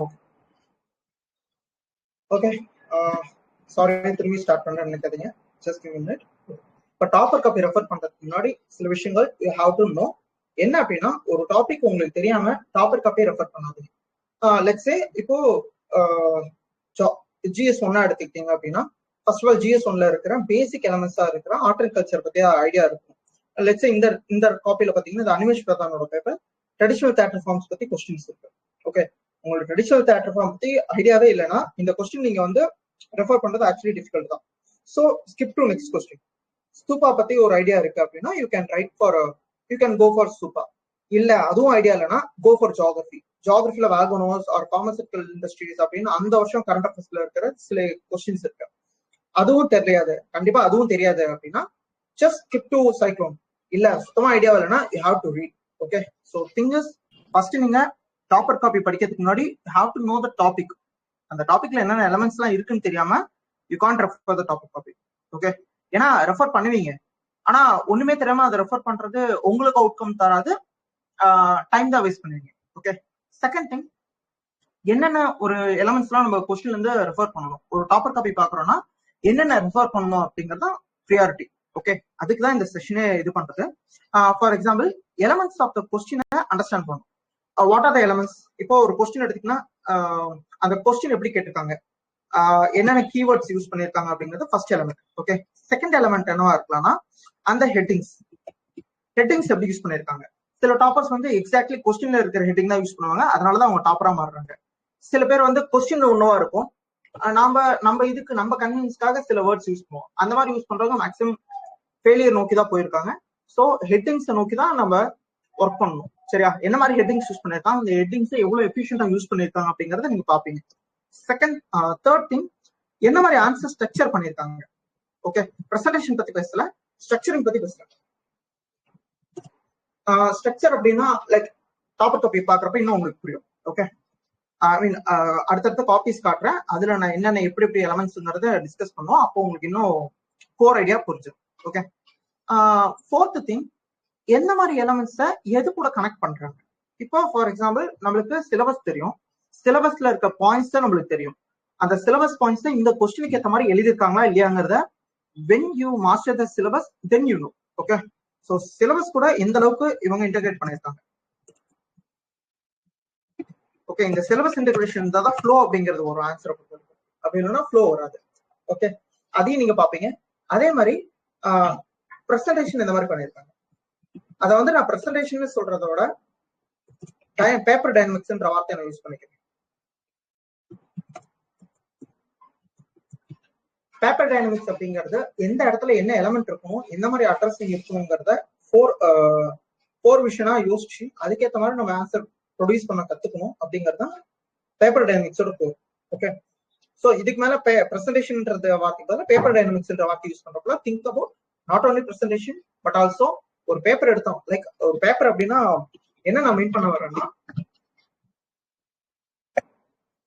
Okay. Okay. Sorry, திரும்பி start பண்றேன்னு நினைக்காதீங்க. Just give me a minute. இப்போ டாப்பர் காப்பி ரெஃபர் பண்றதுக்கு முன்னாடி சில விஷயங்கள் யூ ஹாவ் டு நோ. என்ன அப்படின்னா, ஒரு டாபிக் உங்களுக்கு தெரியாம டாப்பர் காப்பியை ரெஃபர் பண்ணாதீங்க. லெட்ஸ் சே இப்போ ஜிஎஸ் ஒன்னா எடுத்துக்கிட்டீங்க அப்படின்னா, ஃபர்ஸ்ட் ஆஃப் ஆல் ஜிஎஸ் ஒன்ல இருக்கிற பேசிக் எலமெண்ட்ஸா இருக்கிற ஆர்ட் அண்ட் கல்ச்சர் பத்தி ஐடியா இருக்கும். லெட்ஸ் சே இந்த காப்பியில பாத்தீங்கன்னா இந்த அனிமேஷ் பிரதானோட பேப்பர் ட்ரெடிஷனல் தியேட்டர் ஃபார்ம்ஸ் பத்தி கொஸ்டின்ஸ் இருக்கு. ஓகே, உங்களுக்கு ட்ரெடிஷனல் தியேட்டர் ஃபார்ம் பத்தி ஐடியாவே இல்லைன்னா இந்த கொஸ்டின் நீங்க வந்து ரெஃபர் பண்றது ஆக்சுவலி டிஃபிகல்ட் தான். So skip to next question. Stupa பத்தி ஒரு ஐடியா இருக்கு அப்படின்னா you can go for stupa. இல்ல அதுவும் ஐடியா இல்லைன்னா கோ ஃபார் ஜியாகிரபி. ஜியாகிரபில வேகனோஸ் ஆர் பார்மசூட்டிக்கல் இண்டஸ்ட்ரீஸ் அப்படின்னு அந்த வருஷம் கரண்ட் அஃபேர்ஸ்ல இருக்கிற சில கொஸ்டின்ஸ் இருக்கு. அதுவும் தெரியாது, கண்டிப்பா அதுவும் தெரியாது அப்படின்னா ஜஸ்ட் ஸ்கிப் டு சைக்ளோன். இல்ல சுத்தமா ஐடியா இல்லைன்னா you have to read. Okay, so thing is first நீங்க டாப்பர் காப்பி படிக்கிறதுக்கு முன்னாடி have to know the topic. அந்த டாபிக்ல என்னென்ன எலமெண்ட்ஸ் எல்லாம் இருக்குன்னு தெரியாம you can't refer the topic copy. Okay, ஏன்னா ரெஃபர் பண்ணுவீங்க, ஆனா ஒண்ணுமே தெரியாம அதை ரெஃபர் பண்றது உங்களுக்கு அவுட்கம் தராது, டைம் தான் வேஸ்ட் பண்ணுவீங்க. ஓகே, செகண்ட் திங், என்னென்ன ஒரு எலமெண்ட்ஸ் எல்லாம் நம்ம கொஸ்டின்ல இருந்து ரெஃபர் பண்ணணும். ஒரு டாப்பர் காப்பி பாக்குறோம்னா என்னென்ன ரெஃபர் பண்ணணும் அப்படிங்கறது ப்ரியாரிட்டி. ஓகே, அதுக்கு தான் இந்த செஷனே இது பண்றது. For example, elements of the கொஸ்டினை அண்டர்ஸ்டாண்ட் பண்ணணும். What are the elements? இப்போ ஒரு கொஸ்டின் எடுத்தீங்கன்னா அந்த கொஸ்டின் எப்படி கேட்டிருக்காங்க, என்னென்ன கீவேர்ட்ஸ் யூஸ் பண்ணிருக்காங்க அப்படிங்கிறது first element. Okay, second element என்னவா இருக்கலாம்னா அந்த ஹெட்டிங்ஸ் எப்படி யூஸ் பண்ணிருக்காங்க. சில டாப்பர்ஸ் வந்து எக்ஸாக்ட்லி கொஸ்டின்ல இருக்கிற ஹெட்டிங் தான் யூஸ் பண்ணுவாங்க, அதனாலதான் அவங்க டாப்பரா மாறுறாங்க. சில பேர் வந்து கொஸ்டின் ஒன்னவா இருக்கும், நம்ம இதுக்கு நம்ம கன்வீனியன்ஸ்க்காக சில வேர்ட்ஸ் யூஸ் பண்ணுவோம். அந்த மாதிரி யூஸ் பண்றவங்க மேக்ஸிமம் ஃபெயிலியர் நோக்கி தான் போயிருக்காங்க. ஸோ ஹெட்டிங்ஸ் நோக்கி தான் நம்ம ஒர்க் பண்ணணும். சரியா, என்ன மாதிரி ஹெட்டிங்ஸ் யூஸ் பண்ணிருக்காங்க, அந்த ஹெட்டிங்ஸ் எவ்வளவு எஃபிஷியன்டா யூஸ் பண்ணிருக்காங்க அப்படிங்கறத நீங்க பாப்பீங்க. தேர்ட் திங், என்ன மாதிரி ஆன்சர் ஸ்ட்ரக்சர் பண்ணிருக்காங்க. ஓகே, பிரசன்டேஷன் பத்தி பேசல, ஸ்ட்ரக்சரிங் பத்தி பேசல. ஸ்ட்ரக்சர் அப்படின்னா லைக் டாப்பர் காப்பி பாக்குறப்ப இன்னும் உங்களுக்கு புரியும். ஓகே, ஐ மீன் அடுத்தடுத்த காப்பீஸ் காட்டுறேன், அதுல நான் என்னென்ன எப்படி எலமெண்ட்ஸ்ங்கிறத டிஸ்கஸ் பண்ணுவோம். அப்போ உங்களுக்கு இன்னும் கோர் ஐடியா புரிஞ்சிடும். ஓகே, ஃபோர்த் திங், என்ன மாதிரி எலமெண்ட்ஸை எது கூட கனெக்ட் பண்றாங்க. இப்போ ஃபார் எக்ஸாம்பிள், நம்மளுக்கு சிலபஸ் தெரியும், சிலபஸ்ல இருக்க பாயிண்ட்ஸ் தான் நம்மளுக்கு தெரியும். அந்த சிலபஸ் பாயிண்ட்ஸ் இந்த கொஸ்டினுக்கு ஏற்ற மாதிரி எழுதிருக்காங்களா இல்லையாங்கிறத when you master the syllabus then you know. Okay, so syllabus கூட எந்த அளவுக்கு இவங்க இன்டகிரேட் பண்ணிருக்காங்க. ஓகே, இந்த சிலபஸ் இன்டகிரேஷன் தான் ஃப்ளோ அப்படிங்கிறது ஒரு ஆன்சர். அப்படி இல்லைன்னா ஃப்ளோ வராது. ஓகே, அதையும் நீங்க பாப்பீங்க. அதே மாதிரி பிரசன்டேஷன் இந்த மாதிரி பண்ணிருக்காங்க. அதை வந்து நான் பிரசன்டேஷன் சொல்றதோட பேப்பர் டைனமிக்ஸ்ன்ற வார்த்தையை நான் யூஸ் பண்ணிக்கிறேன். பேப்பர் டைனமிக்ஸ் அப்படிங்கிறது எந்த இடத்துல என்ன எலமெண்ட் இருக்கும், எந்த மாதிரி அட்ரஸிங் இருக்குங்கிறத ஃபோர் விஷனா யோசிச்சு அதுக்கேற்ற மாதிரி நம்ம ஆன்சர் ப்ரொடியூஸ் பண்ண கத்துக்கணும் அப்படிங்கிறது தான் பேப்பர் டைனமிக்ஸோட கோர். ஓகே, ஸோ இதுக்கு மேல பிரசன்டேஷன்ன்றது வார்த்தைக்கு பதிலாக பேப்பர் டைனமிக்ஸ்ன்ற வார்த்தை யூஸ் பண்றப்பல think about not only presentation but also ஒரு பேப்பர் எடுத்தோம். லைக் ஒரு பேப்பர் அப்படின்னா என்ன நான் மீன் பண்ண வரேன்னா,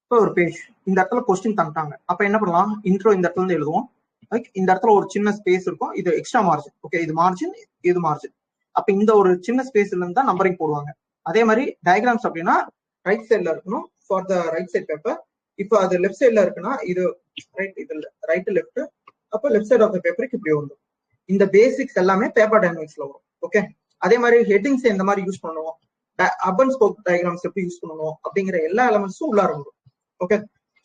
இப்போ ஒரு பேஜ் இந்த இடத்துல கொஸ்டின் தந்துட்டாங்க, அப்ப என்ன பண்ணலாம், இன்ட்ரோ இந்த இடத்துல இருந்து எழுதுவோம். லைக் இந்த இடத்துல ஒரு சின்ன ஸ்பேஸ் இருக்கும், இது எக்ஸ்ட்ரா மார்ஜின். ஓகே, இது மார்ஜின், இது மார்ஜின். அப்ப இந்த ஒரு சின்ன ஸ்பேஸ்ல இருந்து தான் நம்பரிங் போடுவாங்க. அதே மாதிரி டயக்ராம்ஸ் அப்படின்னா ரைட் சைட்ல இருக்கணும் for the right side paper. இப்போ அது லெஃப்ட் சைட்ல இருக்குன்னா இது ரைட், இது ரைட் லெஃப்ட், அப்போ லெஃப்ட் சைட் ஆஃப் த பேப்பருக்கு இப்படி வரும். இந்த பேசிக்ஸ் எல்லாமே பேப்பர் டைனமிக்ஸ்ல வரும். ஓகே, அதே மாதிரி ஹெட்டிங்ஸ் எந்த மாதிரி யூஸ் பண்ணுவோம், அர்பன் ஸ்கோப் டயக்ராம்ஸ் எப்படி யூஸ் பண்ணுவோம் அப்படிங்கிற எல்லா எலமெண்ட்ஸும் உள்ளார வரும். ஓகே,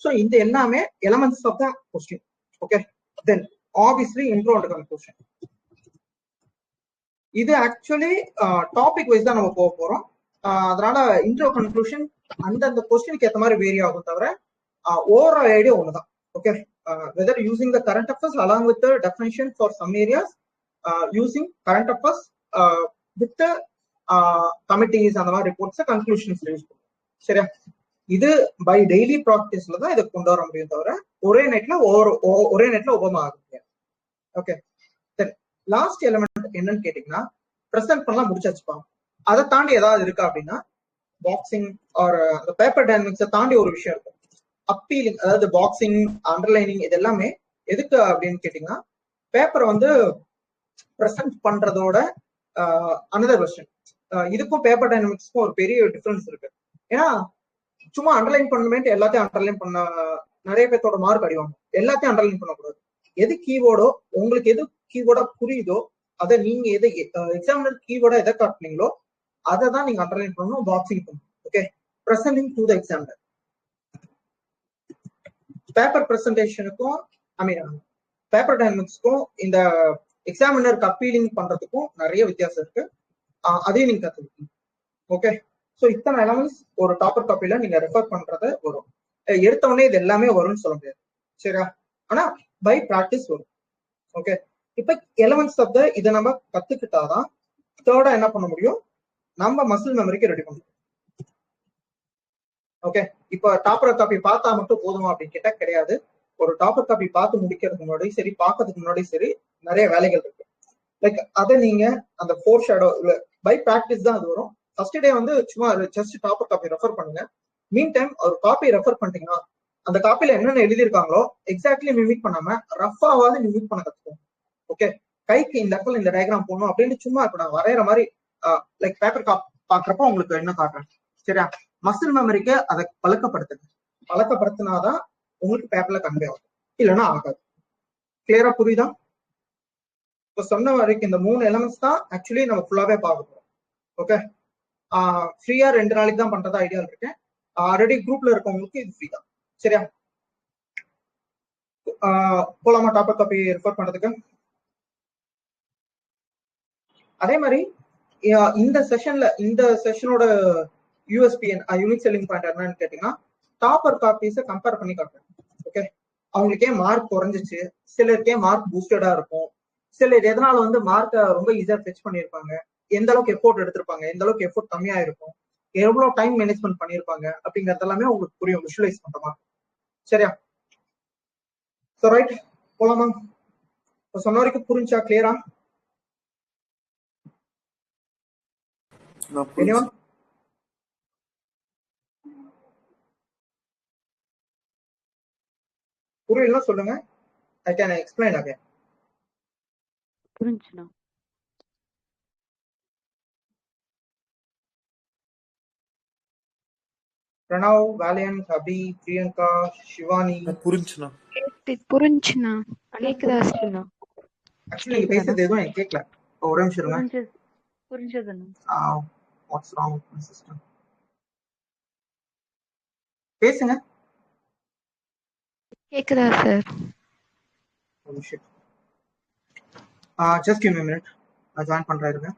சோ இந்த எல்லாமே elements of the question. Okay, then obviously intro and conclusion. இது ஆக்சுவலி டாபிக் வைஸ் தான் நம்ம போக போறோம். அதனால இன்ட்ரோ கன்க்ளூஷன் அந்தந்த கொஸ்டினுக்கு ஏற்ற மாதிரி வேரி ஆகும், தவிர ஓவரால் ஐடியா ஒண்ணுதான். Okay, whether using the current affairs along with the definition for some areas, using current affairs with the committees and the reports conclusions use பண்ணுவோம். சரியா, இது பை டெய்லி ப்ராக்டிஸ்ல தான் இதை கொண்டு வர முடியும், தவிர ஒரே நைட்ல ஒவ்வொரு ஆகும். ஓகே, லாஸ்ட் எலிமெண்ட் என்னன்னு கேட்டீங்கன்னா, பிரசன்ட் பண்ணலாம் முடிச்சாச்சுப்பா, அதை தாண்டி ஏதாவது இருக்கா அப்படின்னா பாக்ஸிங் ஆர் அந்த பேப்பர் டைனமிக்ஸை தாண்டி ஒரு விஷயம் இருக்கும், அப்பீலிங். அதாவது பாக்ஸிங், அண்டர்லைனிங், இது எல்லாமே எதுக்கு அப்படின்னு கேட்டீங்கன்னா, பேப்பரை வந்து பிரசன்ட் பண்றதோட அனதர் வெர்ஷன். இதுக்கும் பேப்பர் டைனமிக்ஸ்க்கும் ஒரு பெரிய டிஃபரன்ஸ் இருக்கு. ஏன்னா சும்மா அண்டர்லைன் பண்ணுமேட்டு எல்லாத்தையும் அண்டர்லைன் பண்ண நிறைய பேர்த்தோட மார்க் அடிவாங்க. எல்லாத்தையும் அண்டர்லைன் பண்ணக்கூடாது. எது கீவேர்டோ உங்களுக்கு எது கீவேர்டா புரியுதோ அதை நீங்க எதை எக்ஸாம்பிள் கீவேர்டா எதை காட்டுனீங்களோ அதை தான் நீங்க அண்டர்லைன் பண்ணணும், பாக்ஸிங் பண்ணணும். Okay, presenting to the example. Paper பிரசன்டேஷனுக்கும் ஐ மீன் பேப்பர் டைனமிக்ஸ்க்கும் இந்த எக்ஸாமினருக்கு அப்பீலிங் பண்றதுக்கும் நிறைய வித்தியாசம் இருக்கு. அதையும் நீங்க கத்துக்கணும். ஓகே, ஸோ இத்தனை எலமெண்ட்ஸ் ஒரு டாப்பர் காப்பில நீங்க ரெஃபர் பண்றது வரும். எடுத்தவொடனே இது எல்லாமே வரும்னு சொல்ல முடியாது, சரியா? ஆனா பை பிராக்டிஸ் வரும். ஓகே, இப்ப எலமெண்ட்ஸ் ஆஃப் த இதை நம்ம கத்துக்கிட்டாதான் தேர்டா என்ன பண்ண முடியும், நம்ம மசில் மெமரிக்கு ரெடி பண்ணணும். ஓகே, இப்ப டாப்பர் காப்பி பார்த்தா மட்டும் போதுமா அப்படின்னு கேட்டா கிடையாது. ஒரு டாப்பர் காப்பி பார்த்து முடிக்கிறதுக்கு முன்னாடி சரி, பார்க்கறதுக்கு முன்னாடி சரி, நிறைய வேலைகள் இருக்கு. லைக் அதை நீங்க அந்த ஃபோர் ஷேடோ பை பிராக்டிஸ் தான் அது வரும். ஃபர்ஸ்ட் டே வந்து சும்மா ஜஸ்ட் டாப்பர் காப்பி ரெஃபர் பண்ணுங்க. மீன் டைம் ஒரு காப்பி ரெஃபர் பண்ணிட்டீங்கன்னா அந்த காப்பில என்னென்ன எழுதியிருக்காங்களோ எக்ஸாக்ட்லி மிமிக் பண்ணாம ரஃபாவது மிமிக் பண்ண கத்துக்கோங்க. ஓகே, கைக்கு இந்த இடத்துல இந்த டயக்ராம் போடணும் அப்படின்னு சும்மா இப்ப நான் வரைகிற மாதிரி லைக் பேப்பர் பாக்குறப்ப உங்களுக்கு என்ன காட்டுறேன், சரியா? மசில் மெமரிக்கு அதை பழக்கப்படுத்துங்க. பழக்கப்படுத்தினாதான் உங்களுக்கு பேப்பர்ல கன்வே ஆகும், இல்லைன்னா ஆகாது. கிளியரா புரியுதா? இப்ப சொன்ன வரைக்கும் இந்த 3 எலமெண்ட்ஸ் தான் ஆக்சுவலி நம்ம ஃபுல்லாவே பார்க்க போறோம். ஓகே, ஃப்ரீயா 2 நாளைக்கு தான் பண்றதா ஐடியா இருக்கேன். ஆல்ரெடி குரூப்ல இருக்கவங்களுக்கு இது ஃப்ரீ தான், சரியா? போலாமா டாப்பர் காப்பி ரெஃபர் பண்றதுக்கு? அதே மாதிரி இந்த செஷனோட யூஎஸ்பி யூனிக் செல்லிங் பாயிண்ட் என்னன்னு கேட்டீங்கன்னா, டாப்பர் காப்பீஸை கம்பேர் பண்ணி காட்டுறேன். ஓகே, அவங்களுக்கே மார்க் குறைஞ்சிச்சு, சிலருக்கே மார்க் பூஸ்டடா இருக்கும், சிலர் எதனால வந்து மார்க்கை ரொம்ப ஈஸியா ஃபெச் பண்ணியிருப்பாங்க, எந்த அளவுக்கு எஃபோர்ட் எடுத்திருப்பாங்க, எந்த அளவுக்கு எஃபோர்ட் கம்மியா இருக்கும், எவ்வளவு டைம் மேனேஜ்மெண்ட் பண்ணியிருப்பாங்க அப்படிங்கிறது எல்லாமே உங்களுக்கு புரியும், விஷுவலைஸ் பண்ற மாதிரி. சரியா? ஸோ ரைட், போலாமா? சொன்ன வரைக்கும் புரிஞ்சா? கிளியரா? புரியல சொல்லுங்க, ஐ கேன் எக்ஸ்பிளைன் அகைன். புரிஞ்சுனா? பிரணவ், வேலியன்ட், அபி, பிரியங்கா, சிவானி. புரிஞ்சுனா? புரிஞ்சுனா? கேக்குதா சார்? ஆக்சுவலி நீங்க பேசுறது எதுவும் எனக்கு கேட்கல. ஒரு நிமிஷம் இருங்க. புரிஞ்சதுண்ணா. What's wrong with my system? பேசுங்க. கேக்குதா சார்? Just give me a minute, நான் ஜாயின் பண்றேன் இருங்க.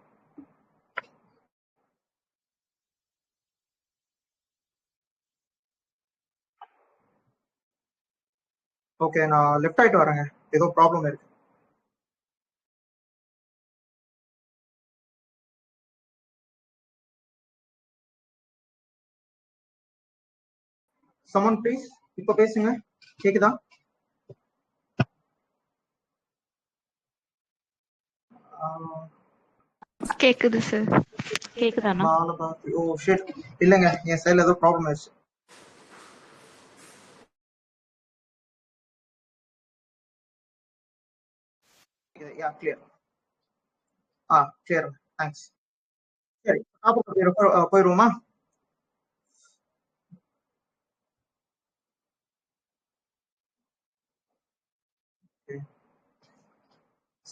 ஓகே, நான் லெஃப்ட் ஆயிட்டு வரேங்க, ஏதோ ப்ராப்ளம் இருக்கு. someone please, இப்ப பேசுங்க. கேக்குதா? கேக்குது சார். கேக்குதாண்ணா? ஓ ஷிட், இல்லங்க என் சைடுல ஏதோ ப்ராப்ளம் ஆயிடுச்சு. யா கிளியர். Clear, thanks. சரி, போயிருவோமா?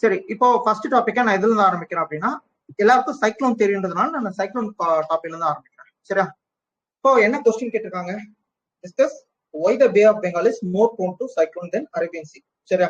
சரி, இப்போ ஃபர்ஸ்ட் டாபிக்கா நான் எதுல இருந்து ஆரம்பிக்கிறேன் அப்படின்னா, எல்லாருக்கும் சைக்ளோன் தெரியுன்றதுனால நான் சைக்ளோன் டாபிக்ல இருந்து ஆரம்பிக்கிறேன். சரியா? இப்போ என்ன கொஸ்டின் கேட்டிருக்காங்க? Discuss why the Bay of Bengal is more prone to cyclone than Arabian Sea. சரியா?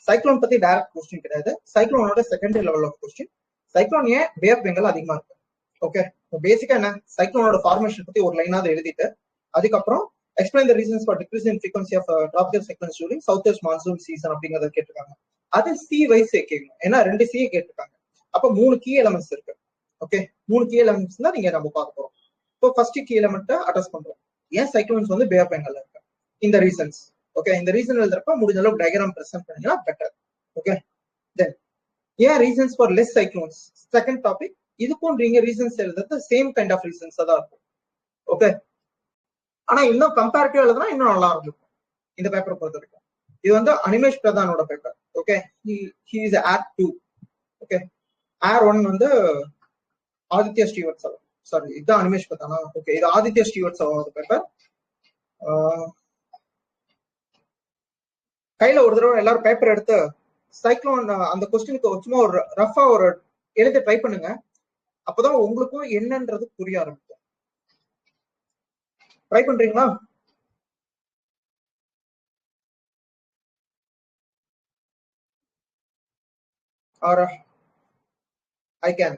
சைக்ளோன் பத்தி டைரக்ட் கொஸ்டின் கிடையாது, சைக்ளோனோட secondary level of question. Cyclone ஏன் பே ஆஃப் பெங்கால் அதிகமா இருக்கு? ஓகே, பேசிக்கா என்ன, சைக்ளோனோட ஃபார்மேஷன் பத்தி ஒரு லைனாவது எழுதிட்டு அதுக்கப்புறம் explain the reasons for decrease in frequency of tropical cyclones during southwest monsoon season அப்படிங்கறத கேட்டிருக்காங்க. அது சி வைஸ் கேட்கணும், ஏன்னா 2 சி கேட்டிருக்காங்க. அப்ப 3 கீ எலமெண்ட்ஸ் இருக்கு. ஓகே, 3 கீ எலமெண்ட்ஸ் தான் நீங்க நம்ம பார்க்க போறோம். இப்போ ஃபர்ஸ்ட் கீ எலமெண்ட்டை அட்ரஸ் பண்றோம். ஏன் சைக்ளோன்ஸ் வந்து பே ஆஃப் பெங்கால்ல இருக்கு, இந்த ரீசன்ஸ். ஓகே, இந்த ரீசன் எழுதுறப்ப முடிஞ்ச அளவுக்கு டயக்ராம் பிரசன்ட் பண்ணீங்கன்னா பெட்டர். ஓகே, தென் ஏன் reasons for less cyclones, second topic. இதுக்கும் நீங்க ரீசன்ஸ் எழுதுறது சேம் கைண்ட் ஆஃப் ரீசன்ஸ் தான் இருக்கும். ஓகே, ஆனா இன்னும் கம்பேரிட்டிவ் எழுதுனா இன்னும் நல்லா இருக்கும் இந்த பேப்பரை பொறுத்த வரைக்கும். இது வந்து அனிமேஷ் பிரதானோட paper. Okay, he is Air 2. Okay, Air 1 வந்து ஆதித்யா ஸ்ரீவத்சவா, சாரி இதுதான் அனிமேஷ் பிரதானா. ஓகே, இது ஆதித்யா ஸ்ரீவத்சவாவோட பேப்பர். தடவை எல்லாரும் பேப்பர் எடுத்து சைக்ளோன் அந்த கொஸ்டினுக்கு சும்மா ஒரு ரஃபா ஒரு எழுத ட்ரை பண்ணுங்க. அப்பதான் உங்களுக்கும் என்னன்றது புரிய ஆரம்பிக்கும். ட்ரை பண்றீங்களா? Or I can.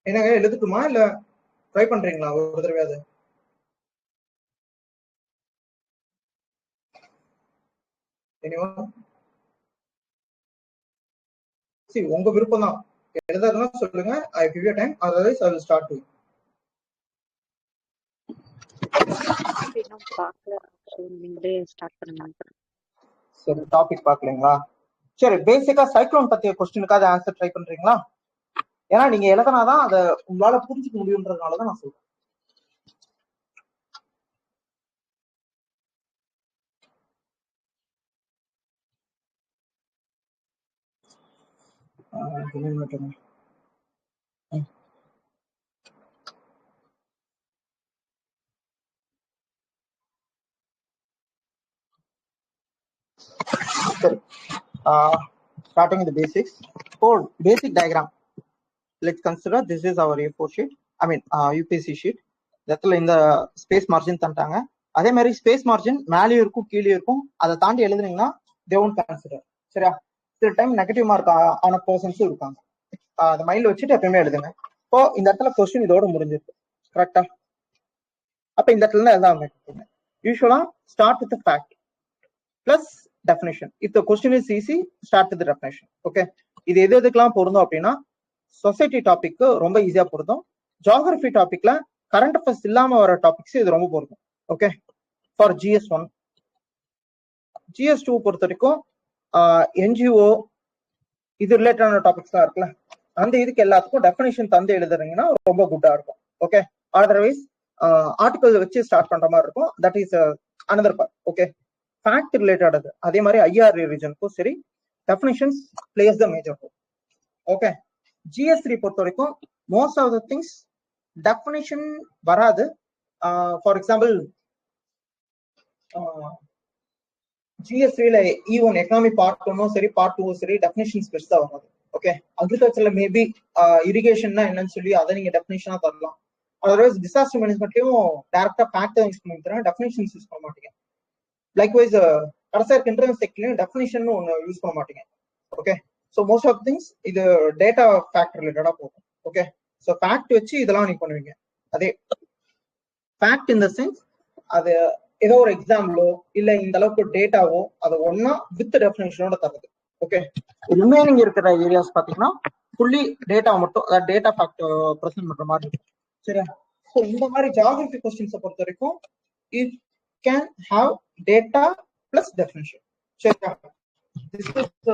என்னங்க எழுதுட்டுமா இல்ல ட்ரை பண்றீங்களா ஒரு தடவையாவது? சரி, உங்க விருப்பம் தான். எழுதாதுன்னா சொல்லுங்க. I give you time, otherwise I will start doing. சரி, டாபிக் பாக்கலீங்களா? சரி, பேசிக்கா சைக்ளோன் பத்திய கொஸ்டினுக்காக ஆன்சர் ட்ரை பண்றீங்களா? ஏன்னா நீங்க எழுதினாதான் அதை உங்களால புரிஞ்சுக்க முடியும்ன்றதுனாலதான் நான் சொல்றேன். சரி, starting with the basics. For basic diagram, let's consider this is our A4 sheet. I mean UPC sheet. இடத்துல இந்த ஸ்பேஸ் மார்ஜின் தந்துட்டாங்க. அதே மாதிரி ஸ்பேஸ் மார்ஜின் மேலேயும் இருக்கும் கீழே இருக்கும். அதை தாண்டி எழுதுனீங்கன்னா they won't consider. சரியா? சில டைம் நெகட்டிவ் மார்க் ஆன பர்சன்ஸும் இருக்காங்க. அதை மைண்ட்ல வச்சுட்டு எப்பயுமே எழுதுங்க. இப்போ இந்த இடத்துல கொஸ்டின் இதோட முடிஞ்சிருக்கு. கரெக்டா? அப்ப இந்த இடத்துல இருந்து எழுதாம யூஸ்வலா start with fact plus definition. If the question is easy, start with the definition. Okay, இது எதுக்கெல்லாம் பொருந்தும் அப்படின்னா சொசைட்டி டாபிக் ரொம்ப ஈஸியா பொருந்தும். ஜியோகிராஃபி டாபிக்ல கரண்ட் அஃபேர்ஸ் இல்லாம வர டாபிக்ஸ் இது ரொம்ப பொருந்தும். Okay, for GS1. GS2 பொறுத்த வரைக்கும் NGO இது ரிலேட்டடான டாபிக்ஸ் தான் இருக்குல்ல, அந்த இதுக்கு எல்லாத்துக்கும் டெஃபினேஷன் தந்து எழுதுறீங்கன்னா ரொம்ப குட்டா இருக்கும். ஓகே, அதர்வைஸ் ஆர்டிகல் வச்சு ஸ்டார்ட் பண்ற மாதிரி இருக்கும். That is another part. Okay, fact related. அதே மாதிரி IR ரீஜனுக்கும் சரி definitions place the major role. Okay, GS3 பொறுத்த வரைக்கும் most of the things definition வராது. ஃபார் எக்ஸாம்பிள் GS3ல E1 எக்கனாமி பார்ட் 1 சரி பார்ட் 2 சரி டெஃபினேஷன்ஸ் பெருசா வராது. ஓகே, அக்ரிகல்ச்சர்ல மேபி இரிகேஷன்னா என்னன்னு சொல்லி அதை நீங்க டெஃபினேஷனா தரலாம். அதர்வைஸ் டிசாஸ்டர் மேனேஜ்மெண்ட்லயும் டைரக்டா ஃபேக்ட் தான் யூஸ் பண்ணி தரேன், டெஃபினேஷன்ஸ் யூஸ் பண்ண மாட்டீங்க. லைக்வைஸ் கடைசியா இருக்க இன்டர்னல் செக்லயும் டெஃபினேஷன் ஒன்று யூஸ் பண்ண மாட்டீங்க. Okay, so most of things இது டேட்டா ஃபேக்ட் ரிலேட்டடா போகும். ஓகே, ஸோ ஃபேக்ட் வச்சு இதெல்லாம் நீங்க பண்ணுவீங்க. அதே ஃபேக்ட் இன் த சென்ஸ் அது ஏதோ ஒரு எக்ஸாம்பிளோ இல்ல இந்த அளவுக்கு டேட்டாவோ அதை ஒன்னா வித் டெஃபினேஷனோட தருது. ஓகே, ரிமைனிங் இருக்கிற ஏரியாஸ் பாத்தீங்கன்னா ஃபுல்லி டேட்டா மட்டும், அதாவது டேட்டா ஃபேக்ட் ப்ரெசென்ட் பண்ற மாதிரி இருக்கும். சரியா? ஸோ இந்த மாதிரி ஜியோகிராஃபி கொஸ்டின்ஸை பொறுத்த வரைக்கும் it can have data plus definition. சரியா? திஸ் இஸ்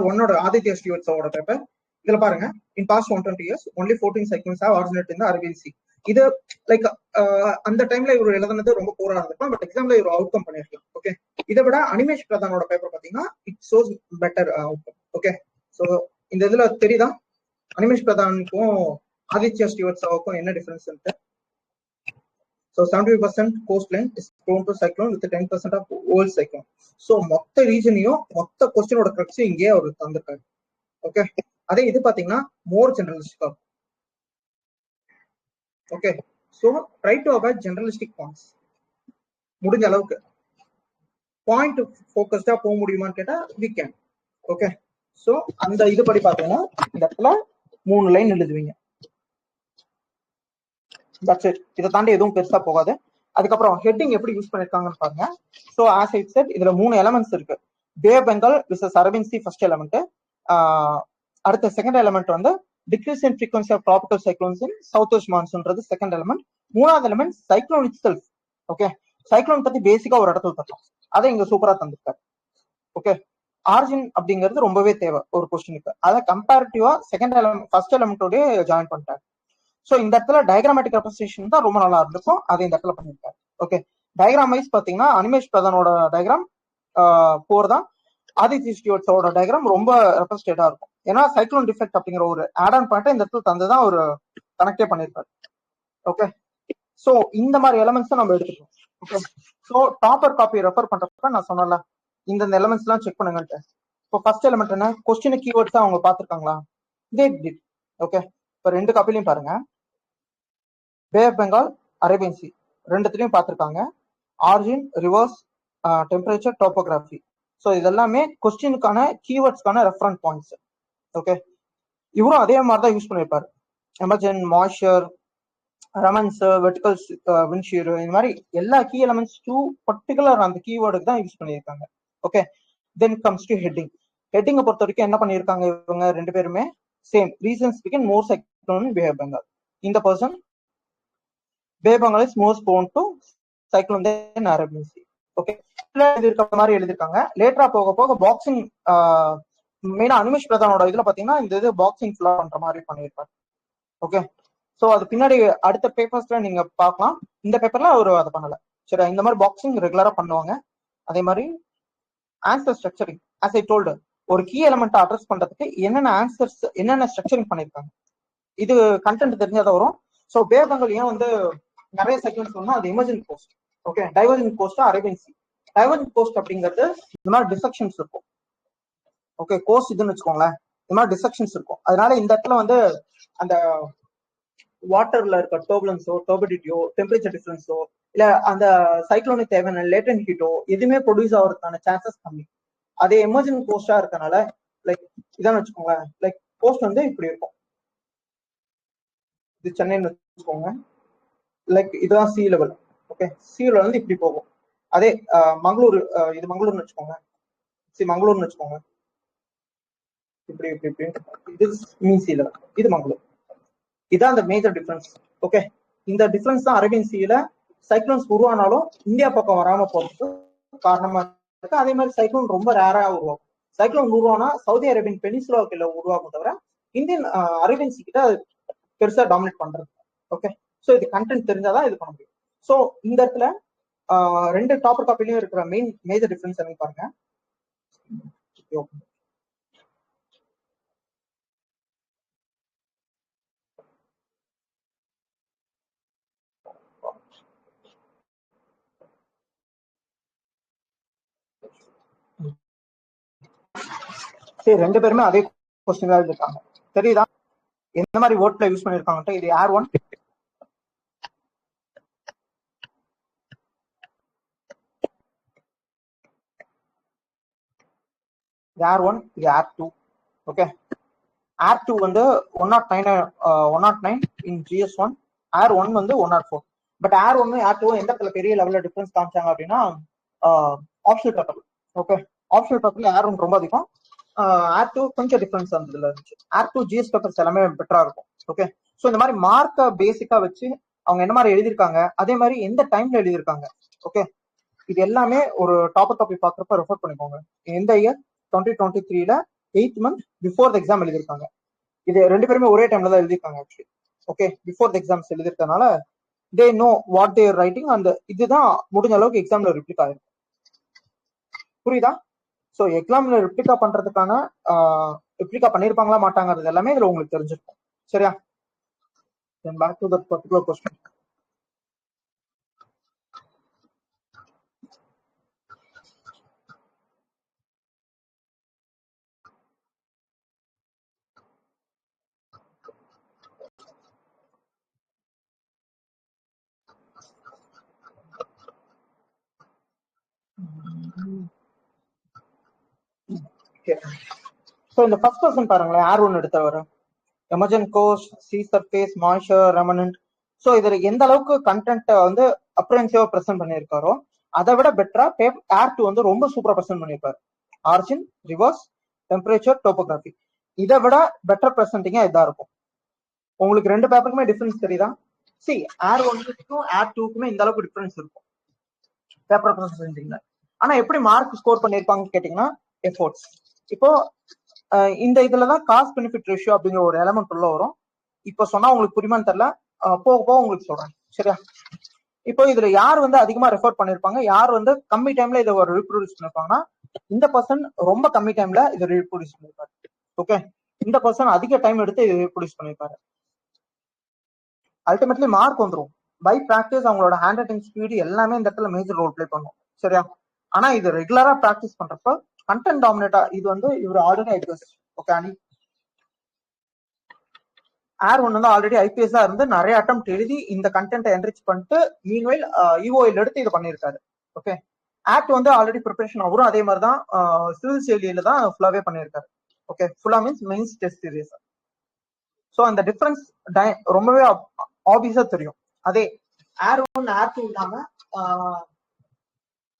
ஒன்னோட ஆதித்யா ஸ்டீவர்ட்ஸோட பேப்பர். இதுல பாருங்க, இன் past 120 years only 14 cyclones have originated in the Arabian Sea. இது லைக் அந்த டைம்ல இவர் எழுதுனது ரொம்ப போரா இருந்திருக்கும், பட் எக்ஸாம்ல இவர் அவுட் கம் பண்ணிருக்கலாம். ஓகே, இதை விட அனிமேஷ் பிரதானோட பேப்பர் பாத்தீங்கன்னா it shows better out come. Okay, so இந்த இதுல தெரியுதா அனிமேஷ் பிரதானுக்கும் ஆதித்யா ஸ்டீவர்ட்ஸாவுக்கும் என்ன difference? So 70% coastline is prone to cyclone with 10% of world cyclone. So மொத்த ரீஜனையும் மொத்த கொஸ்டினோட கிரக்ஸ் இங்கே அவர் தந்திருக்காரு. ஓகே, அதே இது பாத்தீங்கன்னா மோர் ஜெனரலிஸ்டிக்கா இருக்கும். Okay, so try to avoid generalistic points. முடிஞ்ச அளவுக்கு பாயிண்ட் ஃபோக்கஸ்டா போக முடியுமான்னு கேட்டா we can. ஓகே, ஸோ அந்த இது படி பாத்தீங்கன்னா இந்த இடத்துல 3 லைன் எழுதுவீங்க. இதை தாண்டி எதுவும் பெருசா போகாது. அதுக்கப்புறம் ஹெட்டிங் எப்படி யூஸ் பண்ணிருக்காங்கன்னு பாருங்க. ஸோ ஆஸ் ஐ செட் இதுல 3 எலமெண்ட்ஸ் இருக்கு. Bay Bengal versus Arabian sea first element. அடுத்த செகண்ட் எலமெண்ட் வந்து decrease in frequency of tropical cyclones in south west மான்சூன்றது செகண்ட் எலமெண்ட். மூணாவது element cyclone itself. Okay, cyclone பத்தி பேசிக்கா ஒரு இடத்துல தரலாம், அதை இங்க சூப்பரா தந்திருக்காரு. ஓகே, ஆரிஜின் அப்படிங்கிறது ரொம்பவே தேவை ஒரு கொஸ்டினுக்கு. அதை கம்பேரிட்டிவா செகண்ட் எலிமெண்ட் ஃபர்ஸ்ட் எலிமெண்டோட ஜாயின் பண்ணிட்டாரு. ஸோ இந்த இடத்துல டயக்ராமேட்டிக் ரெப்ரஸன்டேஷன் தான் ரொம்ப நல்லா இருந்திருக்கும், அதை இந்த இடத்துல பண்ணியிருக்காரு. ஓகே, டயக்ராம் வைஸ் பாத்தீங்கன்னா அனிமேஷ் பிரதானோட டயக்ராம் போர் தான், ஆதித்ய ஸ்டூவர்ட்ஸோட டயக்ராம் ரொம்ப ரெப்ரஸன்டேட்டா இருக்கும். ஏன்னா சைக்ளோன் டிஃபெக்ட் அப்படிங்கிற ஒரு ஆட் ஆன் பாயிண்ட் இந்த இடத்துல தந்துதான் ஒரு கனெக்டே பண்ணியிருப்பாரு. ஓகே, ஸோ இந்த மாதிரி எலமெண்ட்ஸ் நம்ம எடுத்துக்கணும். Okay, so topper copy refer பண்றப்ப நான் சொன்னல இந்த எலமெண்ட்ஸ் எல்லாம் செக் பண்ணுங்கன்ட்டு. இப்போ ஃபர்ஸ்ட் எலிமெண்ட் என்ன, கொஸ்டின் கீவேர்ட்ஸ் அவங்க பாத்துருக்காங்களா? இதே டிட். ஓகே, இப்போ ரெண்டு காப்பிலையும் பாருங்க, bay of Bengal, Arabian sea ரெண்டுத்திலையும் பார்த்துருக்காங்க. Origin, rivers, temperature, topography. So இதெல்லாமே கொஸ்டினுக்கான கீவேர்ட்ஸ்க்கான ரெஃபரன்ஸ் பாயிண்ட்ஸ். ஓகே, இவரும் அதே மாதிரி தான் யூஸ் பண்ணியிருப்பாரு. எமர்ஜென், மாய்ஸ்சர், ரமன்ஸ், வெர்டிகல்ஸ், விண்ட்ஷீர், இந்த மாதிரி எல்லா கீ எலமெண்ட்ஸ் டூ பர்டிகுலர் அந்த கீவேர்டுக்கு தான் யூஸ் பண்ணியிருக்காங்க. Okay, then comes to heading. ஹெட்டிங்கை பொறுத்த வரைக்கும் என்ன பண்ணியிருக்காங்க இவங்க ரெண்டு பேருமே same reasons begin more cyclone bay of Bengal. இந்த person bay of Bengal is most prone to cyclone than Arabian Sea. Okay, எழுதிருக்க மாதிரி எழுதிருக்காங்க. லேட்டரா போக போக பாக்ஸிங் மெயினா அனிமேஷ் பிரதானோட இதுல பாத்தீங்கன்னா இந்த இது பாக்ஸிங் ஃபுல்லா பண்ற மாதிரி பண்ணியிருப்பாரு. ஓகே, ஸோ அது பின்னாடி அடுத்த பேப்பர்ஸ்ல நீங்க பார்க்கலாம். இந்த பேப்பர்ல அவர் அதை பண்ணல. சரி, இந்த மாதிரி பாக்ஸிங் ரெகுலரா பண்ணுவாங்க. அதே மாதிரி answer structuring, as I told, ஒரு கீ எலிமெண்ட் அட்ரஸ் பண்றதுக்கு என்னென்ன ஆன்சர்ஸ் என்னென்ன ஸ்ட்ரக்சரிங் பண்ணிருக்காங்க, இது கண்டென்ட் தெரிஞ்சாதான் வரும். ஸோ பே ஆஃப் பெங்கால் ஏன் வந்து நிறைய செக்மெண்ட்ஸ் சொன்னா அது emergent coast. Okay, divergent coast, Arabian sea. Divergent coast அப்படிங்கிறது இந்த மாதிரி டிசெக்ஷன்ஸ் இருக்கும். ஓகே, கோஸ்ட் இதுன்னு வச்சுக்கோங்களேன், இந்த மாதிரி டிசெக்ஷன்ஸ் இருக்கும். அதனால இந்த இடத்துல வந்து அந்த வாட்டர்ல இருக்க டர்புலன்ஸோ, டர்பிடிட்டியோ, டெம்பரேச்சர் டிஃபரன்ஸோ, இல்ல அந்த சைக்ளோனுக்கு தேவையான லேட்டன்ட் ஹீட்டோ எதுவுமே ப்ரொடியூஸ் ஆகிறதுக்கான சான்சஸ் கம்மி. அதே எமர்ஜென்ட் கோஸ்டா இருக்கனால லைக் இதான் வச்சுக்கோங்களேன், லைக் கோஸ்ட் வந்து இப்படி இருக்கும். இது சென்னைன்னு வச்சுக்கோங்க, லைக் இதுதான் C level. Okay, C level வந்து இப்படி போகும். அதே மங்களூர், இது மங்களூர்னு வச்சுக்கோங்க, மங்களூர்னு வச்சுக்கோங்க, இப்படி இப்படி இப்படி இது மீன் சி லெவல், இது மங்களூர். இதான் அந்த மேஜர் டிஃபரன்ஸ். ஓகே, இந்த டிஃபரன்ஸ் தான் அரேபியன் சீல சைக்ளோன்ஸ் உருவானாலும் இந்தியா பக்கம் வராம போறதுக்கு காரணமா இருக்கு. அதே மாதிரி சைக்ளோன் ரொம்ப ரேரா உருவாகும். சைக்ளோன் உருவானா சவுதி அரேபியன் பெனிசுலாவுக்குள்ள உருவாகும் தவிர இந்தியன் அரேபியன் சி கிட்ட பெருசா டாமினேட் பண்றது. ஓகே, ஸோ இது கண்டென்ட் தெரிஞ்சாதான் இது பண்ண முடியும். ஸோ இந்த இடத்துல ரெண்டு டாப்பர் காப்பிலையும் இருக்கிற மேஜர் டிஃபரன்ஸ் என்னன்னு பாருங்க. சரி, ரெண்டு பேருமே அதே கொஸ்டின் தான் எழுதிருக்காங்க. தெரியுதா எந்த மாதிரி வேர்ட்ல யூஸ் பண்ணிருக்காங்க? இது ஏர் ஒன், ஏர் ஒன், இது ஏர் டூ. ஓகே, ஏர் டூ வந்து 109 இன் GS1, ஏர் ஒன் வந்து 104. பட் ஏர் ஒன்னு ஏர் டூ எந்த இடத்துல பெரிய லெவல்ல டிஃபரன்ஸ் காமிச்சாங்க அப்படின்னா ஆப்ஷனல் பேப்பர். ஓகே, ஆப்ஷனல் பேப்பர்ல ஏர் ஒன் ரொம்ப அதிகம், ஏர் டூ கொஞ்சம் டிஃபரன்ஸ் அந்த இதுல இருந்துச்சு. ஏர் டூ GS பேப்பர்ஸ் எல்லாமே பெட்டரா இருக்கும். ஓகே, ஸோ இந்த மாதிரி மார்க்கை பேசிக்கா வச்சு அவங்க என்ன மாதிரி எழுதியிருக்காங்க, அதே மாதிரி எந்த டைம்ல எழுதியிருக்காங்க. ஓகே, இது எல்லாமே ஒரு டாப்பர் காப்பி பாக்குறப்ப ரெஃபர் பண்ணிக்கோங்க. எந்த இயர் 2023ல 8th month before the exam எழுதியிருக்காங்க. இது ரெண்டு பேருமே ஒரே டைம்ல தான் எழுதியிருக்காங்க actually. Okay, before the exams எழுதிருக்கனால they know what they're writing. அந்த இதுதான் முடிஞ்ச அளவுக்கு எக்ஸாம்ல ரிப்ளிக் ஆயிருக்கும். புரியுதா? ஸோ எக்ஸாம்ல ரிப்ளிகா பண்றதுக்கான ரிப்ளிகா பண்ணிருப்பாங்களா மாட்டாங்கிறது எல்லாமே இதுல உங்களுக்கு தெரிஞ்சிருக்கும். சரியா? Then back to that particular question. So இந்த ஃபர்ஸ்ட் பர்சன் பாருங்களேன், ஏர் ஒன் எடுத்தவர் emergent coast, sea surface, moisture, remnant. So இதுல எந்த அளவுக்கு கண்டென்ட்டை வந்து அப்ரென்சிவா ப்ரெசென்ட் பண்ணியிருக்காரோ அதை விட பெட்டரா ஏர் டூ வந்து ரொம்ப சூப்பரா ப்ரெசென்ட் பண்ணியிருப்பாரு. ஆரிஜின், ரிவர்ஸ், டெம்பரேச்சர், டோபோகிராஃபி இதை விட பெட்டர் ப்ரெசென்டிங்கா இதா இருக்கும். உங்களுக்கு ரெண்டு பேப்பருக்குமே டிஃபரன்ஸ் தெரியுதா? சி ஏர் ஒன்னுக்கும் ஏர் டூக்குமே இந்த அளவுக்கு டிஃபரன்ஸ் இருக்கும். Paper process engineer. ஆனா எப்படி மார்க் ஸ்கோர் பண்ணிருப்பாங்கன்னு கேட்டீங்கன்னா எஃபோர்ட்ஸ். இப்போ இந்த இதுலதான் காஸ்ட் பெனிஃபிட் ரேஷியோ அப்படிங்கிற ஒரு எலமெண்ட் உள்ள வரும். இப்போ சொன்னா உங்களுக்கு புரியுமான்னு தெரியல, போக போக உங்களுக்கு சொல்றேன் சரியா. இப்போ இதுல யார் வந்து அதிகமா ரெஃபர் பண்ணிருப்பாங்க, யார் வந்து கம்மி டைம்ல இதை ஒரு ரீப்ரொடியூஸ் பண்ணிருப்பாங்கன்னா இந்த பர்சன் ரொம்ப கம்மி டைம்ல இதை ரீப்ரொடியூஸ் பண்ணிருப்பாரு. ஓகே, இந்த பர்சன் அதிக டைம் எடுத்து இதை ரீப்ரொடியூஸ் பண்ணிருப்பாரு. அல்டிமேட்லி மார்க் வந்துடும். பை பிராக்டிஸ் அவங்களோட ஹேண்ட் ரைட்டிங் ஸ்பீடு எல்லாமே இந்த இடத்துல மேஜர் ரோல் பிளே பண்ணும் சரியா. ஆனா இது ரெகுலரா பிராக்டிஸ் பண்றப்ப கண்டென்ட் டாமினேட்டா இது வந்து இவர் ஆல்ரெடி ஐபிஎஸ். ஓகே, அனி ஏர் ஒன் வந்து ஆல்ரெடி ஐபிஎஸ் இருந்து நிறைய அட்டம் எழுதி இந்த கண்டென்ட் என்ரிச் பண்ணிட்டு மீன்வைல் இஓஎல் எடுத்து இது பண்ணிருக்காரு. ஓகே, ஆக்ட் வந்து ஆல்ரெடி ப்ரிப்பரேஷன் அவரும் அதே மாதிரி தான் சிவில் சேலியில தான் ஃபுல்லாவே பண்ணியிருக்காரு. ஓகே, ஃபுல்லா means mains test serious. So அந்த டிஃபரன்ஸ் ரொம்பவே ஆப்வியஸா தெரியும். அதே ஏர் ஒன் ஏர் டூ இல்லாம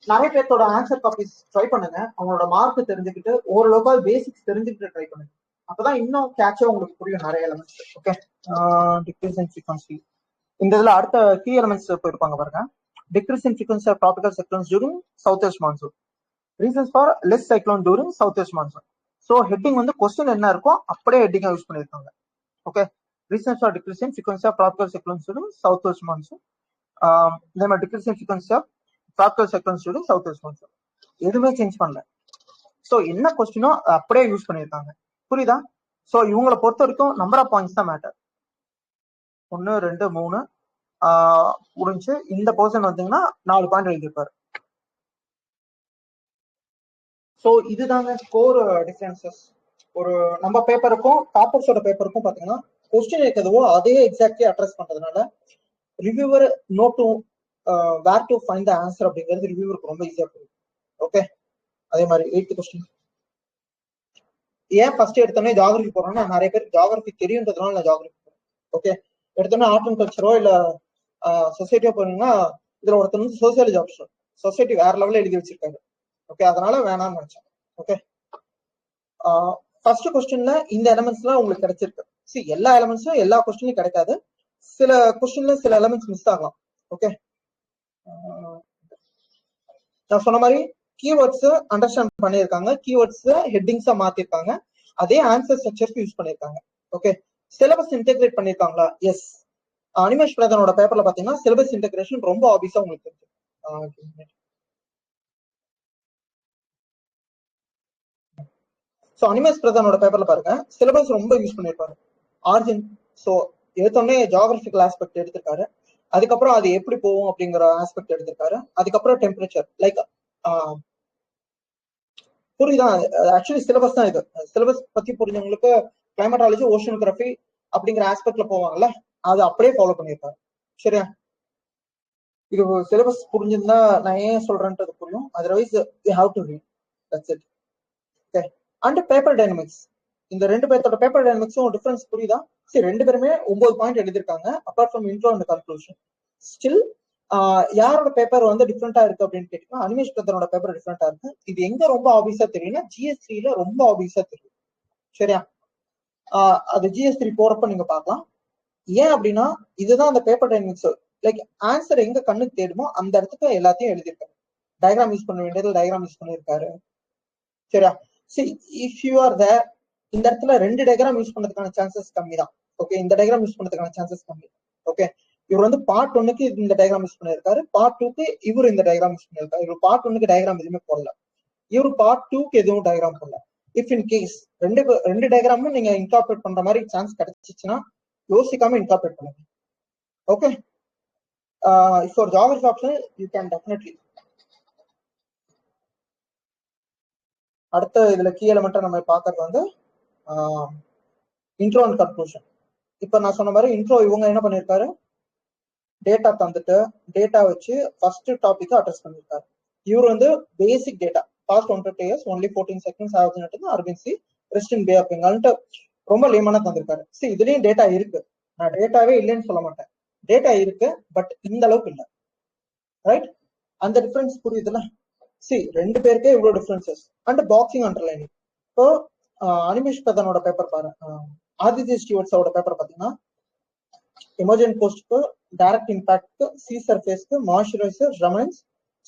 நிறைய பேர்த்தோட ஆன்சர் காப்பீஸ் ட்ரை பண்ணுங்க. அவங்களோட மார்க் தெரிஞ்சுக்கிட்டு ஓரளவுக்கு பேசிக்ஸ் தெரிஞ்சுக்கிட்டு ட்ரை பண்ணுங்க. அப்பதான் இன்னும் கேட்சா உங்களுக்கு புரியும் நிறைய elements. Okay, decrease in frequency இந்த இதுல அடுத்த கீ எலமெண்ட்ஸ் போயிருப்பாங்க பாருங்க. Decrease in frequency of tropical cyclones during south west monsoon, reasons for less cyclone during south west monsoon. So heading வந்து கொஸ்டின் என்ன இருக்கோ அப்படியே ஹெட்டிங்கா யூஸ் பண்ணிருக்காங்க. Okay, reasons for decrease in frequency of tropical cyclones during south west monsoon, இதே மாதிரி decrease in frequency of tropical cyclones during south west monsoon. எதுவுமே change பண்ணல. ஸோ என்ன கொஸ்டினோ அப்படியே யூஸ் பண்ணிருக்காங்க. புரியுதா? ஸோ இவங்களை பொறுத்த வரைக்கும் நம்பர் ஆஃப் பாயிண்ட்ஸ் தான் மேட்டர். 1 2 3 முடிஞ்சு இந்த பர்சன் வந்தீங்கன்னா 4 பாயிண்ட் எழுதியிருப்பாரு. ஸோ இதுதாங்க ஸ்கோர் டிஃபரன்சஸ். ஒரு நம்ம பேப்பருக்கும் டாப்பர்ஸோட பேப்பருக்கும் பாத்தீங்கன்னா கொஸ்டின் இருக்கிறதோ அதே எக்ஸாக்ட்லி அட்ரஸ் பண்றதுனால reviewer know to where to find the answer அப்படிங்கிறது ரிவ்யூவருக்கு ரொம்ப ஈஸியா புரியும். ஓகே, அதே மாதிரி 8th கொஸ்டின் ஏன் ஃபர்ஸ்ட் எடுத்தோடனே ஜியாகிரபி போறோம்னா நிறைய பேருக்கு ஜியாகிரபி தெரியுன்றதுனால நான் ஜியாகிரபி போறேன். ஓகே, எடுத்தோடனே ஆர்ட் அண்ட் கல்ச்சரோ இல்ல சொசைட்டியோ போனீங்கன்னா இதுல ஒருத்தர் வந்து சோசியாலஜி ஆப்ஷன் சொசைட்டி வேற லெவல்ல எழுதி வச்சிருக்காங்க. ஓகே, அதனால வேணாம்னு நினைச்சேன். ஓகே, ஃபர்ஸ்ட் கொஸ்டின்ல இந்த எலமெண்ட்ஸ் எல்லாம் உங்களுக்கு கிடைச்சிருக்கு. சரி, எல்லா எலமெண்ட்ஸும் எல்லா கொஸ்டினும் கிடைக்காது. சில கொஸ்டின்ல சில எலமெண்ட்ஸ் மிஸ் ஆகலாம். ஓகே, நான் சொன்ன மாதிரி கீவேர்ட்ஸ் அண்டர்ஸ்டாண்ட் பண்ணியிருக்காங்க, கீவேர்ட்ஸ் ஹெட்டிங்ஸா மாத்திருக்காங்க, அதே ஆன்சர் ஸ்ட்ரக்சர்ஸ் யூஸ் பண்ணிருக்காங்க. ஓகே, சிலபஸ் இன்டெகிரேட் பண்ணிருக்காங்களா? எஸ். அனிமேஷ் பிரதனோட பேப்பர்ல பாத்தீங்கன்னா சிலபஸ் இன்டெகிரேஷன் ரொம்ப ஆப்வியஸா உங்களுக்கு தெரியும். ஸோ அனிமேஷ் பிரதனோட பேப்பர்ல பாருங்க சிலபஸ் ரொம்ப யூஸ் பண்ணிருப்பாரு. ஆர்ஜின் ஸோ எடுத்தோடனே ஜியாகிரபிக்கல் ஆஸ்பெக்ட் எடுத்திருக்காரு, அதுக்கப்புறம் அது எப்படி போகும் அப்படிங்கிற ஆஸ்பெக்ட் எடுத்திருக்காரு, அதுக்கப்புறம் டெம்பரேச்சர் லைக் புரியுதா? ஆக்சுவலி சிலபஸ் தான் இது. சிலபஸ் பத்தி புரிஞ்சவங்களுக்கு கிளைமேட்டாலஜி ஓஷனோகிராஃபி அப்படிங்கிற ஆஸ்பெக்ட்ல போவாங்கல்ல, அது அப்படியே ஃபாலோ பண்ணியிருக்காரு. சரியா? இது சிலபஸ் புரிஞ்சிருந்தா நான் ஏன் சொல்றேன்றது புரியும். Otherwise you have to read, that's it. Okay, and paper dynamics இந்த ரெண்டு பேர்த்தோட பேப்பர் டைனமிக்ஸும் டிஃபரன்ஸ் புரியுதா? சரி, ரெண்டு பேருமே 9 பாயிண்ட் எழுதிருக்காங்க apart from intro and conclusion. Still யாரோட பேப்பர் வந்து டிஃப்ரெண்டா இருக்கு அப்படின்னு கேட்டீங்கன்னா அனிமேஷ் பிரதனோட பேப்பர் டிஃப்ரெண்டா இருக்கு. இது எங்க ரொம்ப ஆப்வியஸா தெரியும்னா GS3ல ரொம்ப ஆப்வியஸா தெரியும். சரியா? அது GS3 போறப்ப நீங்க பார்க்கலாம். ஏன் அப்படின்னா இதுதான் அந்த பேப்பர் டைனமிக்ஸ். லைக் ஆன்சர் எங்க கண்ணுக்கு தேடுமோ அந்த இடத்துக்கு எல்லாத்தையும் எழுதியிருக்காரு. டயக்ராம் யூஸ் பண்ண வேண்டியது டயக்ராம் யூஸ் பண்ணியிருக்காரு. சரியா? சரி, இஃப் யூ ஆர் தேர் இந்த இடத்துல 2 டயக்ராம் யூஸ் பண்ணதுக்கான சான்சஸ் கம்மி தான். ஓகே, இந்த டயக்ராம் யூஸ் பண்ணதுக்கான சான்சஸ் கம்மி. ஓகே, இவர் வந்து பார்ட் 1க்கு இந்த டயக்ராம் யூஸ் பண்ணிருக்காரு, பார்ட் 2க்கு இவர் இந்த டயக்ராம் யூஸ் பண்ணிருக்காரு. இவர் பார்ட் 1க்கு டயக்ராம் எதுவுமே போடல, இவர் பார்ட் 2க்கு எதுவும் டயக்ராம் போடல. இஃப் இன் கேஸ் ரெண்டு டயக்ராமும் நீங்க இன்கார்பரேட் பண்ற மாதிரி சான்ஸ் கிடைச்சிச்சுன்னா யோசிக்காம இன்கார்பரேட் பண்ணுங்க. Okay, for geography option you can definitely. அடுத்த இதுல கீ எலிமெண்ட்டா நம்ம பாக்குறது வந்து இன்ட்ரோ அண்ட் கன்க்ளூஷன். இப்ப நான் சொன்ன மாதிரி இன்ட்ரோ இவங்க என்ன பண்ணிருக்காரு, டேட்டா தந்துட்டு டேட்டா வச்சு ஃபர்ஸ்ட் டாபிக் அட்ரஸ் பண்ணிருக்காரு. இவர் வந்து basic data past 150 years only 14 seconds ஆகுதுன்னு Arvind sea rest in bay of பெங்கால்ட்டு ரொம்ப லேமனா தந்திருக்காரு. சரி, இதுலயும் டேட்டா இருக்கு, நான் டேட்டாவே இல்லைன்னு சொல்ல மாட்டேன், டேட்டா இருக்கு, பட் இந்த அளவுக்கு இல்லை. ரைட்? அந்த டிஃபரன்ஸ் புரியுதுல்ல? சரி, ரெண்டு பேருக்கே இவ்வளவு டிஃபரன்சஸ். And boxing underlining. இப்போ அனிமேஷ் பிரதானோட பேப்பர் பாரு, ஆதித்ய ஸ்டீவர்ட்ஸோட பேப்பர் பாத்தீங்கன்னா எமர்ஜென்ட் போஸ்ட்க்கு, டைரக்ட் இம்பாக்ட்க்கு, சி சர்ஃபேஸ்க்கு, மாய்ஸ்சரைசர், ரெமனன்ஸ்,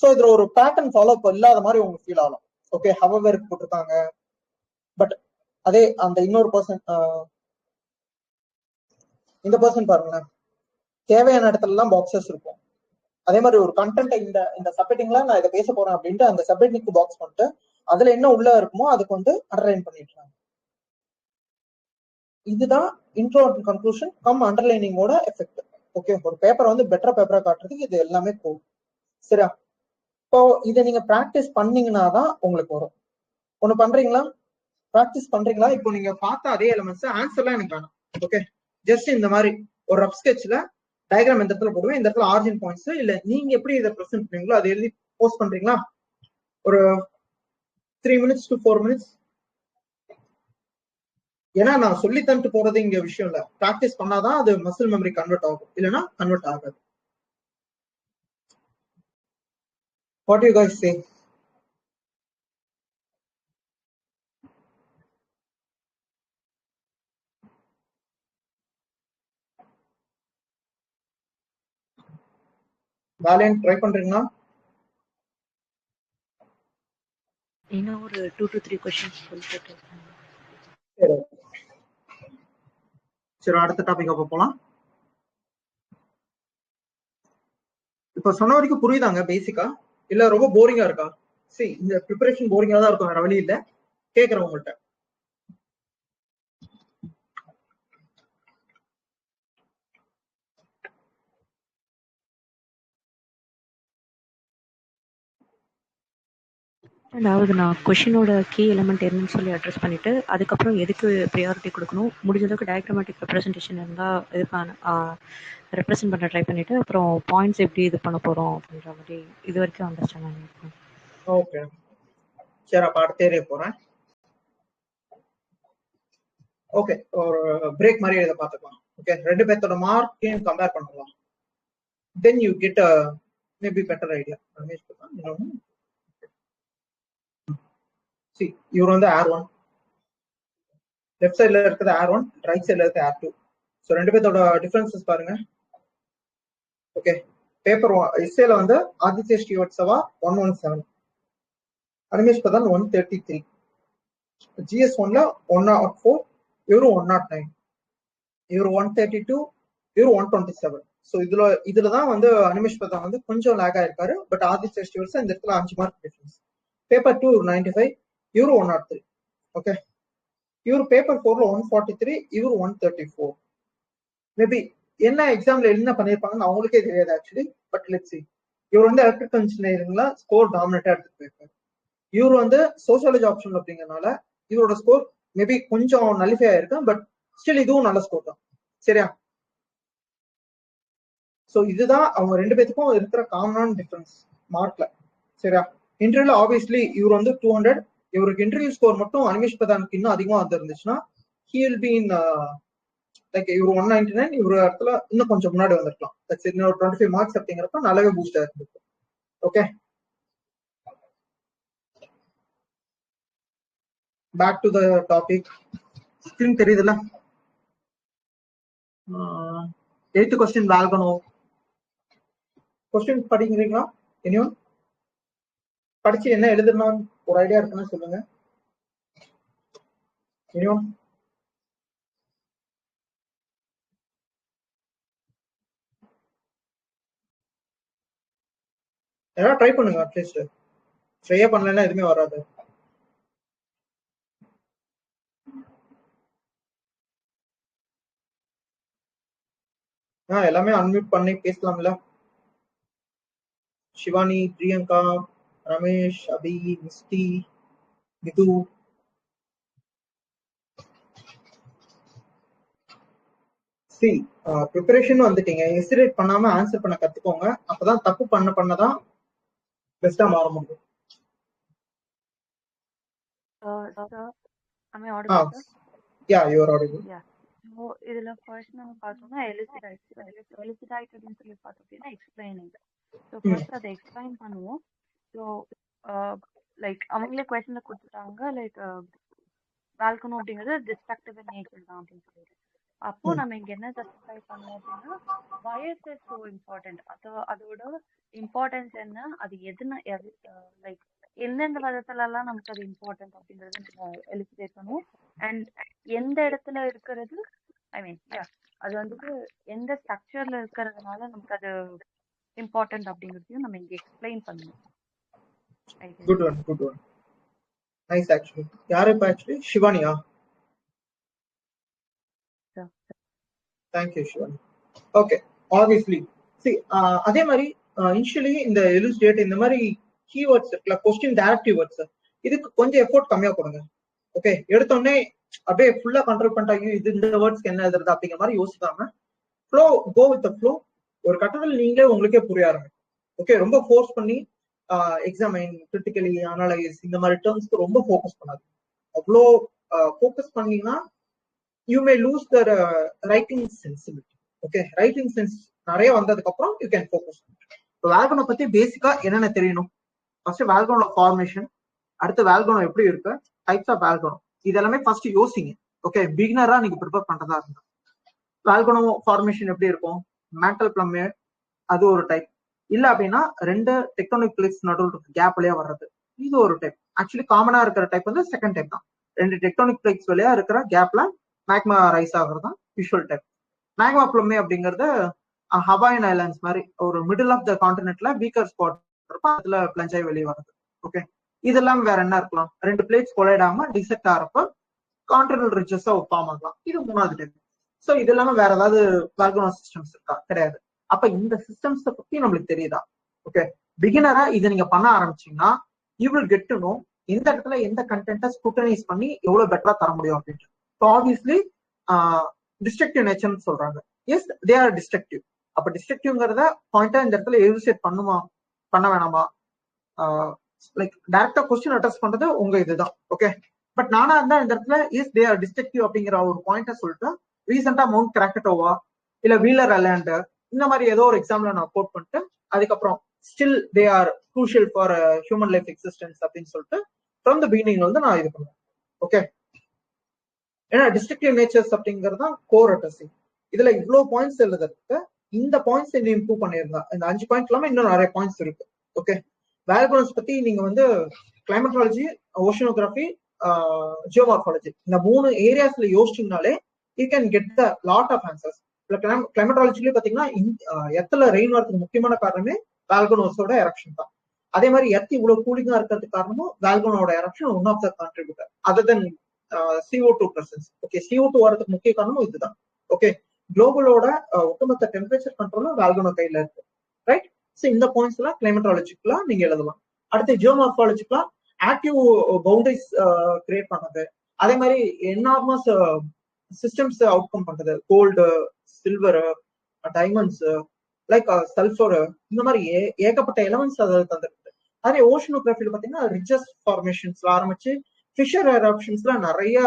ஸோ இதுல ஒரு பேட்டர்ன் ஃபாலோ இல்லாத மாதிரி உங்களுக்கு ஃபீல் ஆகலாம். ஓகே, ஹவவர் போட்டிருக்காங்க, பட் அதே அந்த இன்னொரு பர்சன், இந்த பர்சன் பாருங்களேன், தேவையான இடத்துல எல்லாம் பாக்ஸஸ் இருக்கும். அதே மாதிரி ஒரு கண்டென்ட் இந்த இந்த சப்ஹெட்டிங்ல நான் இதை பேச போறேன் அப்படின்ட்டு அந்த சப்ஹெட்டிங்க்கு பாக்ஸ் பண்ணிட்டு அதுல என்ன உள்ள இருக்குமோ அதுக்கு வந்து அண்டர்லைன் பண்ணிடுறாங்க. இதுதான் இன்ட்ரோ அண்ட் கன்க்ளூஷன் கம் அண்டர்லைனிங்கோட எஃபெக்ட். ஓகே, ஒரு பேப்பரை வந்து பெட்டரா பேப்பரா காட்டுறதுக்கு இது எல்லாமே போகும். சரியா? இப்போ இதை நீங்க ப்ராக்டிஸ் பண்ணீங்கன்னா தான் உங்களுக்கு வரும். ஒண்ணு பண்றீங்களா? ப்ராக்டிஸ் பண்றீங்களா? இப்போ நீங்க பார்த்த அதே எலிமெண்ட்ஸ் ஆன்சர்லாம் எனக்கு வேணும். ஓகே, ஜஸ்ட் இந்த மாதிரி ஒரு ரஃப் ஸ்கெட்ச்ல டயக்ராம் இந்த இடத்துல போடுவேன், இந்த இடத்துல ஆரிஜின் பாயிண்ட்ஸ் இல்ல நீங்க எப்படி இதை ப்ரெசென்ட் பண்ணீங்களோ அதை எழுதி போஸ்ட் பண்றீங்களா? ஒரு 3 minutes to 4 minutes. ஏன்னா நான் சொல்லி தந்துட்டு போறது இங்க விஷயம் இல்ல, ப்ராக்டிஸ் பண்ணாதான் அது மசில் மெமரி கன்வெர்ட் ஆகும், இல்லைன்னா கன்வெர்ட் ஆகாது. What do you guys say? Velayan try பண்றீங்களா? இன்னும் ஒரு 2 to 3 questions சொல்லிட்டு. சரி சரி, அடுத்த டாபிக் அப்ப போலாம். இப்ப சொன்ன வரைக்கும் புரியுதாங்க பேசிக்கா, இல்ல ரொம்ப போரிங்கா இருக்கா? சரி, இந்த ப்ரிப்பரேஷன் போரிங்கா தான் இருக்கும், வேற வழி இல்ல. கேக்குறேன் உங்கள்கிட்ட. அதாவது நான் கொஷினோட கீ எலிமெண்ட் என்னன்னு சொல்லி அட்ரஸ் பண்ணிட்டு அதுக்கப்புறம் எதுக்கு ப்ரியாரிட்டி கொடுக்கணும், முடிஞ்ச அளவுக்கு டயக்ராமேட்டிக் ரெப்ரஸன்டேஷன் இருந்தால் இதுக்கான ரெப்ரசென்ட் பண்ண ட்ரை பண்ணிட்டு அப்புறம் பாயிண்ட்ஸ் எப்படி இது பண்ண போகிறோம் அப்படின்ற மாதிரி இது வரைக்கும் அண்டர்ஸ்டாண்ட் இருக்கும். ஓகே சரி, அப்ப அடுத்த ஏரியா போறேன். ஓகே, ஒரு பிரேக் மாதிரி இதை பார்த்துக்கலாம். ஓகே, ரெண்டு பேர்த்தோட மார்க்கையும் கம்பேர் பண்ணலாம். Then you get a maybe better idea. C, இவர் வந்து R1, லெஃப்ட் சைட்ல இருக்கிறது R1, ரைட் சைட்ல இருக்கிறது R2. ஸோ ரெண்டு பேர்த்தோட டிஃபரன்சஸ் பாருங்க. ஓகே, பேப்பர் எஸ்ஏல வந்து ஆதித்ய ஸ்ரீவத்சவா 117, அனிமேஷ் பிரதான் 133, ஜிஎஸ் ஒன்ல 104, இவரு 109, இவரு 132, இவரு 127. ஸோ இதுலதான் வந்து அனிமேஷ் பிரதான் வந்து கொஞ்சம் லேக் ஆயிருக்காரு. பட் ஆதித்ய ஸ்ரீவத்சவா இந்த இடத்துல 5 மார்க் டிஃபரன்ஸ். பேப்பர் 2 95, இவரு 103. ஓகே, இவரு பேப்பர் 4ல 143, இவரு 134. மேபி என்ன எக்ஸாம்ல என்ன பண்ணிருப்பாங்கன்னு அவங்களுக்கே தெரியாது ஆக்சுவலி. But let's see. இவர் வந்து எலக்ட்ரிக்கல் இன்ஜினியரிங்ல ஸ்கோர் டாமினேட்டா எடுத்துட்டு போயிருக்காரு. இவர் வந்து சோசியாலஜி ஆப்ஷன் அப்படிங்கறதுனால இவரோட ஸ்கோர் மேபி கொஞ்சம் நலிஃபை ஆயிருக்கு. பட் ஸ்டில் இதுவும் நல்ல ஸ்கோர் தான். சரியா? சோ இதுதான் அவங்க ரெண்டு பேத்துக்கும் இருக்கிற காமனான டிஃபரன்ஸ் மார்க்ல. சரியா? இன்டர்வியூல ஆப்வியஸ்லி இவர் வந்து 200, இவருக்கு இன்டர்வியூ ஸ்கோர் மட்டும் அனிமேஷ் பிரதானுக்கு இன்னும் அதிகமா வந்துருந்துச்சுன்னா he will be in like இவர் 199, இவரு இடத்துல இன்னும் கொஞ்சம் முன்னாடி வந்திருக்கலாம். இன்னொரு 25 மார்க்ஸ் அப்படிங்கிறப்ப நல்லாவே பூஸ்ட் ஆயிருக்கு. Okay, back to the topic. Screen தெரியுதுல்ல? 8th question volcano. கொஸ்டின் படிக்கிறீங்களா? இனியும் படிச்சு என்ன எழுதணும்னு ஒரு ஐடியா இருக்குன்னு சொல்லுங்க. இனியும் ஏதாவது ட்ரை பண்ணுங்க. அட்லீஸ்ட் ட்ரையே பண்ணலன்னா எதுவுமே வராது. எல்லாமே அன்மியூட் பண்ணி பேசலாம்ல. சிவானி, பிரியங்கா, ரமேஷ், அபி, மிஸ்டி, மிது. சி, ப்ரிப்பரேஷன் வந்துட்டீங்க, எஸ்டிரேட் பண்ணாம ஆன்சர் பண்ண கத்துக்கோங்க. அப்பதான் தப்பு பண்ணதான் பெஸ்டா மாற முடியும். Sir, am I audible, sir? Yeah, you are audible. Yeah. So இதுல first நம்ம பார்த்தோம்னா elucidate அப்படின்னு சொல்லி பார்த்தோம்னா explaining. So first அதை explain பண்ணுவோம். So like அவங்களே questionல கொடுத்துட்டாங்க, like வேல்கனோ அப்படிங்கிறது டிஸ்ட்ரக்டிவ் இன் நேச்சர் தான் அப்படின்னு சொல்லிட்டு. அப்போ நம்ம இங்க என்ன ஜஸ்டிஃபை பண்ணுவோம் அப்படின்னா why is it so important, அதோட இம்பார்ட்டன்ஸ் என்ன, அது எதுனா லைக் எந்தெந்த விதத்துல எல்லாம் நமக்கு அது இம்பார்ட்டன்ட் அப்படிங்கறது நம்ம எலிசிடேட் பண்ணுவோம். அண்ட் எந்த இடத்துல இருக்கிறது, ஐ மீன் அது வந்துட்டு எந்த ஸ்ட்ரக்சர்ல இருக்கிறதுனால நமக்கு அது இம்பார்ட்டன்ட் அப்படிங்கறதையும் நம்ம இங்க எக்ஸ்பிளைன் பண்ணுவோம். Good one, good one, nice. Actually யாரு இப்ப actually சிவானியா? Thank you Shivani. Okay, obviously அதே மாதிரி இனிஷியலி இந்த எலுசிடேட் இந்த மாதிரி கீவேர்ட்ஸ் இருக்குல்ல, கொஸ்டின் டைரக்டிவ் வேர்ட்ஸ், இதுக்கு கொஞ்சம் எஃபோர்ட் கம்மியா கொடுங்க. ஓகே, எடுத்தோடனே அப்படியே ஃபுல்லா கண்ட்ரோல் பண்ணிட்டாங்க இது இந்த வேர்ட்ஸ்க்கு என்ன எழுதுறது அப்படிங்கிற மாதிரி யோசிக்காம ஃப்ளோ, கோ வித் ஃப்ளோ. ஒரு கட்டத்தில் நீங்களே உங்களுக்கே புரிய ஆரம்பிக்கும். ஓகே, ரொம்ப ஃபோர்ஸ் பண்ணி எக்ஸாமைன், கிரிட்டிக்கலி அனலைஸ் இந்த மாதிரி டேர்ம்ஸ்க்கு ரொம்ப ஃபோக்கஸ் பண்ணாது. அவ்வளோ ஃபோக்கஸ் பண்ணீங்கன்னா you may lose their writing sensibility. Okay, writing sense நிறைய வந்ததுக்கு அப்புறம் யூ கேன் ஃபோக்கஸ். வேல்கனோ பத்தி பேசிக்கா என்னென்ன தெரியணும்? ஃபர்ஸ்ட் வேல்கனோட ஃபார்மேஷன், அடுத்து வேல்கனோ எப்படி இருக்கு, டைப்ஸ் ஆஃப் வேல்கனோ, இதெல்லாமே ஃபர்ஸ்ட் யோசிங்க. ஓகே, பிகினரா நீங்க ப்ரிப்பேர் பண்றதா இருந்தா வேல்கனோ ஃபார்மேஷன் எப்படி இருக்கும்? மேண்டல் பிளம்மே அது ஒரு டைப். இல்ல அப்படின்னா ரெண்டு டெக்டோனிக் பிளேட்ஸ் நடுவில் கேப்லயே வர்றது, இது ஒரு டைப். ஆக்சுவலி காமனா இருக்கிற டைப் வந்து செகண்ட் டைப் தான். ரெண்டு டெக்டோனிக் பிளேட்ஸ் வழியா இருக்கிற கேப்ல மேக்மா ரைஸ் ஆகுறது தான் யூஷுவல் டைப். மேக்மா பிளம்மே அப்படிங்கிறது ஹவாயன் ஐலாண்ட்ஸ் மாதிரி ஒரு மிடில் ஆஃப் த கான்டினென்ட்ல வீக்கர் ஸ்பாட் இருக்கும், அதுல பிளஞ்ச் ஆகி வெளியே வருது. ஓகே, இதெல்லாம் வேற என்ன இருக்கலாம்? ரெண்டு பிளேட்ஸ் கொலைடாம டிசெக்ட் ஆகிறப்ப கான்டினென்டல் ரிட்ஜஸா ஃபார்ம் ஆகலாம், இது மூணாவது டைப். சோ இது இல்லாம வேற ஏதாவது வேல்கனோ சிஸ்டம்ஸ் இருக்கா? கிடையாது. அப்ப இந்த சிஸ்டம்ஸ் பத்தி நம்மளுக்கு தெரியுதா? ஓகே, பிகினரா இதை நீங்க பண்ண ஆரம்பிச்சீங்கன்னா you will get to know எந்த இடத்துல எந்த கண்டென்ட்டை ஸ்க்ரூட்டனைஸ் பண்ணி எவ்வளவு பெட்டரா தர முடியும் அப்படின்ட்டு. ஸோ ஆப்வியஸ்லி டிஸ்ட்ரக்டிவ் நேச்சர்னு சொல்றாங்க. Yes, they are destructive. அப்ப டிஸ்ட்ரக்டிவ்ங்கிறத பாயிண்டா இந்த இடத்துல எலிசிடேட் பண்ணுமா பண்ண வேணாமா? லைக் டைரக்டா கொஸ்டின் அட்ரஸ் பண்றது உங்க இதுதான். ஓகே, பட் நானா இருந்தா இந்த இடத்துல இஸ் தே ஆர் டிஸ்ட்ரக்டிவ் அப்படிங்கிற ஒரு பாயிண்ட சொல்லிட்டு ரீசெண்டா மவுண்ட் கிராக்கட்டோவா இல்ல வீலர் ஐலாண்ட் இந்த மாதிரி ஏதோ ஒரு எக்ஸாம்பிள நான் கோட் பண்ணிட்டு அதுக்கப்புறம் still they are crucial for human life existence அப்படின்னு சொல்லிட்டு ஃப்ரம் த பிகினிங்ல வந்து நான் இது பண்ணுவேன். ஓகே, ஏன்னா டிஸ்ட்ரக்டிவ் நேச்சர்ஸ் அப்படிங்கிறது தான் கோர் அட்ரஸிங். இதுல இவ்வளவு பாயிண்ட்ஸ் எழுதுறதுக்கு இந்த பாயிண்ட்ஸ் இன்னும் இம்ப்ரூவ் பண்ணிருந்தா இந்த 5 பாயிண்ட் இல்லாம இன்னும் நிறைய பாயிண்ட்ஸ் இருக்கு. ஓகே, வேல்கனோஸ் பத்தி நீங்க வந்து கிளைமேட்டாலஜி, ஓஷனோகிராஃபி, ஜியோமார்பாலஜி இந்த 3 ஏரியாஸ்ல யோசிச்சீங்கனாலே you can get the lot of answers. கிளைமேட்டாலஜிலேயே பாத்தீங்கன்னா எர்த்ல ரெயின் வரதுக்கு முக்கியமான காரணமே வேல்கனோஸோட எரப்ஷன் தான். அதே மாதிரி எர்த் இவ்வளவு கூலிங்கா இருக்கிறதுக்கு காரணமும் வேல்கனோட eruption one of the contributor other then CO2 presence. Okay, CO2 வரதுக்கு முக்கிய காரணமும் இதுதான். ஓகே, குளோபலோட ஒட்டுமொத்த டெம்பரேச்சர் கண்ட்ரோலும் வேல்கனோ கையில இருக்கு. ரைட்? ஸோ இந்த பாயிண்ட்ஸ் எல்லாம் கிளைமேட்டாலஜிக்கெல்லாம் நீங்க எழுதலாம். அடுத்து ஜியோமார்பாலஜிக்கெல்லாம் ஆக்டிவ் பவுண்டரிஸ் கிரியேட் பண்ணது, அதே மாதிரி என்னார்மஸ் சிஸ்டம்ஸ் அவுட்கம் பண்றது, gold, silver, diamonds, like sulphur, இந்த மாதிரி ஏகப்பட்ட எலமெண்ட்ஸ் அதை தந்துருக்கு. அதே ஓஷனோகிராஃபில பாத்தீங்கன்னா ரிச்சஸ் ஃபார்மேஷன்ஸ்ல ஆரம்பிச்சு ஃபிஷர் எரப்ஷன்ஸ்ல நிறைய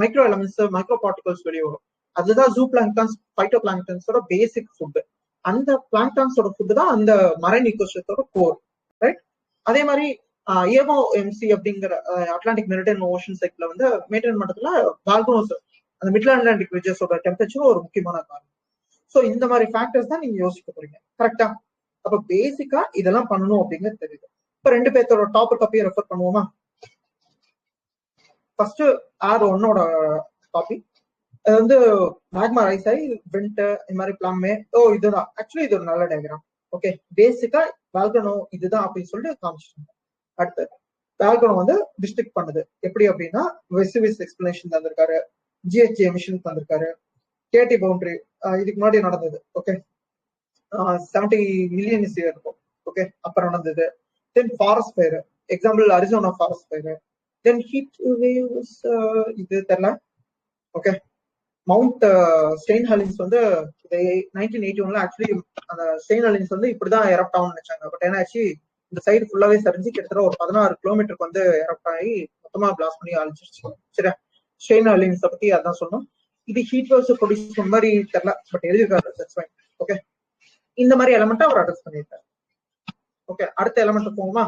மைக்ரோ எலமெண்ட்ஸ், மைக்ரோ பார்ட்டிகல்ஸ் வெளியே வரும். அதுதான் ஜூ பிளாங்டான்ஸ், பைட்டோ பிளாங்டான்ஸோட பேசிக் ஃபுட். அந்த பிளாங்டான்ஸோட ஃபுட் தான் அந்த மரைன் ஈகோசிஸ்டத்தோட கோர். ரைட்? அதே மாதிரி ஏஓஎம்சி அப்படிங்கிற அட்லாண்டிக் மெரிடியன் ஓஷன் சைக்கிள வந்து மெயின்டைன் பண்றதுல வேல்கனோஸ், அந்த மிட் அட்லாண்டிக் ரிஜஸோட டெம்பரேச்சர் ஒரு முக்கியமான காரணம். ஸோ இந்த மாதிரி ஃபேக்டர்ஸ் தான் நீங்க யோசிக்க போறீங்க. கரெக்டா? அப்ப பேசிக்கா இதெல்லாம் பண்ணணும் அப்படிங்கிறது தெரியுது. இப்ப 2 பேர்த்தோட டாபிக் அப்படியே ரெஃபர் பண்ணுவோமா? ஃபர்ஸ்ட் R1ஓட டாபிக் அது வந்து மேக்மா ரைஸ் ஆகி வெண்ட் இந்த மாதிரி பிளாமே. இதுதான் ஆக்சுவலி இது ஒரு நல்ல டயக்ராம். ஓகே, பேசிக்கா வேல்கனோ இதுதான் அப்படின்னு சொல்லிட்டு காமிச்சிட்டாங்க. அடுத்து வேல்கனோ வந்து டிஸ்ட்ரிக்ட் பண்ணுது எப்படி அப்படின்னா வெசிவிஸ் எக்ஸ்பிளனேஷன் தந்திருக்காரு, GHG எமிஷன் தந்திருக்காரு, KT பவுண்டரி இதுக்கு முன்னாடி நடந்தது. ஓகே, 70 மில்லியன் இயர் இருக்கும். ஓகே, அப்புறம் நடந்தது. Then forest fire, example Arizona forest fire. Then heat waves, இது தெரியல. ஓகே, மவுண்ட் ஸ்டெயின் ஹாலின்ஸ் வந்து 1981ல ஆக்சுவலி அந்த ஸ்டெயின் ஹாலின்ஸ் வந்து இப்படிதான் எரப்ட் ஆகும்னு நினைச்சாங்க. பட் ஏன்னாச்சு இந்த சைடு ஃபுல்லாவே சரிஞ்சு கிட்டத்தட்ட ஒரு 16 கிலோமீட்டருக்கு வந்து எரப்ட் ஆகி மொத்தமா பிளாஸ்ட் பண்ணி அழிச்சிருச்சு. சரியா? ஸ்டெயின் ஹாலின்ஸ் பத்தி அதான் சொன்னோம். இது ஹீட் வேவ்ஸ் ப்ரொடியூஸ் மாதிரி தெரியல, பட் எழுதிருக்காரு. ஓகே, இந்த மாதிரி எலமெண்ட் அவர் அட்ரஸ் பண்ணியிருக்காரு. ஓகே, அடுத்த எலமெண்ட் போகுமா?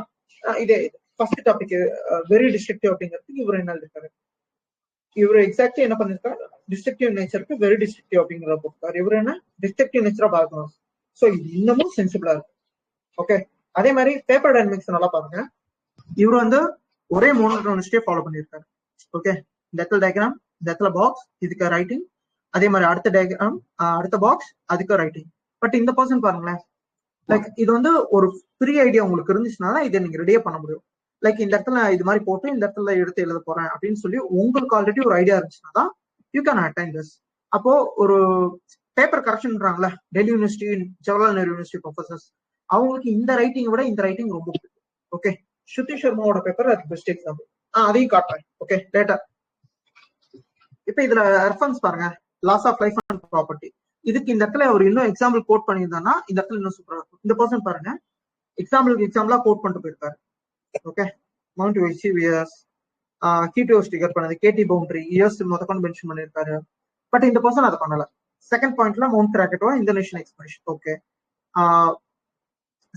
இதே ஃபர்ஸ்ட் டாபிக் வெரி டிஸ்ட்ரக்டிவ் அப்படிங்கிறதுக்கு இவர் என்ன இருக்காரு? இவர் எக்ஸாக்ட்லி என்ன பண்ணிருக்காரு, டிஸ்ட்ரக்டிவ் நேச்சருக்கு வெரி டிஸ்ட்ரக்டிவ் அப்படிங்கிற போட்டார். இவர் என்ன டிஸ்ட்ரக்டிவ் நேச்சரா பார்க்கணும். ஸோ இது இன்னமும் சென்சிபிளா இருக்கு. ஓகே, அதே மாதிரி பேப்பர் டைனமிக்ஸ் நல்லா பாருங்க. இவர் வந்து ஒரே மோனோட்டோனிஸ்டே ஃபாலோ பண்ணியிருக்காரு. ஓகே, இந்த இடத்துல டயக்ராம், இந்த இடத்துல பாக்ஸ், இதுக்கு ரைட்டிங், அதே மாதிரி அடுத்த டயக்ராம், அடுத்த பாக்ஸ், அதுக்கு ரைட்டிங். பட் இந்த பர்சன் பாருங்களேன், லைக் இது வந்து ஒரு ஃப்ரீ ஐடியா உங்களுக்கு இருந்துச்சுன்னா இதை நீங்க ரெடியே பண்ண முடியும். லைக் இந்த இடத்துல நான் இது மாதிரி போட்டு இந்த இடத்துல எடுத்து எழுத போறேன் அப்படின்னு சொல்லி உங்களுக்கு ஆல்ரெடி ஒரு ஐடியா இருந்துச்சுன்னா தான் யூ கேன் அட்டைன் திஸ். அப்போ ஒரு பேப்பர் கரெக்ஷன்றாங்களா Delhi university, Jawaharlal Nehru university professors, அவங்களுக்கு இந்த ரைட்டிங் விட இந்த ரைட்டிங் ரொம்ப பிடிக்கும். ஓகே, ஸ்ருதி சர்மாவோட பேப்பர் அது பெஸ்ட் எக்ஸாம்பிள். அதையும் காட்டுறேன். ஓகே, லேட்டா. இப்ப இதுல ரெஃபரன்ஸ் பாருங்க, loss of life and property. இதுக்கு இந்த இடத்துல அவர் இன்னும் எக்ஸாம்பிள் கோட் பண்ணியிருந்தானா இந்த இடத்துல இன்னும் சூப்பரா இருக்கும். இந்த பர்சன் பாருங்க, எக்ஸாம்பிளா கோட் பண்ணிட்டு போயிருக்காரு. ஓகே, மவுண்ட் விஎஸ் கீட்டோ ஸ்டிக்கர் பண்ணது, கேடி பவுண்டரி இயர்ஸ் முதற்கொண்டு மென்ஷன் பண்ணியிருக்காரு. பட் இந்த பர்சன் அதை பண்ணல. செகண்ட் பாயிண்ட்ல mount Krakatoa Indonesian expedition. Okay,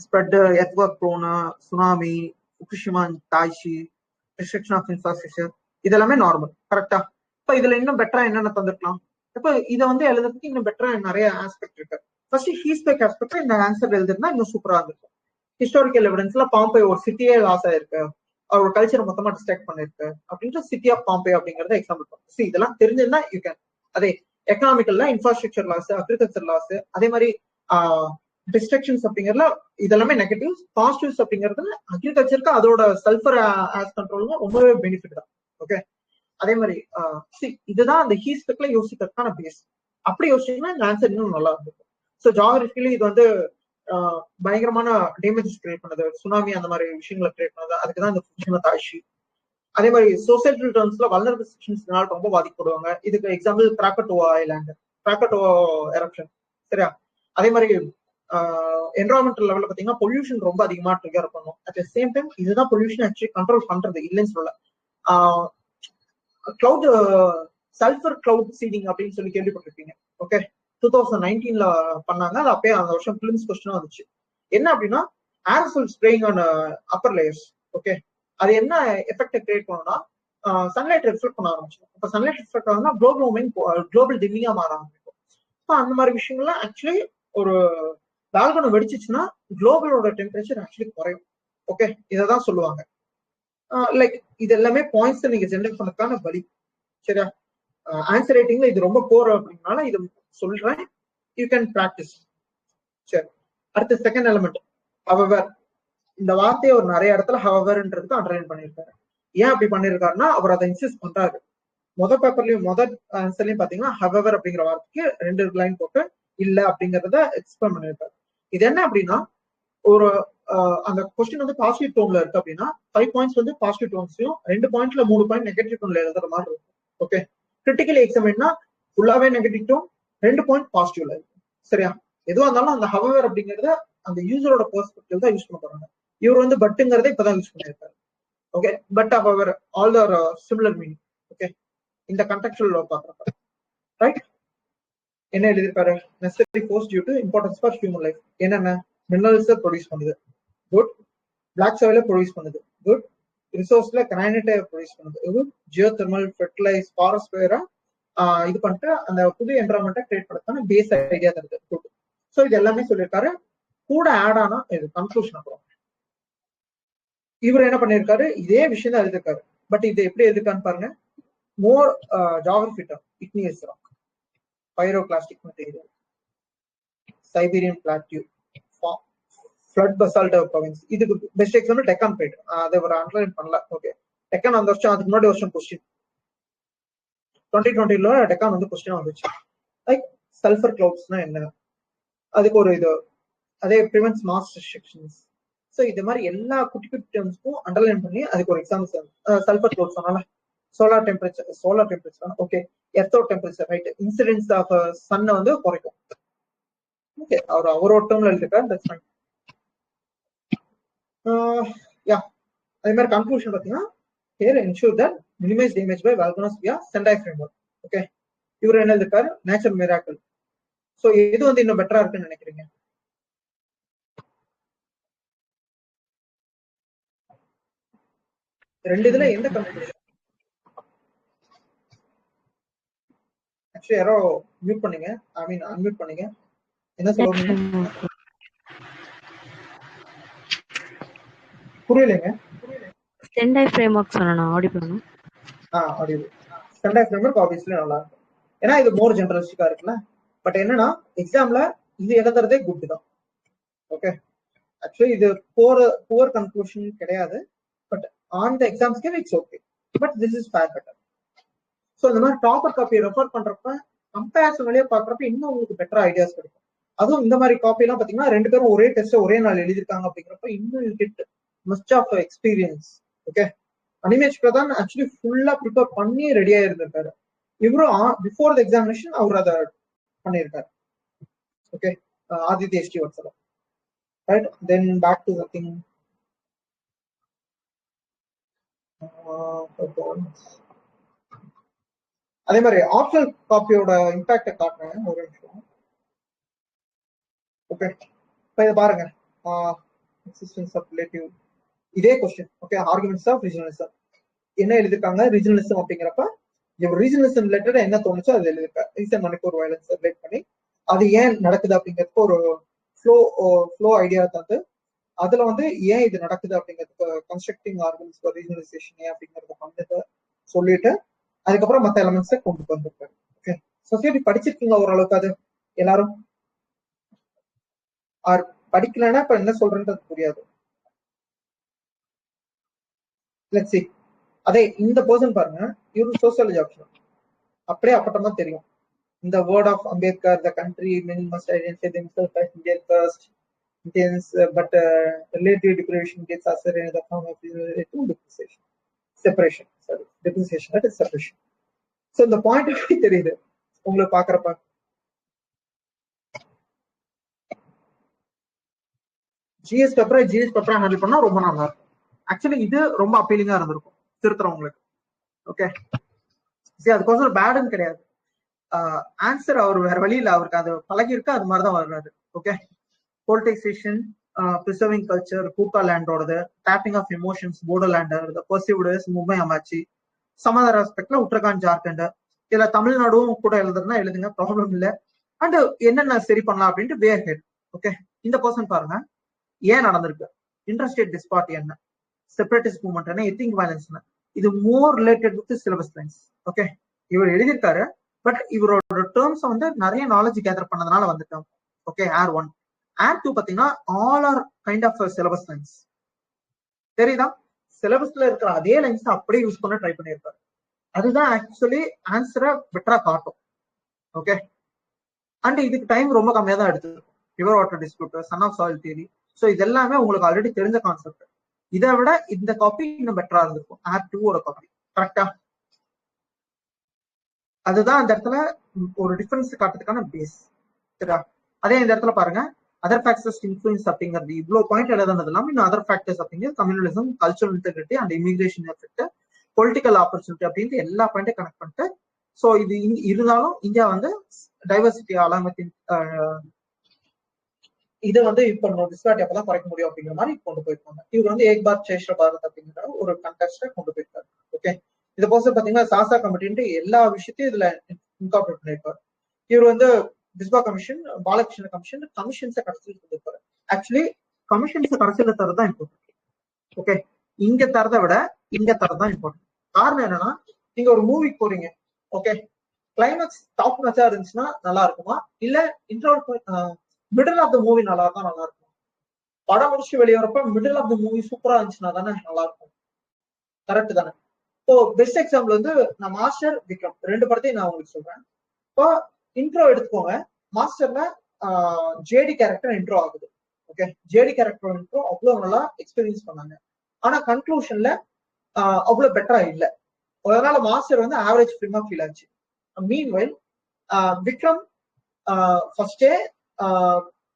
spread, earthwork prone, tsunami, Fukushima, தாய்ஷி, டிஸ்ட்ரக்ஷன் ஆஃப் இன்ஃப்ராஸ்ட்ரக்சர், இதெல்லாமே நார்மல். கரெக்டா? இப்ப இதுல இன்னும் பெட்டரா என்னென்ன தந்துருக்கலாம்? இப்ப இதை வந்து எழுதுறதுக்கு இன்னும் பெட்டரா நிறைய ஆஸ்பெக்ட் இருக்கு. ஃபர்ஸ்ட் ஹீஸ்பெக் ஆஸ்பெக்ட் இந்த ஆன்சர் எழுதுனா இன்னும் சூப்பரா இருந்திருக்கும். ஹிஸ்டாரிக்கல் எவிடன்ஸ்ல பாம்பே ஒரு சிட்டியே லாஸ் ஆயிருக்கு, அவரோட கல்ச்சர் மொத்தமா டிஸ்ட்ராக்ட் பண்ணிருக்கு அப்படின்ட்டு சிட்டி ஆஃப் பாம்பே அப்படிங்கறத எக்ஸாம்பிள் பண்ணும். இதெல்லாம் தெரிஞ்சிருந்தா யூ கேன். அதே எக்கனாமிக்கல்ல இன்ஃப்ராஸ்ட்ரக்சர் லாஸ், அக்ரிகல்ச்சர் லாஸ், அதே மாதிரி டிஸ்ட்ரக்ஷன்ஸ் அப்படிங்கறதுல இதெல்லாமே நெகட்டிவ்ஸ். பாசிட்டிவ்ஸ் அப்படிங்கிறது அக்ரிகல்ச்சருக்கு அதோட சல்ஃபர் ஆஸ் கண்ட்ரோல் ரொம்பவே பெனிஃபிட் தான். ஓகே, அதே மாதிரி இதுதான் அந்த ஹீஸ்பெக்ல யோசிக்கிறதுக்கான பேஸ். அப்படி யோசிச்சீங்கன்னா இந்த ஆன்சர் இன்னும் நல்லா இருந்திருக்கும். ஸோ ஜாகிரபிக்கலி இது வந்து பயங்கரமான டேமேஜஸ் கிரியேட் பண்ணது, சுனாமி அந்த மாதிரி விஷயங்களை கிரியேட் பண்ணது, அதுக்குதான் இந்த ஃபுகுஷிமா தாய்ஷி. அதே மாதிரி சோசியல் டர்ம்ஸ்ல வல்னரபிள் செக்ஷன்ஸ்னால ரொம்ப பாதிக்கப்படுவாங்க. இதுக்கு எக்ஸாம்பிள் கிராக்கட்டோவா ஐலாண்ட், கிராக்கட்டோவா எரப்ஷன். சரியா? அதே மாதிரி என்வரான்மெண்டல் லெவல்ல பாத்தீங்கன்னா பொல்யூஷன் ரொம்ப அதிகமா ட்ரிகர் பண்ணும். அட் த சேம் டைம் இதுதான் பொல்யூஷன் ஆக்சுவலி கண்ட்ரோல் பண்றது இல்லைன்னு சொல்ல. கிளவுட், சல்ஃபர் கிளவுட் சீடிங் அப்படின்னு சொல்லி கேள்விப்பட்டிருப்பீங்க. ஓகே, 2019 பண்ணாங்க. அது அப்பயே அந்த வருஷம் பிலிம்ஸ் கொஸ்டினா வந்துச்சு. என்ன அப்படின்னா aerosol spraying on upper layers. Okay, அது என்ன எஃபெக்ட் கிரியேட் பண்ணணும்னா சன்லைட் ரிஃப்ளெக்ட் பண்ண ஆரம்பிச்சிடும். இப்போ சன்லைட் ரிஃப்ளெக்ட் ஆகுதுன்னா குளோபல் வார்மிங், குளோபல் டிம்மிங்கா மாற ஆரம்பிக்கும். ஸோ அந்த மாதிரி விஷயங்கள்லாம் ஆக்சுவலி ஒரு பால்கனை வெடிச்சிச்சுன்னா குளோபலோட டெம்பரேச்சர் ஆக்சுவலி குறையும். ஓகே, இதை தான் சொல்லுவாங்க. லைக் இது எல்லாமே பாயிண்ட்ஸ் நீங்க ஜெனரேட் பண்ணதுக்கான வழி. சரியா? ஆன்சர் ரைட்டிங்ல இது ரொம்ப கோர் அப்படின்னால இது சொல்றேன். You can practice. சரி, அடுத்த செகண்ட் எலிமெண்ட் ஹவவர். இந்த வார்த்தையை ஒரு நிறைய இடத்துல ஹவவர்ன்றதுக்கு அண்டர்லைன் பண்ணியிருக்காரு. ஏன் அப்படி பண்ணிருக்காருன்னா அவர் அதை இன்சிஸ்ட் பண்றாரு. முதல் பேப்பர்லயும் முதல் ஆன்சர்லயும் பாத்தீங்கன்னா ஹவவர் அப்படிங்கிற வார்த்தைக்கு 2 லைன் போட்டு இல்ல அப்படிங்கறத எக்ஸ்பிளைன் பண்ணிருக்காரு. இது என்ன அப்படின்னா ஒரு அந்த கொஸ்டின் வந்து பாசிட்டிவ் டோன்ல இருக்கு அப்படின்னா 5 பாயிண்ட்ஸ் வந்து பாசிட்டிவ் டோன்ஸ்லயும் 2 பாயிண்ட்ல 3 பாயிண்ட் நெகட்டிவ் டோன்ல எழுதுற மாதிரி இருக்கும். ஓகே, கிரிட்டிக்கலி எக்ஸாமின்னா ஃபுல்லாவே நெகட்டிவ் டோன், 2 பாயிண்ட் பாசிட்டிவ்ல இருக்கு. சரியா? எதுவா இருந்தாலும் அந்த ஹவவர் அப்படிங்கறத அந்த யூசரோட பெர்ஸ்பெக்டிவ் தான் யூஸ் பண்ண போறாங்க. இவர் வந்து பட்டுங்கிறத இப்பதான் யூஸ் பண்ணியிருக்காரு. Okay, but however all are similar meaning. Okay, இந்த கண்டெக்சுவல் பாக்குறப்ப ரைட் என்ன எழுதியிருக்காரு? Necessary force due to importance for human life. என்னென்ன மினரல்ஸை ப்ரொடியூஸ் பண்ணுது, குட். பிளாக் சாயில ப்ரொடியூஸ் பண்ணுது, குட். ரிசோர்ஸ்ல கிரானைட்டை ப்ரொடியூஸ் பண்ணுது, good. Geothermal, fertilise, forest வேற இது பண்ணிட்டு அந்த புது என்வரான்மெண்ட்டை கிரியேட் பண்ணதுக்கான பேஸ் ஐடியா தருது, குட். ஸோ இது எல்லாமே சொல்லியிருக்காரு. கூட ஆட் ஆனா இது கன்க்ளூஷன். அப்புறம் இவர் என்ன பண்ணிருக்காரு, இதே விஷயம் தான் எழுதிருக்காரு. பட் இது எப்படி எழுதிருக்கான்னு பாருங்க. More geography term, igneous rock, pyroclastic material, Siberian plateau, flood basalt province. இதுக்கு பெஸ்ட் எக்ஸாம்பிள் டெக்கான் பிளேட். அதை ஒரு அண்டர்லைன் பண்ணல. ஓகே, டெக்கான் அந்த வருஷம், அதுக்கு முன்னாடி வருஷம் கொஸ்டின் 2020 டெக்கான் வந்து கொஸ்டின் வந்துச்சு. லைக் சல்ஃபர் கிளவுட்ஸ்னா என்ன, அதுக்கு ஒரு இது. அதே ப்ரிவென்ட்ஸ் மாஸ் ரெஸ்ட்ரிக்ஷன்ஸ். ஸோ இது மாதிரி எல்லா குட்டி குட்டி டேர்ம்ஸ்க்கும் அண்டர்லைன் பண்ணி அதுக்கு ஒரு எக்ஸாம்பிள். சல்ஃபர் கிளவுட்ஸ் சொன்னால சோலார் டெம்பரேச்சர் ஓகே, எர்த்தோ டெம்பரேச்சர் ரைட், இன்சிடென்ஸ் ஆஃப் சன்னை வந்து குறைக்கும். ஓகே, அவரோட டேர்ம்ல எழுதிருக்காரு. That's fine. யா, அதே மாதிரி கன்க்ளூஷன் பார்த்தீங்கன்னா here ensure that minimize damage by volcanoes via Sendai framework. Okay, இவர் என்ன எழுதிருக்காரு? Nature miracle. ஸோ எது வந்து இன்னும் பெட்டரா இருக்குன்னு நினைக்கிறீங்க? ரெண்டு இதுல எந்த கன்க்ளூஷன்? ஆக்சுவலி யாரோ மியூட் பண்ணுங்க, ஐ மீன் அன்மியூட் பண்ணுங்க. என்ன சொல்றீங்க? புரியலைங்க. சென்டை ஃப்ரேம் ஒர்க் சொன்னா ஆடிபிள். ஆடிபிள். சென்டை ஃப்ரேம் ஒர்க் ஆப்வியஸ்லி நல்லா இருக்கும், ஏன்னா இது மோர் ஜெனரலிஸ்டிக்கா இருக்குல்ல. பட் என்னன்னா எக்ஸாம்ல இது எழுதுறதே குட் தான். ஓகே, ஆக்சுவலி இது புவர் கன்க்ளூஷன் கிடையாது, but on the exam scale it's okay, but this is fair better. So இந்த மாதிரி டாப்பர் காப்பியை ரெஃபர் பண்றப்ப கம்பேரிசன் வழியா பாக்குறப்ப இன்னும் உங்களுக்கு பெட்டர் ஐடியாஸ் கிடைக்கும். அதுவும் இந்த மாதிரி காப்பி எல்லாம் பாத்தீங்கன்னா 2 பேரும் ஒரே டெஸ்ட் ஒரே நாள் எழுதிருக்காங்க அப்படிங்கிறப்ப இன்னும் get must of experience. Okay, Animesh Pradhan actually ஃபுல்லா ப்ரிப்பேர் பண்ணி ரெடியா இருந்திருக்காரு. இவரும் பிஃபோர் த எக்ஸாமினேஷன் அவர் அதை பண்ணியிருக்காரு. ஓகே, ஆதித்ய எஸ்டி வட்சல. Right, then back to the thing. அதே மாதிரி ஆப்ஷனல் காப்பியோட இம்பாக்ட காட்டுறேன் ஒரு நிமிஷம். ஓகே, இப்போ இதை பாருங்க, எக்ஸிஸ்டன்ஸ் ஆஃப் ரிலேட்டிவ் இதே question. Okay, arguments of regionalism என்ன எழுதிருக்காங்க? ரீஜனலிசம் அப்படிங்கிறப்ப ரீஜனலிசம் ரிலேட்டட் என்ன தோணுச்சோ அது எழுதிருக்காரு. ரீசன்ட் மணிப்பூர் வயலன்ஸ் ரிலேட் பண்ணி அது ஏன் நடக்குது அப்படிங்கிறதுக்கு ஒரு ஃப்ளோ ஐடியா தந்து அதுல வந்து ஏன் இது நடக்குது அப்படிங்கிறதுக்கு கன்ஸ்ட்ரக்டிங் ஆர்குமெண்ட்ஸ் ஃபார் ரீஜனலைசேஷன் ஏன் அப்படிங்கறத பண்ணிட்டு சொல்லிட்டு அதுக்கப்புறம் மற்ற எலமெண்ட்ஸை கொண்டு வந்திருக்காரு. ஓகே, சொசைட்டி படிச்சிருக்கீங்க ஓரளவுக்கு? அது எல்லாரும் படிக்கலன்னா இப்ப என்ன சொல்றேன்றது புரியாது. Let's see. அதே இந்த பர்சன் பாருங்க, இவரு சோசியாலஜி ஆப்ஷன் அப்படியே அப்பட்டமா தெரியும். இந்த word of Ambedkar, the country men must identify themselves as Indian first, Indians, but relative deprivation gets asserted in the form of depreciation, separation. Sorry, depreciation, that is separation. So இந்த point எப்படி தெரியுது உங்களுக்கு பாக்குறப்ப? GS பேப்பரை handle பண்ணா ரொம்ப நல்லா இருக்கும். ஆக்சுவலி இது ரொம்ப அப்பீலிங்கா இருந்திருக்கும் திருத்துறவங்களுக்கு. ஓகே, சரி, அதுக்கோசரம் பேடுன்னு கிடையாது. ஆன்சர் அவர் வேற வழியில் அவருக்கு அது பழகி இருக்கு, அது மாதிரிதான் வர்றாரு. ஓகே, போலிட்டைசேஷன், பிரிசர்விங் கல்ச்சர், கூக்கா லேண்டோடது, டேப்பிங் ஆஃப் எமோஷன்ஸ், போடோலேண்டர், பர்சிவ்டர்ஸ், மும்பை அமாச்சி, சமாதான ஆஸ்பெக்ட்ல உத்தரகாண்ட், ஜார்க்கண்ட், இதுல தமிழ்நாடும் கூட எழுதுறதுனா எழுதுங்க, ப்ராப்ளம் இல்லை. அண்ட் என்னென்ன சரி பண்ணலாம் அப்படின்ட்டு வே ஹெட். ஓகே, இந்த பர்சன் பாருங்க ஏன் நடந்திருக்கு, இன்டர்ஸ்டேட் டிஸ்பார்ட்டி என்ன, செப்பரேட்டிஸ்ட் மூவ்மெண்ட் என்ன, எத்திக் வயலன்ஸ் என்ன, இது மோர் related with syllabus lines. Okay, இவர் எழுதியிருக்காரு, பட் இவரோட டேர்ம்ஸ் வந்து நிறைய நாலேஜ் கேதர் பண்ணதுனால வந்துட்டோம். ஓகே, ஏர் 1 ஏர் 2 பாத்தீங்கன்னா all are kind of syllabus lines. தெரியுதா? சிலபஸ்ல இருக்கிற அதே லைன்ஸ் அப்படியே யூஸ் பண்ண ட்ரை பண்ணியிருக்காரு. அதுதான் ஆக்சுவலி ஆன்சரை பெட்டரா காட்டும். ஓகே, அண்ட் இதுக்கு டைம் ரொம்ப கம்மியா தான் எடுத்துருக்கும். River water dispute, son of soil theory, so இது எல்லாமே உங்களுக்கு ஆல்ரெடி தெரிஞ்ச கான்செப்ட். இதை விட இந்த காப்பி இன்னும் பெட்டரா இருந்திருக்கும், ஏர் 2 காப்பி. கரெக்டா? அதுதான் அந்த இடத்துல ஒரு டிஃபரன்ஸ் காட்டுறதுக்கான பேஸ். சரியா? அதே இந்த இடத்துல பாருங்க, அதர் ஃபேக்டர்ஸ் இன்ஃபுளுன்ஸ் அப்படிங்கிறது இவ்வளவு பாயிண்ட் எழுதுனது இல்லாம இன்னும் அதர் ஃபேக்டர்ஸ் அப்படிங்கிறது communalism, cultural integrity and immigration effect, political opportunity அப்படின்ட்டு எல்லா பாயிண்ட்டையும் கனெக்ட் பண்ணிட்டு, ஸோ இது இருந்தாலும் இந்தியா வந்து டைவர்சிட்டி அலாமத்தின் இதை வந்து இப்போ டிஸ்பாரிட்டி அப்பதான் குறைக்க முடியும் அப்படிங்கிற மாதிரி கொண்டு போயிருக்காங்க. இவர் வந்து ஏக் பாத் சேஷ்ட பாரத் அப்படிங்கிற ஒரு கண்டெஸ்ட கொண்டு போயிருக்காரு. ஓகே, இதை போல பாத்தீங்கன்னா சாசா கமிட்டின்ட்டு எல்லா விஷயத்தையும் இதுல இன்கார்பரேட் பண்ணிருப்பாரு. இவர் வந்து பிஸ்பா கமிஷன், பாலகிருஷ்ண கமிஷன், கமிஷன்ஸை கடைசியில் கொடுத்திருப்பாரு. ஆக்சுவலி கமிஷன்ஸ் கடைசியில தரதான் இம்பார்ட்டன்ட். ஓகே, இங்க தரதை விட இங்க தரதான் இம்பார்ட்டன்ட். காரணம் என்னன்னா, நீங்க ஒரு மூவிக்கு போறீங்க. ஓகே, கிளைமேக்ஸ் டாப் மேட்சா இருந்துச்சுன்னா நல்லா இருக்குமா, இல்ல இன்ட்ரோல் மிடில் ஆஃப் த மூவி நல்லா இருந்தா நல்லா இருக்கும். படம் முடிச்சு வெளியே வரப்ப மிடில் ஆஃப் த மூவி சூப்பரா இருந்துச்சுன்னா தானே நல்லா இருக்கும். கரெக்ட் தானே? இப்போ பெஸ்ட் எக்ஸாம்பிள் வந்து நான் மாஸ்டர், விக்ரம் 2 படத்தையும் நான் உங்களுக்கு சொல்றேன். இப்போ இன்ட்ரோ எடுத்துக்கோங்க. மாஸ்டர்ல ஜேடி கேரக்டர் இன்ட்ரோ ஆகுது. ஓகே, ஜேடி கேரக்டர் இன்ட்ரோ அவ்வளவு நல்லா எக்ஸ்பீரியன்ஸ் பண்ணாங்க. ஆனா கன்க்ளூஷன்ல அவ்வளவு பெட்டரா இல்லை. அதனால மாஸ்டர் வந்து ஆவரேஜ் ஃபிலிமா ஃபீல் ஆச்சு. மீன்வைல் விக்ரம் ஃபர்ஸ்டே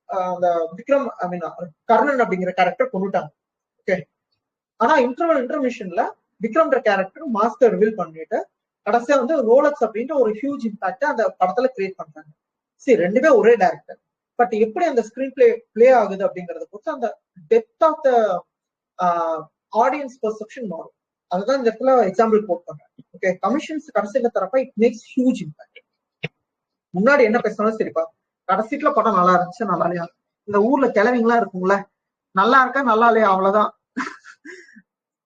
அந்த விக்ரம் ஐ மீன் கர்ணன் அப்படிங்கிற கேரக்டர் கொண்டுட்டாங்க. ஓகே, ஆனா இன்டர்மிஷன்ல விக்ரம்ன்ற கேரக்டர் மாஸ்டர் ரிவீல் பண்ணிட்டு கடைசியா வந்து ரோலக்ஸ் அப்படின்ட்டு ஒரு ஹியூஜ் இம்பாக்ட் அந்த படத்துல கிரியேட் பண்றாங்க. சரி, 2 ஒரே டைரக்டர், பட் எப்படி அந்த ஸ்கிரீன் பிளே ஆகுது அப்படிங்கறத பொறுத்து அந்த depth of the audience perception மாறும். அதுதான் இந்த இடத்துல எக்ஸாம்பிள் போட்டாங்க. ஓகே, கமிஷன்ஸ் கடைசியில தரப்ப இட் மேக்ஸ் ஹியூஜ் இம்பாக்ட். முன்னாடி என்ன பேசினாலும் சரிப்பா, கடைசிட்டுல படம் நல்லா இருந்துச்சு நல்லா இல்லையா, இந்த ஊர்ல கிழவிங்களா இருக்கும்ல, நல்லா இருக்கா நல்லா இல்லையா அவ்வளவுதான்.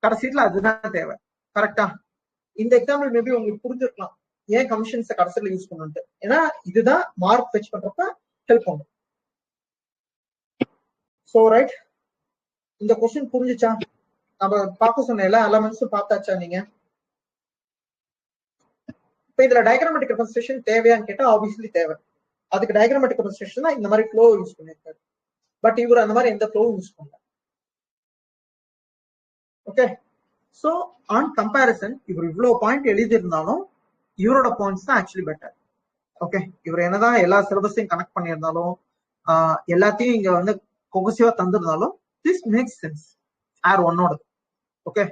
கடைசிட்டுல அதுதான் தேவை. கரெக்டா? இந்த எக்ஸாம்பிள் மேபி உங்களுக்கு புரிஞ்சிருக்கலாம் ஏன் கமிஷன்ஸை கடைசியில யூஸ் பண்ணுன்ட்டு. ஏன்னா இதுதான் மார்க் ஃபெச் பண்றப்ப ஹெல்ப் பண்ணும். சோ ரைட், இந்த கொஸ்டின் புரிஞ்சுச்சா? நம்ம பார்க்க சொன்ன எல்லா எலமெண்ட்ஸும் பார்த்தாச்சா நீங்க? இப்ப இதுல டயக்ராமேட்டிக் ரெப்ரசன்டேஷன் தேவையான்னு கேட்டா ஆப்வியஸ்லி தேவை. அதுக்கு டயக்ராமேட்டிக் ரெப்ரசன்டேஷன் தான் இந்த மாதிரி ஃப்ளோ யூஸ் பண்ணிருக்காரு. பட் இவர் அந்த மாதிரி எந்த ஃப்ளோவும் யூஸ் பண்ணல. ஓகே, சோ ஆன் கம்பேரிசன் இவர் இவ்வளவு பாயிண்ட் எழுதியிருந்தாலும் இவரோட பாயிண்ட்ஸ் தான் ஆக்சுவலி பெட்டர். ஓகே, இவர் என்னதான் எல்லா சிலபஸையும் கனெக்ட் பண்ணியிருந்தாலும் எல்லாத்தையும் இங்க வந்து கொகசிவா தந்திருந்தாலும் திஸ் மேக்ஸ் சென்ஸ் ஆர் ஒன்னோட. ஓகே,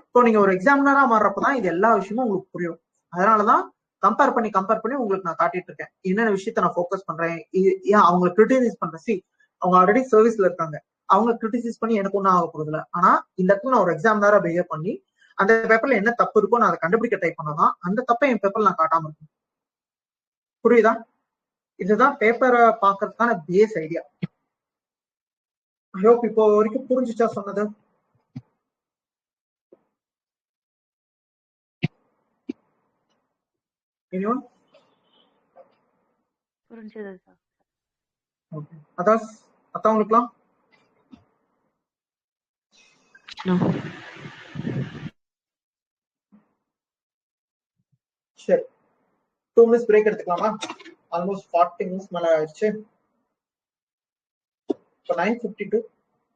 இப்போ நீங்க ஒரு எக்ஸாமினரா மாறுறப்பதான் இது எல்லா விஷயமும் உங்களுக்கு புரியும். அதனாலதான் கம்பேர் பண்ணி உங்களுக்கு நான் காட்டிட்டு இருக்கேன் என்னென்ன விஷயத்த நான் ஃபோக்கஸ் பண்றேன், ஏன் அவங்களை கிரிட்டிசைஸ் பண்றேன். சி, அவங்க ஆல்ரெடி சர்வீஸ்ல இருக்காங்க, அவங்க கிரிட்டிசைஸ் பண்ணி எனக்கு ஒன்றும் ஆக போறது இல்லை. ஆனா இந்த இடத்துல நான் ஒரு எக்ஸாமினரா பிஹேவ் பண்ணி அந்த பேப்பர்ல என்ன தப்பு இருக்கோ நான் அதை கண்டுபிடிக்க ட்ரை பண்ணதான் அந்த தப்பை என் பேப்பர்ல நான் காட்டாம இருக்கேன். புரியுதா? இதுதான் பேப்பரை பாக்குறதுக்கான பேஸ் ஐடியா. ஐ ஹோப் இப்போ வரைக்கும் புரிஞ்சுச்சா சொன்னது? anyone? புரிஞ்சது சார். ஓகே, அதான் உங்களுக்குலாம் சரி. 2 minutes பிரேக் எடுத்துக்கலாமா? ஆல்மோஸ்ட் 40 minutes மேல ஆயிடுச்சு. இப்போ 9:52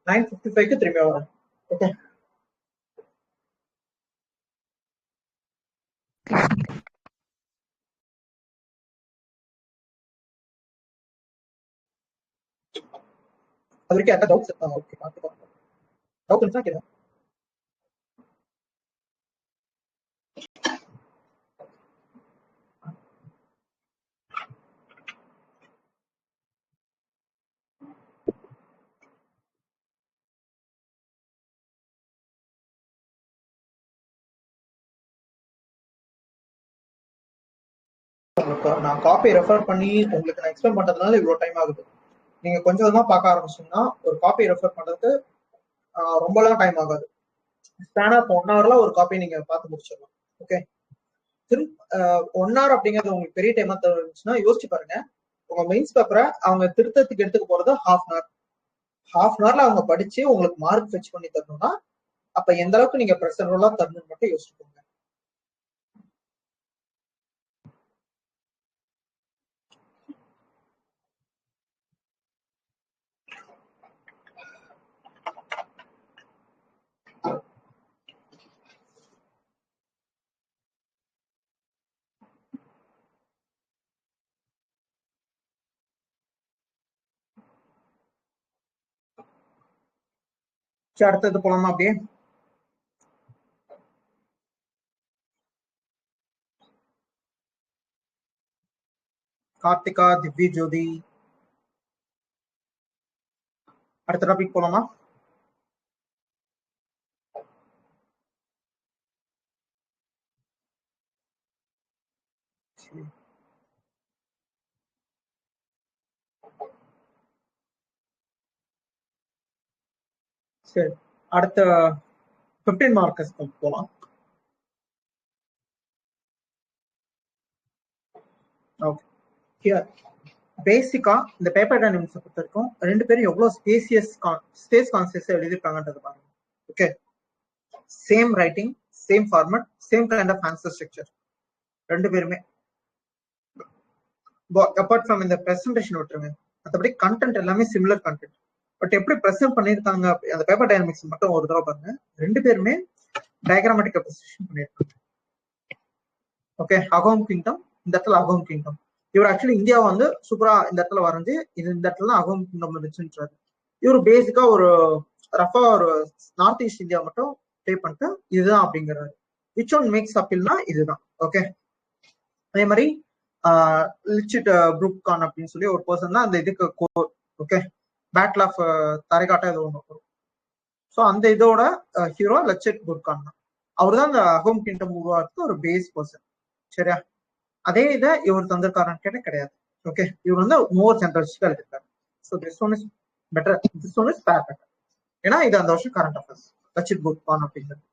9:55க்கு திரும்பி வரேன். ஓகே, அது வரைக்கும் யாரா டவுட்ஸ்? ஓகே, பார்த்துக்கலாம். டவுட் இருந்தா கேளுங்க. நான் காப்பி ரெஃபர் பண்ணி உங்களுக்கு நான் எக்ஸ்பிளைன் பண்றதுனால இவ்வளவு டைம் ஆகுது. நீங்க கொஞ்சம் கொஞ்சமா பார்க்க ஆரம்பிச்சீங்கன்னா ஒரு காப்பி ரெஃபர் பண்றதுக்கு ரொம்பலாம் டைம் ஆகாது. ஸ்பேன் ஆஃப் 1 hourல ஒரு காப்பி நீங்க பார்த்து முடிச்சிடலாம். ஓகே, 1 hour அப்படிங்கிறது உங்களுக்கு பெரிய டைமா இருந்துச்சுன்னா யோசிச்சு பாருங்க. உங்க மெயின்ஸ் பேப்பரை அவங்க திருத்தத்துக்கு எடுத்துக்க போறது half an hourல அவங்க படிச்சு உங்களுக்கு மார்க் ஃபெச் பண்ணி தரணும்னா அப்ப எந்த அளவுக்கு நீங்க ப்ரெசன்டா தரணும்னு மட்டும் யோசிச்சுக்கோங்க. அடுத்தது போலாமா? அப்படியே கார்த்திகா, திவ்ய ஜோதி, அடுத்த டாபிக் போலாமா? சரி, அடுத்த 15 மார்க்கர்ஸ் போலாம். ஓகே, பேசிக்கா இந்த பேப்பர் டைனமிக்ஸ் பொறுத்த வரைக்கும் 2 பேரும் எவ்வளவு ஸ்பேஸ் கான்சியஸ் எழுதிருக்காங்கன்றது பாருங்க. Okay, same writing, same format, same kind of answer structure 2 பேருமே. அப்பார்ட் ஃப்ரம் இந்த பிரசன்டேஷன் விட்டுருங்க, மற்றபடி கண்டென்ட் எல்லாமே சிமிலர் கண்டென்ட். பட் எப்படி பிரசன்ட் பண்ணிருக்காங்க அந்த பேப்பர் டைனமிக்ஸ் மட்டும் ஒரு தடவை பாருங்க. 2 பேருமே டயக்ராமேட்டிக் ரெப்ரசன்டேஷன் பண்ணிருக்காங்க. ஓகே, அகோம் கிங்டம், இந்த இடத்துல அகோம் கிங்டம். இவர் ஆக்சுவலி இந்தியாவை வந்து சூப்பரா இந்த இடத்துல வரைஞ்சு இந்த இடத்துல தான் அகோம் கிங்டம் இருந்துச்சுன்றாரு. இவர் பேசிக்கா ஒரு ரஃபா ஒரு நார்த் ஈஸ்ட் இந்தியா மட்டும் ப்ளே பண்ணிட்டு இதுதான் அப்படிங்கிறாரு. விச் ஒன் மேக்ஸ் அப்பீல்னா இதுதான். ஓகே, அதே மாதிரி லிச்சிட் புரூக் கான் அப்படின்னு சொல்லி ஒரு பர்சன் தான் அந்த இதுக்கு ஓகே பேட்டில் ஆஃப் தரைக்காட்டா ஏதோ ஒன்று வரும். ஸோ அந்த இதோட ஹீரோ லச்சிட் புரூக் கான் தான். அவர் தான் அந்த அகோம் கிங்டம் உருவாக்கு ஒரு பேஸ் பர்சன். சரியா? அதே இதை இவர் தந்திருக்காருன்னு கேட்ட கிடையாது. ஓகே, இவர் வந்து மோர் ஜெனரலிஸ்டா எழுதிருக்காரு. So this one is better, this one is fair better. ஏன்னா இது அந்த வருஷம் கரண்ட் அஃபேர்ஸ் லச்சித் போர்கான் அப்படிங்கிறது.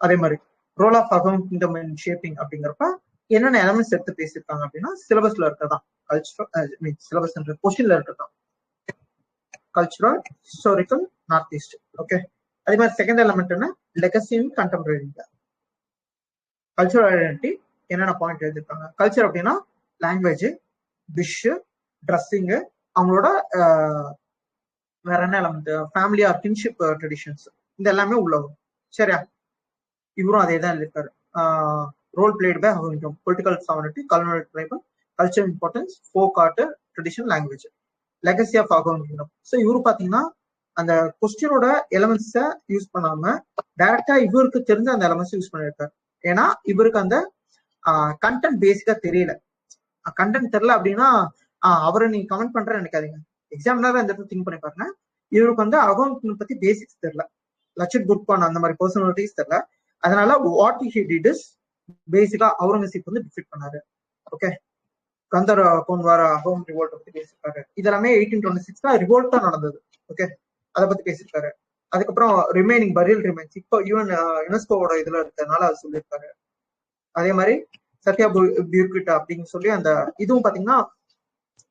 அதே மாதிரி role of account kingdom in shaping அப்படிங்கிறப்ப என்னென்ன எலமெண்ட்ஸ் எடுத்து பேசியிருக்காங்க அப்படின்னா சிலபஸ்ல இருக்கதான், கல்ச்சுரல் சிலபஸ் கொஸ்டின்ல இருக்கதான், cultural, historical, north east. Okay, அதே மாதிரி செகண்ட் எலமெண்ட் என்ன, legacy in contemporary India. Cultural identity என்னென்ன பாயிண்ட் எழுதிருக்காங்க. கல்ச்சர் அப்படின்னா லாங்குவேஜ், டிஷ், ட்ரெஸ்ஸிங்கு, அவங்களோட வேற என்ன element, family or kinship traditions, இது எல்லாமே உள்ள வரும். சரியா, இவரும் அதே தான் எழுதியிருக்காரு. Role played by political sovereignty, cultural tribal, culture importance, folk art, tradition, language, legacy of account kingdom. So இவரு பாத்தீங்கன்னா அந்த கொஸ்டினோட எலமெண்ட்ஸை யூஸ் பண்ணாம டைரக்டா இவருக்கு தெரிஞ்ச அந்த எலமெண்ட்ஸ் யூஸ் பண்ணியிருக்காரு. ஏன்னா இவருக்கு அந்த கண்டென்ட் பேசிக்கா தெரியல. கண்டென்ட் தெரியல அப்படின்னா அவரை நீங்க கமெண்ட் பண்றேன்னு நினைக்காதீங்க. எக்ஸாம்பிளர் இந்த இடத்துல திங்க் பண்ணி பாருங்க. இவருக்கு வந்து அகவுண்ட் பத்தி பேசிக்ஸ் தெரியல, லச்சித் போர்கான் அந்த மாதிரி பர்சனாலிட்டிஸ் தெரியல. அதனால வாட் ஹி டிட் இஸ் பேசிக்கா அவுரங்கசீப் வந்து டிஃபீட் பண்ணாரு. ஓகே, கந்தர் கோன்வார் அகவுண்ட் ரிவோல்ட் பத்தி பேசியிருக்காரு. இதெல்லாமே 1826 ரிவோல்ட்டா நடந்தது. ஓகே, அதை பத்தி பேசியிருக்காரு. அதுக்கப்புறம் ரிமைனிங் பரியல் ரிமைன்ஸ் இப்போ யுனெஸ்கோவோட இதுல இருக்கிறதுனால அது சொல்லியிருக்காரு. அதே மாதிரி சத்யா பியூர்கிட் அப்படின்னு சொல்லி அந்த இதுவும் பாத்தீங்கன்னா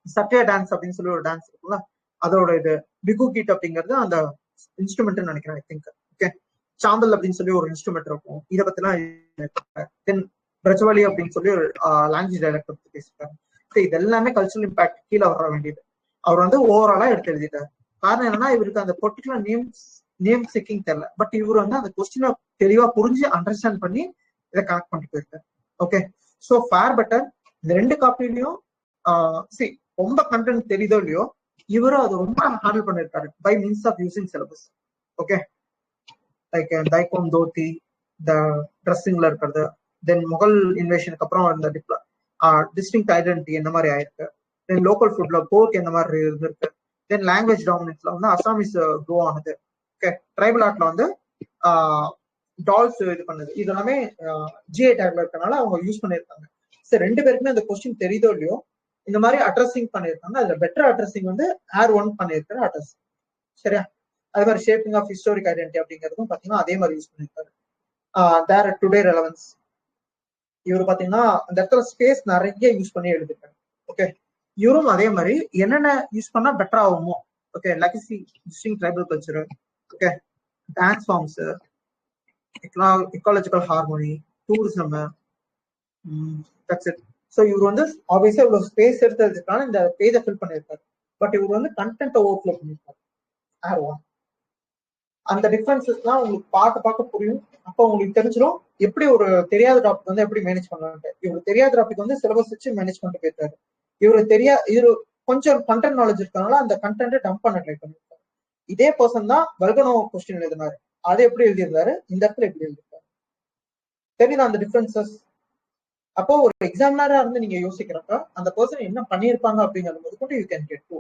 சத்யா டான்ஸ் அப்படின்னு சொல்லி ஒரு டான்ஸ் இருக்குல்ல, அதோட இது பிகு கீட் அப்படிங்கிறது அந்த இன்ஸ்ட்ருமெண்ட் நினைக்கிறேன், ஐ திங்க். ஓகே, சாம்பல் அப்படின்னு சொல்லி ஒரு இன்ஸ்ட்ருமெண்ட் இருக்கும். இதை பத்திலாம் தென் பிரஜ்வாலி அப்படின்னு சொல்லி ஒரு லாங்குவேஜ் டைலக்ட் பத்தி பேசியிருக்காரு. இது எல்லாமே கல்ச்சரல் இம்பாக்ட் கீழே வர வேண்டியது. அவர் வந்து ஓவராலா எடுத்து எழுதிட்டார். காரணம் என்னன்னா இவருக்கு அந்த பர்டிகுலர் நேம் செக்கிங் தெரியல. பட் இவர் வந்து அந்த கொஸ்டினை தெளிவா புரிஞ்சு அண்டர்ஸ்டாண்ட் பண்ணி இதை கனெக்ட் பண்ணிட்டு போயிருக்காரு. ஓகே, ஸோ ஃபேர் பெட்டர் இந்த ரெண்டு காப்பிலையும் ரொம்ப கண்டென்ட் தெரியுதோ இல்லையோ, இவரும் அது ரொம்ப ஹேண்டில் பண்ணிருக்காரு by means of using syllabus. Okay, like டைகோன் தோத்தி, இந்த ட்ரெஸ்ஸிங்ல இருக்கிறது, தென் முகல் இன்வேஷனுக்கு அப்புறம் இந்த டிஸ்டிங்க்ட் ஐடென்டிட்டி என்ன மாதிரி ஆயிருக்கு, தென் லோக்கல் ஃபுட்ல போர்க் என்ன மாதிரி இருந்திருக்கு, தென் லாங்குவேஜ் டாமினன்ஸ்ல வந்து அசாமிஸ் க்ரோ ஆனது. ஓகே, ட்ரைபல் ஆர்ட்ல வந்து டால்ஸ் இது பண்ணுது. இது எல்லாமே ஜிஐ டேக்ல இருக்கனால அவங்க யூஸ் பண்ணியிருக்காங்க. சரி, ரெண்டு பேருக்குமே அந்த கொஸ்டின் தெரியுதோ இல்லையோ இந்த மாதிரி அட்ரஸிங் பண்ணியிருக்காங்க. அதுல பெட்டர் அட்ரஸிங் வந்து R1 பண்ணியிருக்கிற அட்ரஸ். சரியா, அதே மாதிரி ஷேப்பிங் ஆஃப் ஹிஸ்டாரிக் ஐடென்டிட்டி அப்படிங்கிறதும் பாத்தீங்கன்னா அதே மாதிரி யூஸ் பண்ணியிருக்காரு. தேர் டுடே ரெலவன்ஸ், இவர் பாத்தீங்கன்னா அந்த இடத்துல ஸ்பேஸ் நிறைய யூஸ் பண்ணி எழுதிருக்காரு. ஓகே, இவரும் அதே மாதிரி என்னென்ன யூஸ் பண்ணா பெட்டர் ஆகுமோ. Okay, legacy, distinct tribal culture, okay, dance forms, ecological harmony, tourism, that's it. So இவர் வந்து ஆப்வியஸா இவ்வளவு ஸ்பேஸ் எடுத்ததுக்கான இந்த பேஜை ஃபில் பண்ணியிருக்காரு. பட் இவர் வந்து கண்டென்ட் ஓவர்ஃப்ளோ பண்ணியிருக்காரு. R1 அந்த டிஃபரன்சஸ்லாம் உங்களுக்கு பார்க்க புரியும். அப்போ உங்களுக்கு தெரிஞ்சிடும் எப்படி ஒரு தெரியாத டாபிக் வந்து எப்படி மேனேஜ் பண்ணலான்ட்டு. இவருக்கு தெரியாத டாபிக் வந்து சிலபஸ் வச்சு மேனேஜ் பண்ணிட்டு போயிருக்காரு. இவரு கொஞ்சம் கண்டென்ட் நாலேஜ் இருக்கனால அந்த கண்டென்ட் டம்ப் பண்ண ட்ரை பண்ணிருக்காரு. இதே பர்சன் தான் வல்கனோ கொஸ்டின் எழுதினாரு. அதை எப்படி எழுதியிருந்தாரு, இந்த இடத்துல எப்படி எழுதியிருக்காரு, தெரியுதா அந்த டிஃபரன்சஸ்? அப்போ ஒரு எக்ஸாமினரா இருந்து நீங்க யோசிக்கிறப்ப அந்த பர்சன் என்ன பண்ணியிருப்பாங்க அப்படிங்கிறது போது கூட யூ கேன் கெட் டு.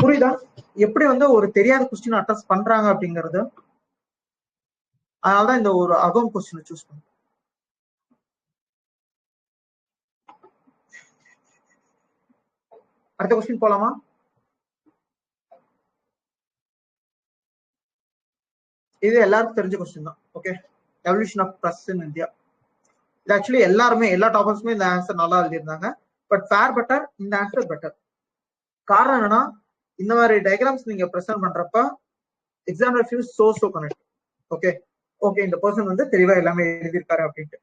புரியுதா எப்படி வந்து ஒரு தெரியாத கொஸ்டின் அட்ரஸ் பண்றாங்க அப்படிங்கிறது? அதனாலதான் இந்த ஒரு அகவுண்ட் கொஸ்டினை சூஸ் பண்ணுங்க. அடுத்த கொஸ்டின் போலாமா? இது எல்லாருக்கும் தெரிஞ்ச கொஸ்டின் தான். Okay, evolution of press in India. இது ஆக்சுவலி எல்லாருமே எல்லா டாபிக்ஸுமே இந்த ஆன்சர் நல்லா எழுதியிருந்தாங்க. பட் ஃபேர் பெட்டர் இந்த ஆன்சர் பெட்டர். காரணம் என்னன்னா இந்த மாதிரி டயக்ராம்ஸ் நீங்க ப்ரெசென்ட் பண்றப்ப example feel so connect. Okay okay, இந்த பர்சன் வந்து தெளிவா எல்லாமே எழுதியிருக்காரு அப்படின்ட்டு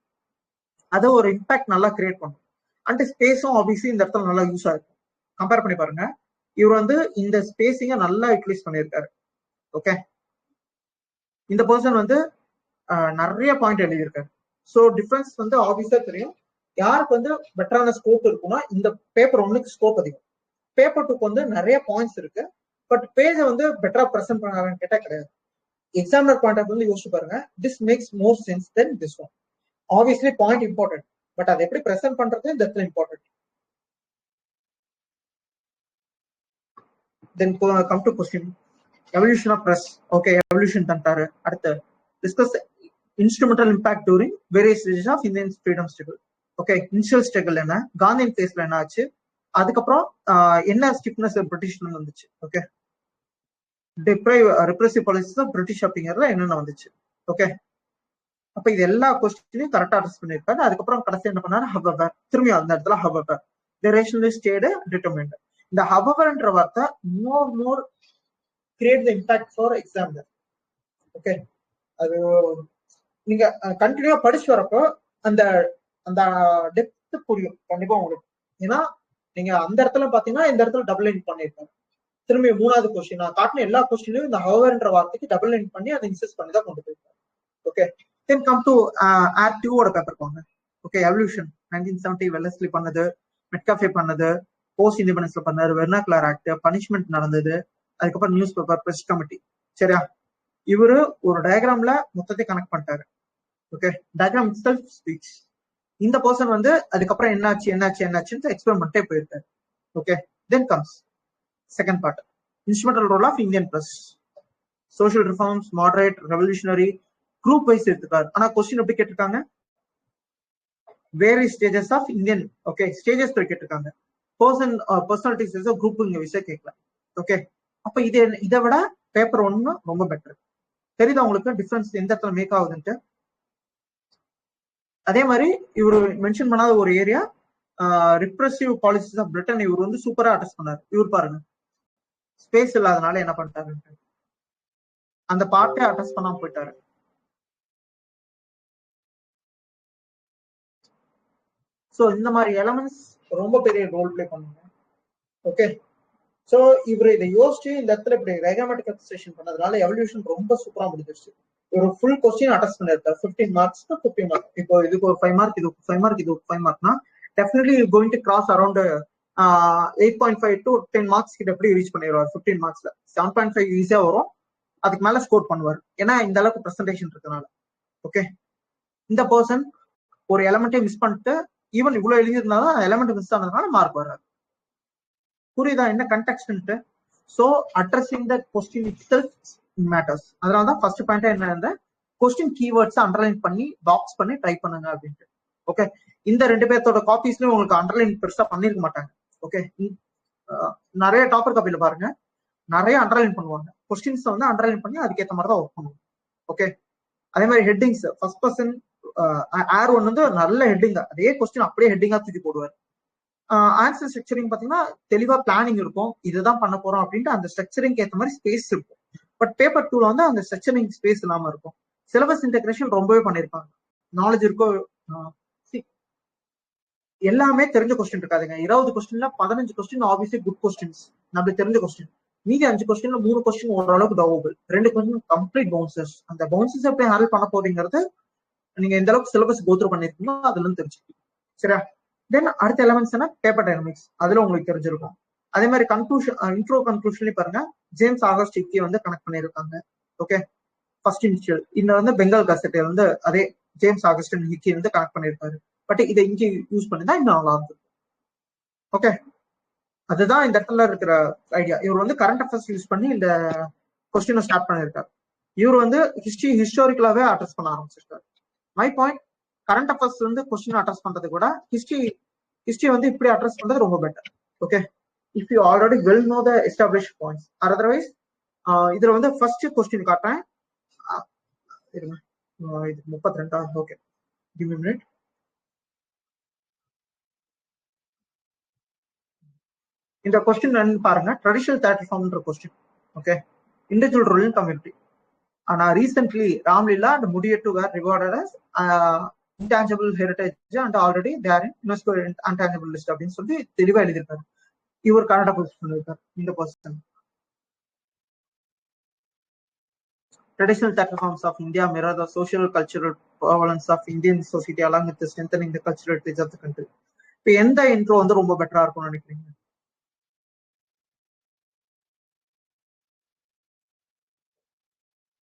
அதை ஒரு இம்பாக்ட் நல்லா கிரியேட் பண்ணும். அண்ட் ஸ்பேஸும் ஆப்வியஸ்லி இந்த இடத்துல நல்லா யூஸ் ஆயிருக்கும். கம்பேர் பண்ணி பாருங்க, இவர் வந்து இந்த ஸ்பேசிங்க நல்லா யூட்டிலைஸ் பண்ணியிருக்காரு. ஓகே, இந்த பர்சன் வந்து நிறைய பாயிண்ட் எழுதியிருக்காரு. ஸோ டிஃபரன்ஸ் வந்து ஆப்வியஸா தெரியும். யாருக்கு வந்து பெட்டரான ஸ்கோப் இருக்குன்னா இந்த பேப்பர் ஒன்னுக்கு ஸ்கோப் அதிகம், பேப்பர் 2க்கு வந்து நிறைய பாயிண்ட்ஸ் இருக்கு. பட் பேஜை வந்து பெட்டரா ப்ரெசென்ட் பண்ணாங்கன்னு கேட்டா கிடையாது. எக்ஸாமினர் பாயிண்ட் ஆஃப் வந்து யோசிச்சு பாருங்க, this makes more sense then this one. Obviously point important, but அதை எப்படி ப்ரெசென்ட் பண்றது இந்த இடத்துல important. Then come to question evolution of press. Okay, evolution தந்தாரு. அடுத்து discuss instrumental impact during various stages of Indian freedom struggle. Okay, initial struggle என்ன, காந்தியன் பேஸ்ல என்ன ஆச்சு, அதுக்கப்புறம் என்ன ஸ்டிஃப்னஸ் பிரிட்டிஷ்ல வந்துச்சு. Okay, repressive policies of British அப்படிங்கறதுல என்னென்ன வந்துச்சு. ஓகே, அப்ப இது எல்லா கொஸ்டினையும் கரெக்டா அட்ரஸ் பண்ணிருக்காரு. அதுக்கப்புறம் கடைசி என்ன பண்ணாரு, ஹவவர், திரும்பி அந்த இடத்துல however, the rationally state determined. இந்த ஹவவர்ன்ற வார்த்தை more create the impact for exam. Okay, அது நீங்க கண்டினியூவா படிச்சு வரப்போ அந்த அந்த டெப்த் புரியும் கண்டிப்பா உங்களுக்கு. ஏன்னா நீங்க அந்த இடத்துல பாத்தீங்கன்னா இந்த இடத்துல டபுள் லைன் பண்ணிருக்காங்க. திரும்பி மூணாவது கொஸ்டின் நான் காட்டின எல்லா கொஸ்டினையும் இந்த ஹவர்ன்ற வார்த்தைக்கு டபுள் லைன் பண்ணி அதை இன்செஸ்ட் பண்ணி தான் கொண்டு போயிருக்காங்க. Okay, then come to R 2 paper போங்க. ஓகே, எவல்யூஷன் 1970 வெல்லஸ்லி பண்ணது, மெட்காஃபே பண்ணது, போஸ்ட் இண்டிபெண்டன்ஸ்ல பண்ணாரு, வெர்னாகுலர் ஆக்ட், பனிஷ்மெண்ட் நடந்தது, அதுக்கப்புறம் நியூஸ் பேப்பர், பிரஸ் கமிட்டி. சரியா, இவரு ஒரு டயக்ராம்ல மொத்தத்தை கனெக்ட் பண்ணிட்டாரு. Okay, diagram self speech. இந்த பர்சன் வந்து அதுக்கப்புறம் என்னாச்சுன்னு எக்ஸ்பிளைன் பண்ணிட்டே போயிருக்காரு. Okay, then comes second part, instrumental role of Indian press, social reforms, moderate, revolutionary, group wise எடுத்துக்காரு. ஆனா கொஸ்டின் எப்படி கேட்டிருக்காங்க, various stages of Indian. Okay, stages கேட்டிருக்காங்க. பர்சனாலிட்டிஸ் குரூப் இங்க விஷயம் கேட்கல. ஓகே, அப்ப இதை விட பேப்பர் 1 ரொம்ப பெட்டர். தெரியுதா உங்களுக்கு டிஃபரன்ஸ் எந்த இடத்துல மேக் ஆகுதுன்ட்டு? அதே மாதிரி இவர் மென்ஷன் பண்ணாத ஒரு ஏரியா, ரிப்ரெசிவ் பாலிசிஸ் ஆஃப் பிரிட்டன், இவர் வந்து சூப்பரா அட்ரஸ் பண்ணாரு. இவர் பாருங்க, ஸ்பேஸ் இல்லாதனால என்ன பண்ணிட்டாரு, அந்த பார்ட்டே அட்ரஸ் பண்ணாம போயிட்டாரு. சோ இந்த மாதிரி எலமெண்ட்ஸ் ரொம்ப பெரிய ரோல் பிளே பண்ணுங்க. ஓகே, சோ இவர் இதை யோசிச்சு இந்த இடத்துல இப்படி டயக்ராமேட்டிக் அப்சர்வேஷன் பண்ணதுனால எவல்யூஷன் ரொம்ப சூப்பரா முடிஞ்சிருச்சு. ஒரு ஃபுல் கொஸ்டின் அட்டெஸ்ட் பண்ணிருக்காரு. 15 மார்க்ஸ் 15 மார்க். இப்போ இதுக்கு ஒரு 5 மார்க், இது 5 மார்க், இது 5 மார்க்னா definitely going to cross around 8.5 to 10 marks கிட்ட எப்படி ரீச் பண்ணிடுவார். 15 மார்க்ஸ்ல 7.5 ஈஸியா வரும். அதுக்கு மேல ஸ்கோர் பண்ணுவார், ஏன்னா இந்த அளவுக்கு பிரசன்டேஷன் இருக்கனால. ஓகே, இந்த பர்சன் ஒரு எலமெண்ட்டை மிஸ் பண்ணிட்டு ஈவன் இவ்வளவு எழுதியிருந்தாலும் எலமெண்ட் மிஸ் ஆனதுனால மார்க் வராது. புரியுதா என்ன context? So addressing the question itself matters. அதனாலதான் ஃபர்ஸ்ட் பாயிண்ட் என்ன, இந்த கொஸ்டின் கீவேர்ட்ஸ் அண்டர்லைன் பண்ணி பாக்ஸ் பண்ணி ட்ரை பண்ணுங்க அப்படின்ட்டு. ஓகே, இந்த 2 பேர்த்தோட காப்பீஸ்லயும் உங்களுக்கு அண்டர்லைன் பெருசா பண்ணிருக்க மாட்டாங்க. ஓகே, நிறைய டாப்பர் காப்பியில பாருங்க நிறைய அண்டர்லைன் பண்ணுவாங்க. கொஸ்டின்ஸ் வந்து அண்டர்லைன் பண்ணி அதுக்கேற்ற மாதிரி தான் ஒர்க் பண்ணுவாங்க. ஓகே, அதே மாதிரி ஹெட்டிங்ஸ், ஃபர்ஸ்ட் பர்சன் ஆர் 1 வந்து நல்ல ஹெட்டிங், அதே கொஸ்டின் அப்படியே ஹெட்டிங்கா தூக்கி போடுவார். ஆன்சர் ஸ்ட்ரக்சரிங் பாத்தீங்கன்னா தெளிவா பிளானிங் இருக்கும், இதுதான் பண்ண போறோம் அப்படின்ட்டு அந்த ஸ்ட்ரக்சரிங் ஏற்ற மாதிரி ஸ்பேஸ் இருக்கும். பட் பேப்பர் 2ல வந்து அந்த ஸ்ட்ரக்சரிங் ஸ்பேஸ் இல்லாம இருக்கும். சிலபஸ் இன்டெகிரேஷன் ரொம்பவே பண்ணிருப்பாங்க. நாலேஜ் இருக்கோ, எல்லாமே தெரிஞ்ச கொஸ்டின் இருக்காதுங்க. 20 கொஸ்டின்ல 15 கொஸ்டின் ஆப்வியஸ்லி குட் கொஸ்டின்ஸ், நம்மளுக்கு தெரிஞ்ச கொஸ்டின். மீதி 5 கொஸ்டின்ல 3 கொஸ்டின் ஓரளவுக்கு டவுபிள், 2 கொஸ்டின் கம்ப்ளீட் பவுன்சர்ஸ். அந்த பவுன்சர்ஸ் எப்படி ஹேண்டில் பண்ண போறீங்கிறது நீங்க எந்த அளவுக்கு சிலபஸ் கோத்ரூ பண்ணிருக்கீங்களோ அதுல இருந்து தெரிஞ்சுக்கலாம். சரியா, தென் அடுத்த எலமெண்ட்ஸ் என்ன, பேப்பர் டைனமிக்ஸ், அதுல உங்களுக்கு தெரிஞ்சிருக்கும். அதே மாதிரி கன்க்ளூஷன், இன்ட்ரோ கன்க்ளூஷன்லயும் பாருங்க ஜேம்ஸ் ஆகஸ்ட் ஹிக்கி வந்து கனெக்ட் பண்ணிருக்காங்க. ஓகே, ஃபர்ஸ்ட் இனிஷியல் இந்த வந்து பெங்கால் கசெட்டை வந்து அதே ஜேம்ஸ் ஆகஸ்ட் ஹிக்கி வந்து கனெக்ட் பண்ணிருக்காரு. பட் இதை இங்க யூஸ் பண்ணிதான் இன்னும் நல்லா இருக்கும். ஓகே, அதுதான் இந்த இடத்துல இருக்கிற ஐடியா. இவர் வந்து கரண்ட் அஃபேர்ஸ் யூஸ் பண்ணி இந்த கொஸ்டினை ஸ்டார்ட் பண்ணிருக்காரு. இவர் வந்து ஹிஸ்டாரிக்கலாவே அட்ரஸ் பண்ண ஆரம்பிச்சிருக்காரு. மை பாயிண்ட், கரண்ட் அஃபேர்ஸ் வந்து கொஸ்டின் அட்ரஸ் பண்றது கூட ஹிஸ்டரி வந்து இப்படி அட்ரஸ் பண்றது ரொம்ப better. Okay, if you already well know the establish points. Otherwise இதுல வந்து ஃபர்ஸ்ட் கொஸ்டின் காட்டுறேன், இது 32. Okay, give me minute. இந்த கொஸ்டின் பாருங்க, ட்ரெடிஷனல் தேட்டர் ஃபார்ம்ன்ற question. Okay, individual role in community. ஆனா recently Ramlila and Mudiyettu were rewarded as intangible heritage and already there in UNESCO intangible list அப்படின்னு சொல்லி தெளிவா எழுதியிருக்காரு. இவர் கனடா போஸ்ட் பண்ணிருக்காரு இந்த person. Traditional theatre forms of India mirror the social cultural prevalence of Indian society along with the strengthening the cultural heritage of the country. இப்போ எந்த intro வந்து ரொம்ப பெட்டரா இருக்கும்னு நினைக்கிறீங்க?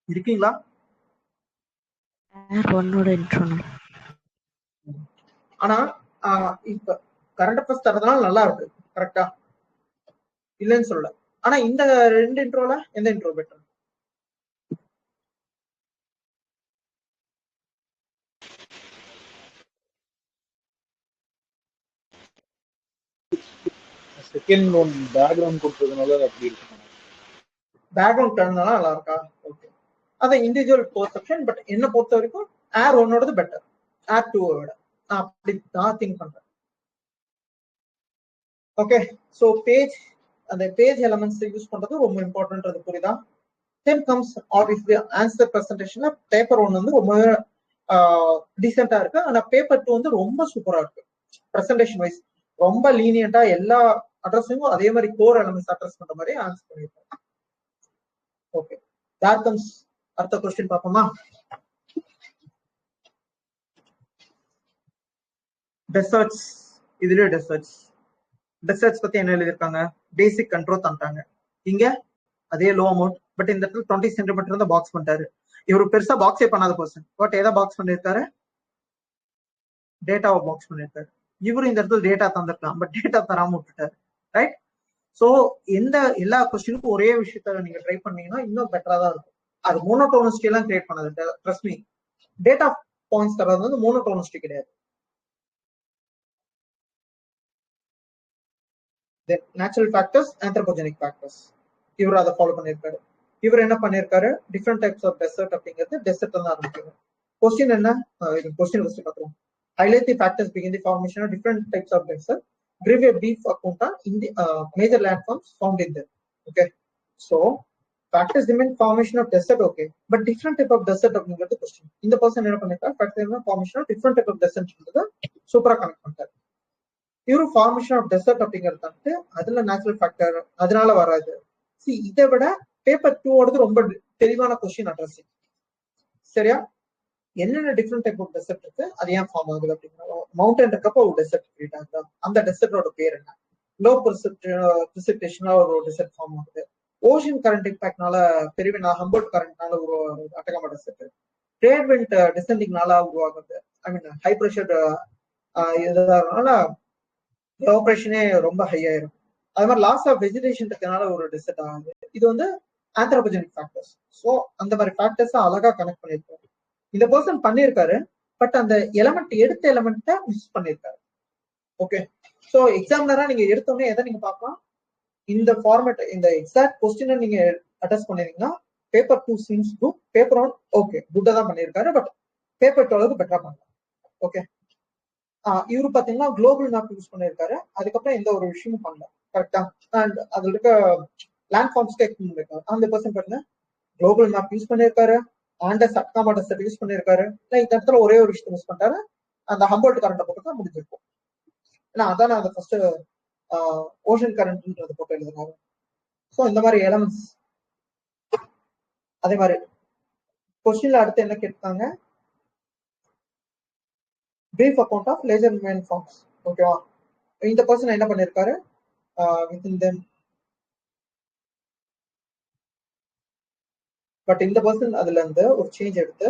இருக்கீங்களா? ஆனா இப்ப கரண்ட் அஃபேர்ஸ் தரதுனால நல்லா இருக்கு, கரெக்டா, இல்லைன்னு சொல்லல. ஆனா இந்த 2 இன்ட்ரோல எந்த intro better? Second one background கொடுத்ததுனால அப்படி இருக்கு. பேக்ரவுண்ட் தரனால நல்லா இருக்கா? ஓகே, அது இண்டிவிஜுவல் பெர்செப்ஷன். பட் என்ன பொறுத்த வரைக்கும் ஏர் ஒன்னோடது பெட்டர், ஏர் டூவை விட. நான் அப்படி தான் திங்க் பண்றேன். ஓகே, ஸோ பேஜ், அந்த பேஜ் எலமெண்ட்ஸ் யூஸ் பண்றது ரொம்ப இம்பார்ட்டன்ட், புரியுதா? தென் கம்ஸ் ஆப்வியஸ்லி ஆன்சர் பிரசன்டேஷன்ல பேப்பர் ஒன் வந்து ரொம்ப டீசெண்டா இருக்கு. ஆனா பேப்பர் டூ வந்து ரொம்ப சூப்பரா இருக்கு. பிரசன்டேஷன் வைஸ் ரொம்ப லீனியண்டா எல்லா அட்ரஸையும் அதே மாதிரி கோர் எலமெண்ட்ஸ் அட்ரஸ் பண்ற மாதிரி ஆன்சர் பண்ணிருக்காங்க. ஓகே, தேர் கம்ஸ் அடுத்த क्वेश्चन பாப்போமா? டெசர்ட்ஸ். இதுல டெசர்ட்ஸ் பத்தி என்ன எழுதிருக்காங்க? பேசிக் கண்ட்ரோல் தந்துட்டாங்க. இங்க அதே லோ அமௌண்ட், பட் இந்த இடத்துல 20 சென்டிமீட்டர் இருந்தா பாக்ஸ் பண்ணிட்டாரு. இவரு பெருசா பாக்ஸே பண்ணாத பர்சன், பட் எதை பாக்ஸ் பண்ணிருக்காரு? டேட்டாவை பாக்ஸ் பண்ணிருக்காரு. இவரு இந்த இடத்துல டேட்டா தந்திருக்கலாம், பட் டேட்டா தராம விட்டுட்டாரு. ரைட்? சோ எல்லா கொஸ்டினுக்கும் ஒரே விஷயத்த நீங்க ட்ரை பண்ணீங்கன்னா இன்னும் பெட்டரா தான் இருக்கும். அது மோனோடோனிசிட்டி எல்லாம் கிரியேட் பண்ணாது. ட்ரஸ்ட் மீ, டேட்டா பாயிண்ட்ஸ் தரது வந்து மோனோடோனிசிட்டி கிடையாது. நேச்சுரல் ஃபேக்டர்ஸ், ஆந்த்ரோபோஜெனிக் ஃபேக்டர்ஸ், இவர் அதை ஃபாலோ பண்ணிருக்காரு. இவர் என்ன பண்ணிருக்காரு? டிஃப்ரெண்ட் டைப்ஸ் ஆஃப் டெசர்ட் அப்படிங்கிறது டெசர்ட் தான் ஆரம்பிக்கிறார். கொஸ்டின் என்ன? கொஸ்டின் ஃபர்ஸ்ட் பார்க்கலாம். Highlight the factors begin the formation of different types of desert. Give a brief account in the major landforms found in them. Okay, so factors remain formation of desert. Okay, but different type of desert அப்படிங்கிறது question. இந்த person என்ன பண்ணிருக்காரு? factors formation of different type of desert சூப்பரா connect பண்ணிட்டாரு. இவரு formation of dessert அப்படிங்கிறது வந்து அதுல நேச்சுரல் ஃபேக்டர் அதனால வராது. இதை விட பேப்பர் 2 ரொம்ப தெளிவான கொஸ்டின் அட்ரஸிங். சரியா? என்னென்ன டிஃப்ரெண்ட் டைப் ஆஃப் டெசர்ட் இருக்கு, அது ஏன் ஃபார்ம் ஆகுது அப்படின்னா, மவுண்டன் இருக்கப்போ ஒரு டெசர்ட் கிரியேட் ஆகுது. அந்த டெசர்ட்டோட பேர் என்ன? லோ பிரிசிபிடேஷனா ஒரு டெசர்ட் ஃபார்ம் ஆகுது. ஓஷன் கரண்ட் இம்பாக்ட்னால பெரிய ஹம்பர்ட் கரண்ட்னால ஒரு அட்டகாமா டெசர்ட். ட்ரேட் விண்ட் டிசெண்டிங்னால உருவாகுது. ஐ மீன் ஹை ப்ரெஷர் இதனால ஆபரேஷனே ரொம்ப ஹை ஆயிரும். அது மாதிரி லாஸ் ஆஃப் வெஜிடேஷன் இருக்கனால ஒரு டெசர்ட் ஆகுது. இது வந்து ஆந்த்ரோபோஜெனிக் ஃபேக்டர்ஸ். ஸோ அந்த மாதிரி ஃபேக்டர்ஸ் அழகா கனெக்ட் பண்ணிருக்காரு. இந்த பர்சன் பண்ணிருக்காரு, பட் அந்த எலமெண்ட் எடுத்த எலமெண்ட்டை மிஸ் பண்ணிருக்காரு. ஓகே, ஸோ எக்ஸாம்பிளரா நீங்க எடுத்தோடனே எதை நீங்க பார்க்கலாம்? இந்த ஃபார்மேட், இந்த எக்ஸாக்ட் கொஸ்டினை நீங்க அட்ரஸ் பண்ணிருந்தீங்கன்னா paper 2 seems good, paper 1 okay குட்டா தான் பண்ணிருக்காரு, பட் பேப்பர் 2 அளவுக்கு பெட்டரா பண்ணலாம். ஓகே, இவரு பாத்தீங்கன்னா குளோபல் மேப் யூஸ் பண்ணிருக்காரு, அதுக்கப்புறம் எந்த ஒரு விஷயமும் பண்ணல. கரெக்டா? அண்ட் அதுல இருக்க லேண்ட் ஃபார்ம்ஸ்க்கு எக்ஸ்பிளைன் பண்ணிருக்காரு. அந்த பர்சன் பாருங்க, குளோபல் மேப் யூஸ் பண்ணிருக்காரு, அண்ட் அட்டகாமா டெசர்ட் யூஸ் பண்ணிருக்காரு. இந்த இடத்துல ஒரே ஒரு விஷயத்தை மிஸ் பண்ணிட்டாரு, அந்த ஹம்பர்ட் கரண்ட்டை போட்டு தான் முடிஞ்சிருக்கும். ஏன்னா அதான் அந்த ஃபர்ஸ்ட் ஓஷன் கரண்ட்ன்றது போட்டு எழுதுனாரு. ஸோ இந்த மாதிரி எலமெண்ட்ஸ். அதே மாதிரி கொஸ்டின்ல அடுத்து என்ன கேட்டாங்க? Brief account of laser man forms. ஓகேவா? இந்த பர்சன் என்ன பண்ணிருக்காரு? வித்தின் தெம், பட் இந்த பர்சன் அதுல இருந்து ஒரு சேஞ்ச் எடுத்து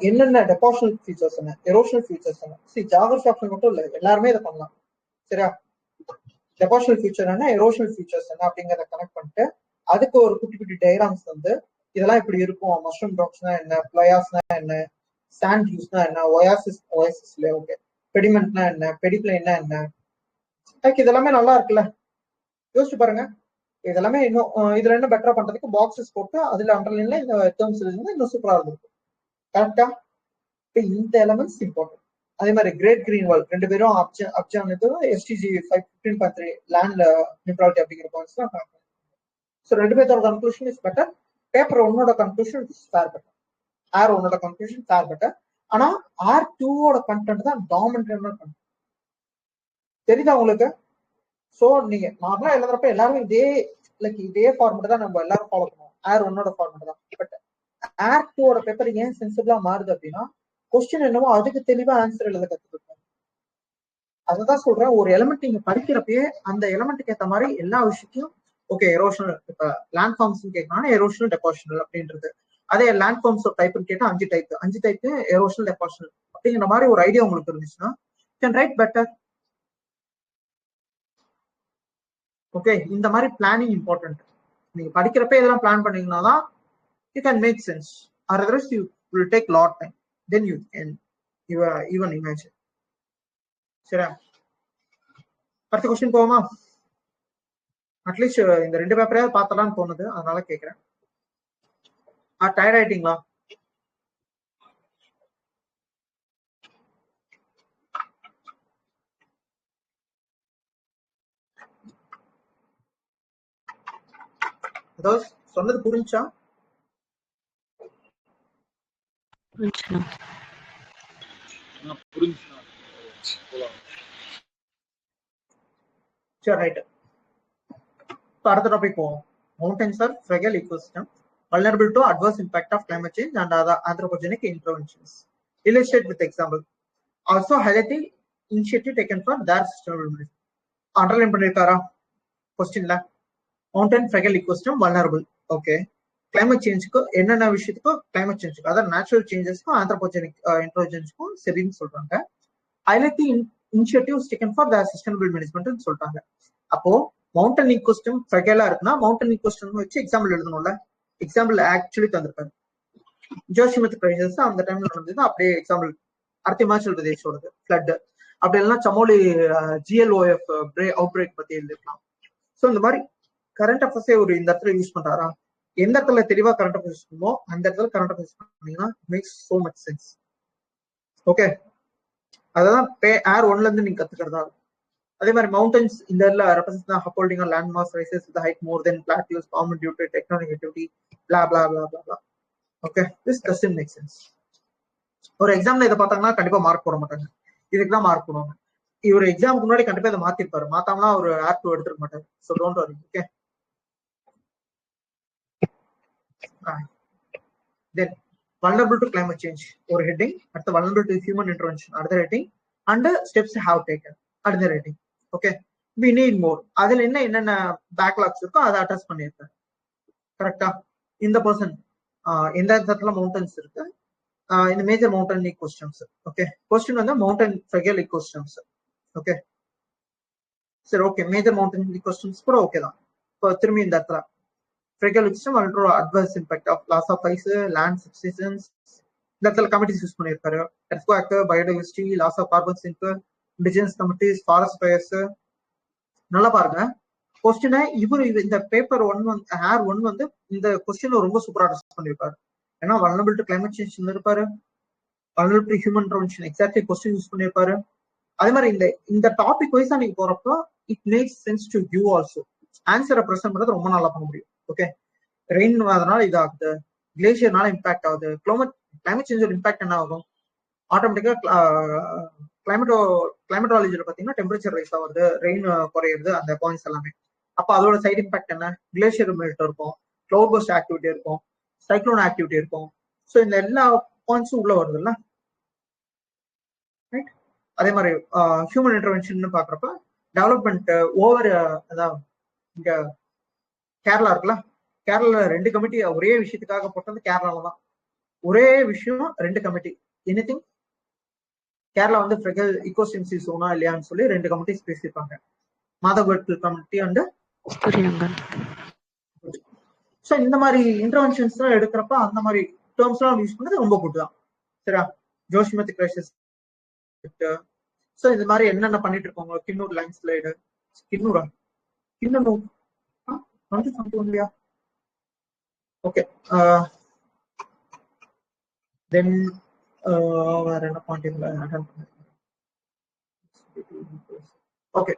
என்னென்ன டெபாசிஷனல் ஃபீச்சர்ஸ் என்ன, எரோஷனல் ஃபீச்சர்ஸ் என்ன. ஜாகிரபி ஆப்ஷன் மட்டும் இல்ல, எல்லாருமே இதை பண்ணலாம். சரியா? டெபாசிஷனல் ஃபீச்சர் என்ன, எரோஷனல் ஃபீச்சர்ஸ் என்ன அப்படிங்கிறத கனெக்ட் பண்ணிட்டு அதுக்கு ஒரு குட்டி குட்டி டயக்ராம்ஸ் வந்து இதெல்லாம் இப்படி இருக்கும். மஷ்ரூம் ட்ராப்ஸ்னா என்ன, பிளயாஸ்னா என்ன, சாண்ட் டியூஸ்னா என்ன, ஒயாசிஸ்ல ஓகே, பெடிமெண்ட்னா என்ன, பெடிப்ளைன்னா என்ன. இதெல்லாமே நல்லா இருக்குல்ல? யோசிச்சு பாருங்க. இதெல்லாமே இன்னும் இதுல என்ன பெட்டரா பண்றதுக்கு பாக்ஸஸ் போட்டு அதுல அண்டர்லைன்ல இந்த டேர்ம்ஸ் இருந்தா இன்னும் சூப்பரா இருந்திருக்கும். கரெக்டா? இந்த எலமெண்ட்ஸ் இம்பார்ட்டன்ட். அதே மாதிரி கிரேட் கிரீன் வால் ரெண்டு பேரும் அப்ஜான் எஸ்டிஜி 15.3 லேண்ட்ல நியூட்ரலிட்டி அப்படிங்கிற பாயிண்ட்ஸ் தான். ஸோ ரெண்டு பேர்த்தோட கன்க்ளூஷன் இஸ் பெட்டர். பேப்பர் 1ஓட conclusion is fair better. R 1ஓட கன்க்ளூஷன் ஃபேர் பெட்டர். ஆனா ஆர் 2ஓட கண்டென்ட் தான் டாமினன்ட். தெரியுதா உங்களுக்கு? ஸோ நீங்க நார்மலா எழுதுறப்ப எல்லாரும் இதே ஃபார்மெட் தான் நம்ம எல்லாரும் ஃபாலோ பண்ணுவோம். ஆர் 1ஓட ஃபார்மெட் தான். பட் ஆர் 2ஓட பேப்பர் ஏன் சென்சிபிளா மாறுது அப்படின்னா, கொஸ்டின் என்னவோ அதுக்கு தெளிவா ஆன்சர் எழுத கத்துக்கிட்டோம். அததான் சொல்றேன், ஒரு எலிமெண்ட் நீங்க படிக்கிறப்பயே அந்த எலிமெண்ட்டுக்கு ஏற்ற மாதிரி எல்லா விஷயத்தையும் ஓகே எரோஷனல், இப்ப லேண்ட் ஃபார்ம்ஸ் கேட்கணும் எரோஷனல் டெபாசிஷனல் அப்படின்றது. அதே லேண்ட் ஃபார்ம்ஸ் டைப்னு கேட்டா 5 டைப் எரோஷனல் டெபாசிஷனல் அப்படிங்கிற மாதிரி ஒரு ஐடியா உங்களுக்கு இருந்துச்சுன்னா கேன் ரைட் பெட்டர். ஓகே, இந்த மாதிரி பிளானிங் இம்பார்ட்டன்ட். நீங்க படிக்கிறப்ப இதெல்லாம் பிளான் பண்ணீங்கன்னா தான் you can make sense, or otherwise you will take lot time, then you can even imagine. சரியா? அடுத்த क्वेश्चन போவோமா? அட்லீஸ்ட் இந்த 2 பேப்பரையாவது பார்த்தலாம்னு தோணுது, அதனால கேட்குறேன். டயர்ட் ஆயிட்டீங்களா? ஏதாவது சொன்னது புரிஞ்சா? புரிஞ்சுண்ணா. புரிஞ்சுண்ணா. போலாம். சரி, ரைட். அடுத்த டாபிக் போவோம். Mountains are fragile ecosystem vulnerable to adverse impact of climate change and other anthropogenic interventions. Illustrate with example. Also highlight the initiative taken for their sustainable management. Underline பண்ணிருக்காரா கொஸ்டின்ல? Mountain fragile ecosystem vulnerable. Okay, climate சேஞ்சுக்கு என்னென்ன விஷயத்துக்கும் climate சேஞ்சுக்கு அதாவது natural சேஞ்சஸ்க்கும் anthropogenic இன்ட்ரோஜென்ஸ்க்கும் சரின்னு சொல்றாங்க. Highlight the initiatives taken for the sustainable management சொல்றாங்க. அப்போ மவுண்டன் ஈகோசிஸ்டம் ஃப்ரெகலா இருக்குன்னா மவுண்டன் ஈகோசிஸ்டம் வச்சு எக்ஸாம்பிள் எழுதணும்ல. எக்ஸாம்பிள் ஆக்சுவலி தந்திருக்காரு. ஜோசிமெட்ரிக் கிரைசிஸ் அந்த டைம்ல நடந்தது, அப்படியே எக்ஸாம்பிள். அடுத்த இமாச்சல் பிரதேஷோடது ஃபிளட், அப்படி இல்லைன்னா சமோலி GLOF அவுட் பிரேக் பத்தி எழுதிருக்கலாம். ஸோ இந்த மாதிரி கரண்ட் அஃபேர்ஸே ஒரு இந்த இடத்துல யூஸ் பண்றாரா? எந்த இடத்துல தெளிவா கரண்ட் அஃபேர்ஸ் இருக்குமோ அந்த இடத்துல கரண்ட் அஃபேர்ஸ் பண்ணீங்கன்னா makes so much sense. Okay, அதான் ஏர் 1ல இருந்து நீங்க கத்துக்கிறதா. அதே மாதிரி மவுண்டன்ஸ் இந்த இடத்துல represent upholding a land mass rises with height more than plateaus common due to tectonic activity blah blah blah blah blah. Okay, this doesn't make sense. ஒரு எக்ஸாம்ல இதை பார்த்தாங்கன்னா கண்டிப்பா மார்க் போட மாட்டாங்க, இதுக்கு தான் மார்க் போடுவாங்க. இவர் எக்ஸாமுக்கு முன்னாடி கண்டிப்பா இதை மாத்திருப்பாரு, மாத்தாமனா ஒரு ஆர் 2 எடுத்துக்க மாட்டாரு. So don't worry. Okay, then vulnerable to climate change ஒரு ஹெட்டிங், அடுத்து vulnerable to human intervention அடுத்த heading, and steps have taken அடுத்த heading. Okay, we need more. அதுல என்னென்ன பேக்லாக்ஸ் இருக்கோ அதை அட்ரஸ் பண்ணியிருக்கேன். கரெக்டா? இந்த பர்சன் எந்த இடத்துல மவுண்டன்ஸ் இருக்கு, இந்த major mountain ecosystems. Okay, question வந்து மவுண்டன் ஃப்ரெகல் ஈகோசிஸ்டம்ஸ். ஓகே, சரி, ஓகே, மேஜர் மவுண்டன் ஈகோசிஸ்டம்ஸ் கூட ஓகே தான். இப்போ திரும்பி இந்த இடத்துல ஃப்ரெகல் ஈகோசிஸ்டம் அல்ட்ரோ adverse impact of loss of ice, land subsistence. இந்த இடத்துல கமிட்டிஸ் யூஸ் பண்ணியிருக்காரு. Earthquake, biodiversity, loss of carbon sink, indigenous committees, forest fires. நல்லா பாருங்க கொஸ்டினை. இவரு இந்த பேப்பர் 1 வந்து ஏர் 1 வந்து இந்த கொஸ்டின் ரொம்ப சூப்பரா அட்ரஸ் பண்ணிருப்பாரு. ஏன்னா vulnerable to climate change இருப்பாரு, vulnerable to human intervention exactly question use பண்ணிருப்பாரு. அதே மாதிரி இந்த டாபிக் வைஸா நீங்க போறப்போ it makes sense to you also. ஆன்சரை ப்ரெசென்ட் பண்றது ரொம்ப நல்லா பண்ண முடியும். ஓகே, ரெயின் அதனால இதாகுது, கிளேசியர்னால இம்பாக்ட் ஆகுது, கிளைமேட் சேஞ்சோட இம்பாக்ட் என்ன ஆகும், ஆட்டோமேட்டிக்கா கிளைமேட்டாலஜில பாத்தீங்கன்னா டெம்பரேச்சர் ரைஸ் ஆகுது, ரெயின் குறையிறது, அந்த பாயிண்ட்ஸ் எல்லாமே. அப்ப அதோட சைடு இம்பாக்ட் என்ன, கிளேசியர் மெல்ட் இருக்கும், கிளவுட் பர்ஸ்ட் ஆக்டிவிட்டி இருக்கும், சைக்ளோன் ஆக்டிவிட்டி இருக்கும். ஸோ இந்த எல்லா பாயிண்ட்ஸும் உள்ள வருது இல்ல. ரைட். அதே மாதிரி ஹியூமன் இன்டர்வென்ஷன் பாக்குறப்ப டெவலப்மெண்ட் ஓவர், அதான் இங்க கேரளா இருக்குல்ல, கேரளால 2 கமிட்டி ஒரே விஷயத்துக்காக போட்டது கேரளால தான். ஒரே விஷயம் 2 கமிட்டி. எனிதிங் கேரளா வந்து ஃப்ரெகல் ஈகோசிஸ்டம் சோனா இல்லையான்னு சொல்லி 2 கமிட்டிஸ் பேசியிருப்பாங்க, மாதவர்கல் கமிட்டி அண்ட் புரியலங்கன். ஸோ இந்த மாதிரி இன்டர்வென்ஷன்ஸ் எல்லாம் எடுக்கிறப்ப அந்த மாதிரி டேர்ம்ஸ் எல்லாம் யூஸ் பண்ணது ரொம்ப குட் தான். சரியா? ஜோசிமெட்ரிக் கிரைசிஸ். ஸோ இந்த மாதிரி என்னென்ன பண்ணிட்டு இருக்கோங்க, கிண்ணூர் லைன் ஸ்லைடு, கிண்ணூரா கிண்ணூர் இல்லையா? ஓகே, தென் வேற என்ன பாயிண்ட்? ஓகே,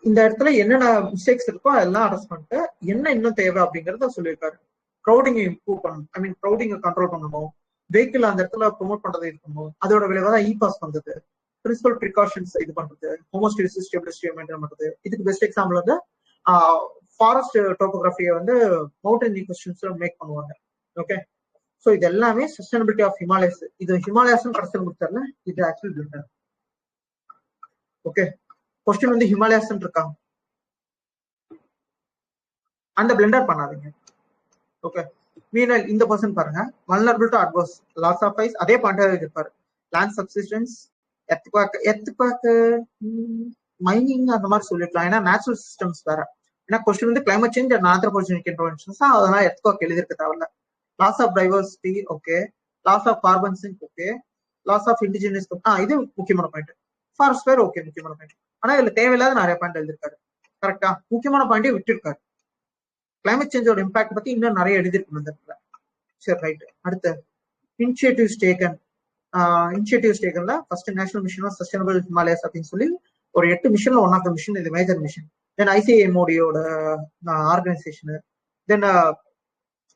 இந்த இடத்துல என்னென்ன மிஸ்டேக்ஸ் இருக்கோ அதெல்லாம் அட்ரஸ் பண்ணிட்டு என்ன இன்னும் தேவை அப்படிங்கறத சொல்லியிருக்காரு. க்ரௌடிங் இம்ப்ரூவ் பண்ணணும், ஐ மீன் க்ரௌடிங் கண்ட்ரோல் பண்ணணும், வெஹிக்கிள் அந்த இடத்துல ப்ரொமோட் பண்றது இருக்கணும். அதோட விளைவாக தான் இ-பாஸ் வந்தது, பிரின்சிபல் ப்ரிகாஷன்ஸ் இது பண்றது, ஹோமோஸ்டேசிஸ் ஸ்டெபிலிட்டி மெயின்டைன் பண்றது. இதுக்கு பெஸ்ட் எக்ஸாம்பிள் வந்து ஃபாரஸ்ட் டோபோகிராஃபியை வந்து மவுண்டன் ஈகோசிஸ்டம்ஸ்ல மேக் பண்ணுவாங்க. ஓகே, ஸோ இது எல்லாமே சஸ்டைனபிலிட்டி ஆஃப் ஹிமாலயஸ். இது ஹிமாலயாஸ் கடைசியில் முடிச்சாருல, இது ஆக்சுவல் பில்டர். ஓகே, கொஸ்டின் வந்து ஹிமாலயாஸ் இருக்காங்க, அந்த பிளெண்டர் பண்ணாதீங்க. ஓகே, மீனல் இந்த பர்சன் பாருங்க, vulnerable to adverse loss of ice, அதே பாயிண்ட் இருப்பாரு. லேண்ட் சப்சிஸ்டன்ஸ், எர்த்குவேக், மைனிங் அந்த மாதிரி சொல்லிருக்கலாம். ஏன்னா நேச்சுரல் சிஸ்டம்ஸ் வேற. ஏன்னா கொஸ்டின் வந்து climate change and anthropogenic interventions, அதெல்லாம் எர்த்குவேக் எழுதிருக்க தேவையில்ல. Loss of diversity okay, loss of carbon sink okay, loss of indigenous இது முக்கியமான பாயிண்ட். ஃபாரஸ்ட் ஃபயர் ஓகே, முக்கியமான பாயிண்ட். ஆனா இதுல தேவையில்லாத நிறைய பாயிண்ட் எழுதிருக்காரு. கரெக்டா? முக்கியமான பாயிண்டே விட்டுருக்காரு. கிளைமேட் சேஞ்சோட இம்பாக்ட் பத்தி இன்னும் நிறைய எழுதிருக்கணும் இந்த இடத்துல. சரி, ரைட். அடுத்து இனிஷியேட்டிவ்ஸ் டேக்கன்ல first national mission of sustainable Himalayas அப்படின்னு சொல்லி ஒரு 8 மிஷன்ல ஒன் ஆஃப் த மிஷன், இது மேஜர் மிஷன். தென் ICAMODயோட organisation, then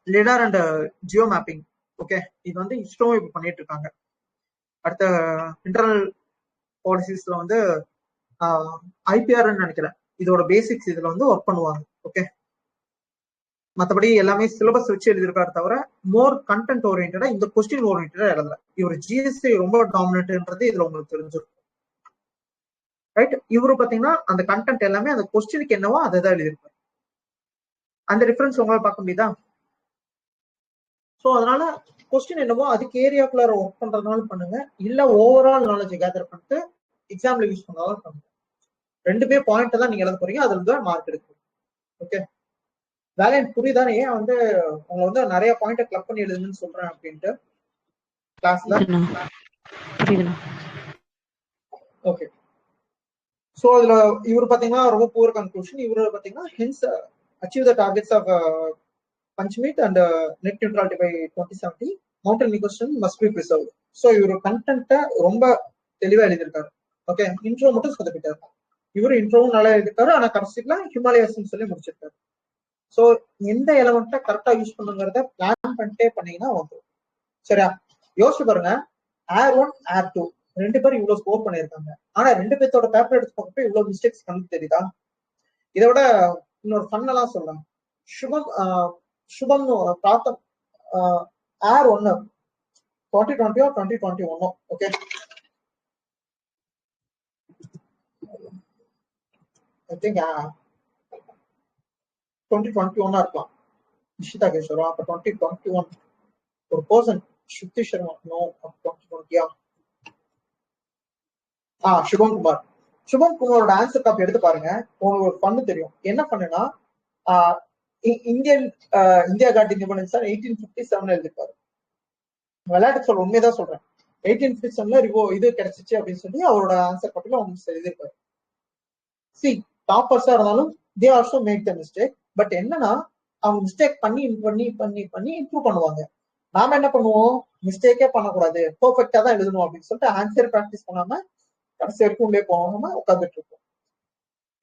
lidar and geo mapping. Okay, இது வந்து இஸ்ரோவும் இப்போ பண்ணிட்டு இருக்காங்க. அடுத்த இன்டர்னல் பாலிசிஸ்ல வந்து IPRன்னு நினைக்கிறேன், இதோட பேசிக்ஸ் இதுல வந்து ஒர்க் பண்ணுவாங்க. ஓகே, மற்றபடி எல்லாமே சிலபஸ் வச்சு எழுதியிருக்காரு தவிர மோர் கண்டென்ட் ஓரியன்டா இந்த கொஸ்டின் ஓரியன்டா எழுதல. இவர் GST ரொம்ப டாமினன்ட்ன்றது இதுல உங்களுக்கு தெரிஞ்சிருக்கும். ரைட், இவரு பாத்தீங்கன்னா அந்த கண்டென்ட் எல்லாமே அந்த கொஸ்டினுக்கு என்னவோ அதை தான் எழுதியிருப்பாரு. அந்த டிஃபரன்ஸ் உங்களால பார்க்க முடியுதா? ஸோ அதனால கொஸ்டின் என்னவோ அதுக்கு ஏரியாக்குள்ளார ஒர்க் பண்றதுனால பண்ணுங்க, இல்ல ஓவரால் நாலேஜ் கேதர் பண்ணிட்டு எக்ஸாம்ல யூஸ் பண்ணாலும் பண்ணுங்க. ரெண்டுமே பாயிண்ட் தான் நீங்க எழுத போறீங்க, அதுல தான் மார்க் எடுக்கும். ஓகே, வேலை எனக்கு புரியுதானே ஏன் வந்து உங்களை வந்து நிறைய பாயிண்ட கிளப் பண்ணி எழுதுன்னு சொல்றேன் அப்படின்ட்டு கிளாஸ்ல. ஓகே, ஸோ இதுல இவர் பாத்தீங்கன்னா ரொம்ப புவர் கன்க்ளூஷன். இவர் பாத்தீங்கன்னா hence achieve the targets of Panchamrit and net neutrality by 2070 mountain ecosystem must be preserved. So இவர் கண்டென்ட்டை ரொம்ப தெளிவா எழுதியிருக்காரு. ஓகே, இன்ட்ரோ மட்டும் சொதப்பிட்டாரு. இவரு இன்ட்ரோவும் நல்லா எழுதிருக்காரு, ஆனா கடைசிக்குல ஹிமாலயாஸ் சொல்லி முடிச்சிருக்காரு. ஸோ எந்த எலமெண்ட்டை கரெக்டா யூஸ் பண்ணுங்கிறத பிளான் பண்ணிட்டே பண்ணீங்கன்னா வந்துடும். சரியா? யோசிச்சு பாருங்க, Air 1 Air 2 ரெண்டு பேரும் இவ்வளவு ஸ்கோர் பண்ணியிருக்காங்க, ஆனா ரெண்டு பேர்த்தோட பேப்பர் எடுத்து பார்க்கப்ப இவ்வளவு மிஸ்டேக்ஸ் கண்டு தெரியுதா? இதை விட இன்னொரு ஃபன்னெல்லாம் சொல்றேன். சுபம் பிராத்தம் Air 1 2020 2021. ஓகே, ஐ திங்க் 2021 இருக்கலாம். நிஷிதா கேஸ்வரா அப்ப 2021 ஒரு பர்சன் சுத்தி சர்மா. நோ, 2020. சுபம் குமாரோட ஆன்சர் காப்பி எடுத்து பாருங்க, உங்களுக்கு ஒரு பண்ணு தெரியும். என்ன பண்ணுனா இந்தியா காட் இண்டிபெண்டன்ஸ் 1857 எழுதிருப்பாரு. விளையாட்டு சொல்ற உண்மையதான் சொல்றேன். 1857 இது கிடைச்சிச்சு அப்படின்னு சொல்லி அவரோட ஆன்சர் காப்பில அவங்க எழுதிருப்பாரு. சி, டாப்பர்ஸா இருந்தாலும் they also make the mistake. But என்னன்னா அவங்க மிஸ்டேக் பண்ணி பண்ணி பண்ணி பண்ணி இம்ப்ரூவ் பண்ணுவாங்க. நாம என்ன பண்ணுவோம், மிஸ்டேக்கே பண்ணக்கூடாது, பெர்ஃபெக்டா தான் எழுதணும் அப்படின்னு சொல்லிட்டு ஆன்சர் ப்ராக்டிஸ் பண்ணாம கடைசி வரைக்கும் உள்ளே போகாம உட்காந்துட்டு இருக்கோம்.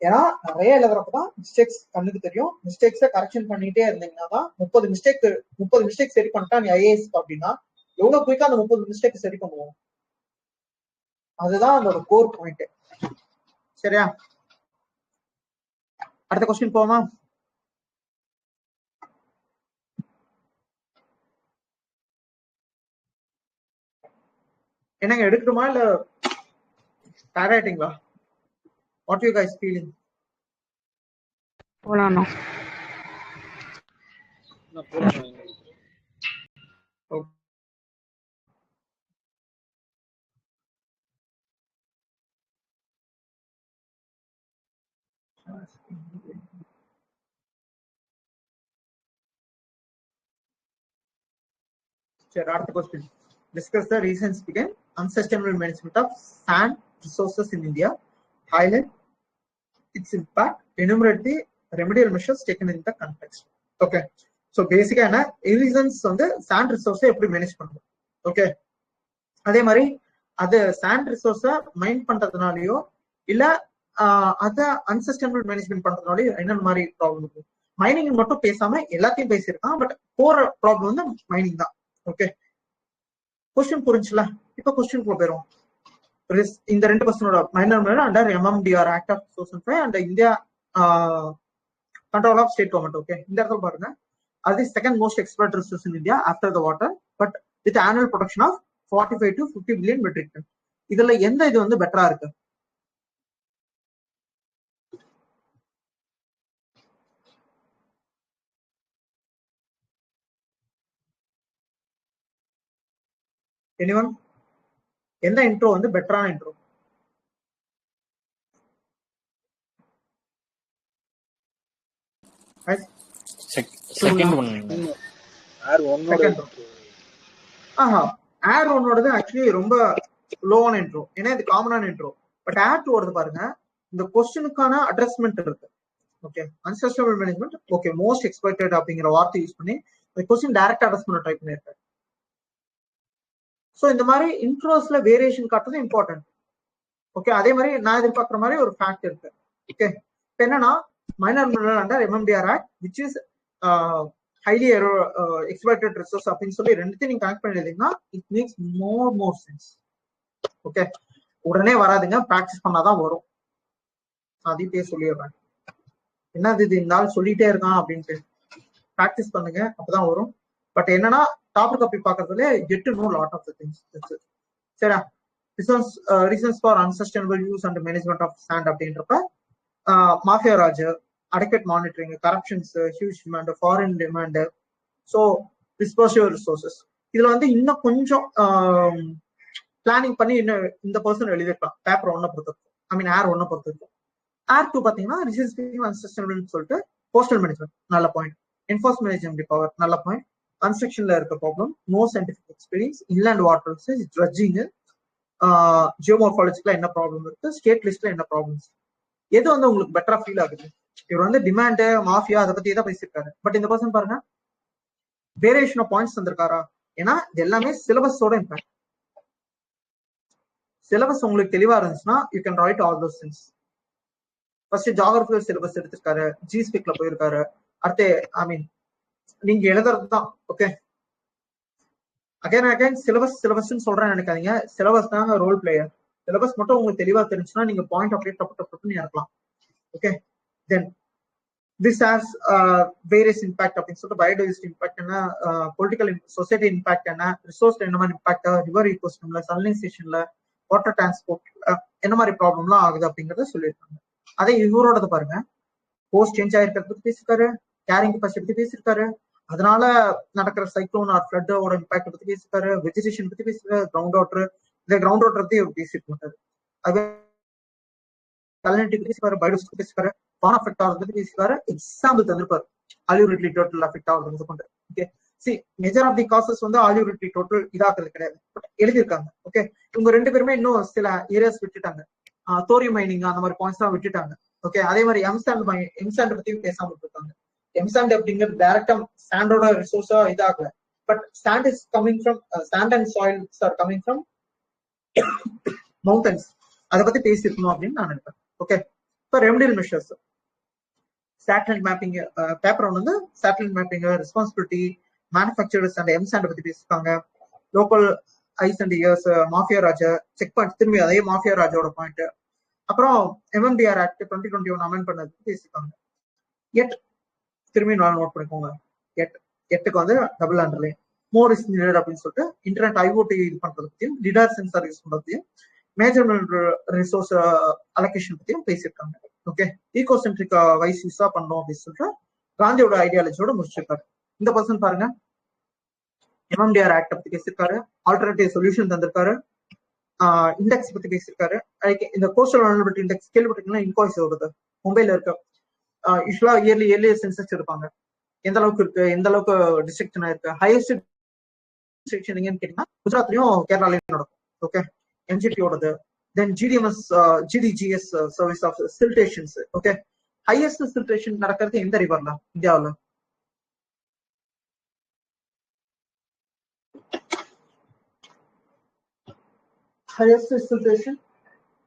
ஏன்னா நிறைய எழுதுறப்பதான் மிஸ்டேக்ஸ் கண்ணுக்கு தெரியும். மிஸ்டேக்ஸை கரெக்ஷன் பண்ணிட்டே இருந்தீங்கன்னா தான் 30 மிஸ்டேக் சரி பண்ணிட்டா நீ IAS அப்படின்னா எவ்வளவு குயிக்கா அந்த 30 மிஸ்டேக் சரி பண்ணுவோம். அதுதான் அதோட கோர் பாயிண்ட். சரியா? அடுத்த கொஸ்டின் போமா? என்னங்க எடுக்கணுமா இல்ல டயர்டாயிட்டீங்களா? What you guys feeling? போலாம்ண்ணா. சரி, அடுத்த question. Discuss the reasons behind unsustainable management of sand resources in India. Highlight its impact. Enumerate the remedial measures taken in the context. Okay. So basically என்ன reasons வந்து sand resource எப்படி manage பண்றது. Okay, அதே மாதிரி அது sand resource mind பண்றதுனாலயோ இல்ல அத unsustainable management பண்றதுனாலயோ என்ன மாதிரி ப்ராப்ளம் இருக்கு. மைனிங் மட்டும் பேசாம எல்லாத்தையும் பேசியிருக்கான், பட் போற ப்ராப்ளம் வந்து மைனிங் தான். ஓகே, கொஸ்டின் புரிஞ்சுல? இப்ப கொஸ்டின் போயிடும். இந்த 2% minor under MMDR act of 2005 and India control of state government. Okay, இந்த இடத்துல பாருங்க, அது second most export resource in India after the water, but with annual production of 45 to 50 billion metric tonne. இதுல எந்த இது வந்து பெட்டரா இருக்கு? எனிவன், எந்த இன்ட்ரோ வந்து பெட்டரான intro? Second one. Air 1 actually ரொம்ப லோவான இன்ட்ரோ, ஏன்னா இது காமனான இன்ட்ரோ. பட் Air 2 பாருங்க, இந்த கொஸ்டினுக்கான அட்ரஸ்மெண்ட் இருக்கு. Okay, unsustainable management okay most expected அப்படிங்கிற வார்த்தை யூஸ் பண்ணி கொஸ்டின் டைரக்டா அட்ரஸ் பண்ண ட்ரை பண்ணியிருக்காரு. ஸோ இந்த மாதிரி இன்ட்ரோஸ்ல வேரியேஷன் காட்டுறது இம்பார்ட்டன்ட். ஓகே, அதே மாதிரி நான் எதிர்பார்க்குற மாதிரி ஒரு ஃபேக்ட் இருக்கு. ஓகே, இப்போ என்னன்னா minor mineral under MMDR act which is highly expected resource அப்படின்னு சொல்லி ரெண்டுத்தையும் நீங்க கனெக்ட் பண்ணிருந்தீங்கன்னா it makes more sense. Okay, உடனே வராதுங்க, ப்ராக்டிஸ் பண்ணாதான் வரும். அதையே சொல்லிடுறேன். என்னது இது இந்த ஆள் சொல்லிட்டே இருக்கான் அப்படின்ட்டு ப்ராக்டிஸ் பண்ணுங்க, அப்பதான் வரும். பட் என்னன்னா டாபிக் அப்படி பாக்குறதுல get to know lot of the things. சரியா? Reasons for unsustainable use and management of sand அப்படின்றப்ப mafia raj, adequate monitoring, corruptions, huge demand, foreign demand, so dispositive resources. இதுல வந்து இன்னும் கொஞ்சம் பிளானிங் பண்ணி இன்னும் இந்த பர்சன் எழுதிருக்கலாம் பேப்பர் ஒன்னை பொறுத்திருக்கும், ஐ மீன் ஏர் ஒன்னை பொறுத்திருக்கும். ஏர் டூ பாத்தீங்கன்னா ரிசன்ஸ் அன்சஸ்டைனபிள் சொல்லிட்டு கோஸ்டல் மேனேஜ்மெண்ட் நல்ல பாயிண்ட், என்ஃபோர்ஸ் மேனேஜ்மெண்ட் பவர் நல்ல பாயிண்ட், கன்ஸ்ட்ரக்ஷன்ல இருக்க problem, no scientific experience, inland water dredging, ஜியோமார்பாலஜிக்கலா என்ன ப்ராப்ளம் இருக்கு, ஸ்டேட் லிஸ்ட்ல என்ன ப்ராப்ளம்ஸ், எது வந்து உங்களுக்கு பெட்டரா ஃபீல் ஆகுது? இவர் வந்து டிமாண்ட், மாஃபியா அதை பத்தி தான் பேசியிருக்காரு. பட் இந்த பர்சன் பாருங்க வேரியேஷன் ஆஃப் பாயிண்ட்ஸ் வந்திருக்காரா? ஏன்னா இது எல்லாமே சிலபஸோட இம்பாக்ட். சிலபஸ் உங்களுக்கு தெளிவா இருந்துச்சுன்னா you can write all those things. First geography syllabus எடுத்திருக்காரு, ஜிஸ்பிக்ல போயிருக்காரு. அடுத்து ஐ மீன் நீங்க எழுதுறது தான். ஓகே, அகைன் சிலபஸ் சொல்றேன்னு நினைக்காதீங்க. சிலபஸ் தாங்க ரோல் பிளேயர். சிலபஸ் மட்டும் உங்களுக்கு தெளிவா தெரிஞ்சுன்னா நீங்க பாயிண்ட் அப்படியே டப்புன்னு இறக்கலாம். Okay, then this has various impact அப்படின்னு சொல்லிட்டு பயோடைவர்சிட்டி இம்பாக்ட் என்ன, பொலிட்டிக்கல் சொசைட்டி இம்பாக்ட் என்ன, ரிசோர்ஸ்ல என்ன மாதிரி இம்பாக்ட், ரிவர் ஈகோசிஸ்டம்ல, சலினைசேஷன்ல, வாட்டர் டிரான்ஸ்போர்ட் என்ன மாதிரி ப்ராப்ளம்லாம் ஆகுது அப்படிங்கறத சொல்லியிருக்காங்க. அதே இவரோடது பாருங்க, போஸ்ட் சேஞ்ச் ஆயிருக்கிறத பத்தி பேசியிருக்காரு, கேரிங் கெப்பாசிட்டி பத்தி பேசியிருக்காரு, அதனால நடக்கிற சைக்ளோன் ஆர் ஃப்ளட்டோட இம்பாக்ட் பத்தி பேசியிருக்காரு, வெஜிடேஷன் பத்தி பேசியிருக்காரு, கிரவுண்ட் வாட்டர், இந்த கிரவுண்ட் வாட்டர் பத்தி பேசிட்டு மாட்டாரு. அது பயோடைவர்சிட்டி பேசியிருக்காரு, பான் அஃபெக்ட் ஆகுறது பத்தி பேசியிருக்காரு, எக்ஸாம்பிள் தந்திருப்பாரு ஆலியூரிட்லி டோட்டல் அஃபெக்ட் ஆகுறது கொண்டு. Okay, see major of the causes வந்து ஆலியூரிட்லி டோட்டல் இதாக்குறது கிடையாது, பட் எழுதியிருக்காங்க. ஓகே, இவங்க ரெண்டு பேருமே இன்னும் சில ஏரியாஸ் விட்டுட்டாங்க, தோரியம் மைனிங் அந்த மாதிரி பாயிண்ட்ஸ் தான் விட்டுட்டாங்க. ஓகே, அதே மாதிரி எம்சாண்ட் பத்தியும் பேசாம இருக்காங்க. எம்சாண்ட் அப்படிங்கிறது டைரக்டா சாண்டோட ரிசோர்ஸா இதாகல, but sand is coming from sand and soils are coming from mountains. அதை பத்தி பேசியிருக்கணும் அப்படின்னு நான் நினைப்பேன். ஓகே, இப்போ remedial measures, satellite mapping paper ஒன்று வந்து satellite mapping, responsibility, manufacturers and M sand பத்தி பேசியிருக்காங்க. Local eyes and ears, mafia raja check point, திரும்பி அதே மாஃபியா ராஜாவோட பாயிண்ட். அப்புறம் எம்எம்டிஆர் ஆக்ட் 2021 அமெண்ட் பண்ணது பேசியிருக்காங்க. எட் திரும்பி நோட் பண்ணிக்கோங்க, எட்டுக்கு வந்து double underline, more is needed அப்படின்னு சொல்லிட்டு இன்டர்நெட் ஐஓடி இது பண்றது பத்தியும், லிடார் சென்சார் யூஸ் பண்றதையும், மேஜர் ரிசோர்ஸ் அலோகேஷன் பத்தியும் பேசியிருக்காங்க. ஓகே, ஈகோசென்ட்ரிக் வைஸ் யூஸா பண்ணோம் அப்படின்னு சொல்லிட்டு காந்தியோட ஐடியாலஜியோட முடிச்சிருக்காரு. இந்த பர்சன் பாருங்க எம்எம்டிஆர் ஆக்ட் பத்தி பேசியிருக்காரு, ஆல்டர்னேட்டிவ் சொல்யூஷன் தந்திருக்காரு, இண்டெக்ஸ் பத்தி பேசியிருக்காரு. இந்த கோஸ்டல் வல்னரபிலிட்டி இண்டெக்ஸ் கேள்விப்பட்டீங்கன்னா இன்வாய்ஸ் வருது மும்பைல இருக்க, யூஸ்வலா இயர்லி சென்சஸ் எடுப்பாங்க, எந்த அளவுக்கு இருக்கு, எந்த அளவுக்கு டிஸ்ட்ரிக்ஷன் இருக்கு, ஹையஸ்ட் டிஸ்ட்ரிக்ஷன் எங்கன்னு கேட்டீங்கன்னா குஜராத்லயும் கேரளாலையும் நடக்கும். ஓகே, என்ஜிடியோடது. Then GTMS GTGS service of siltations. Okay, highest siltation நடக்கிறது எந்த ரிவர்ல இந்தியாவில்? ஹையஸ்ட் சில்டேஷன்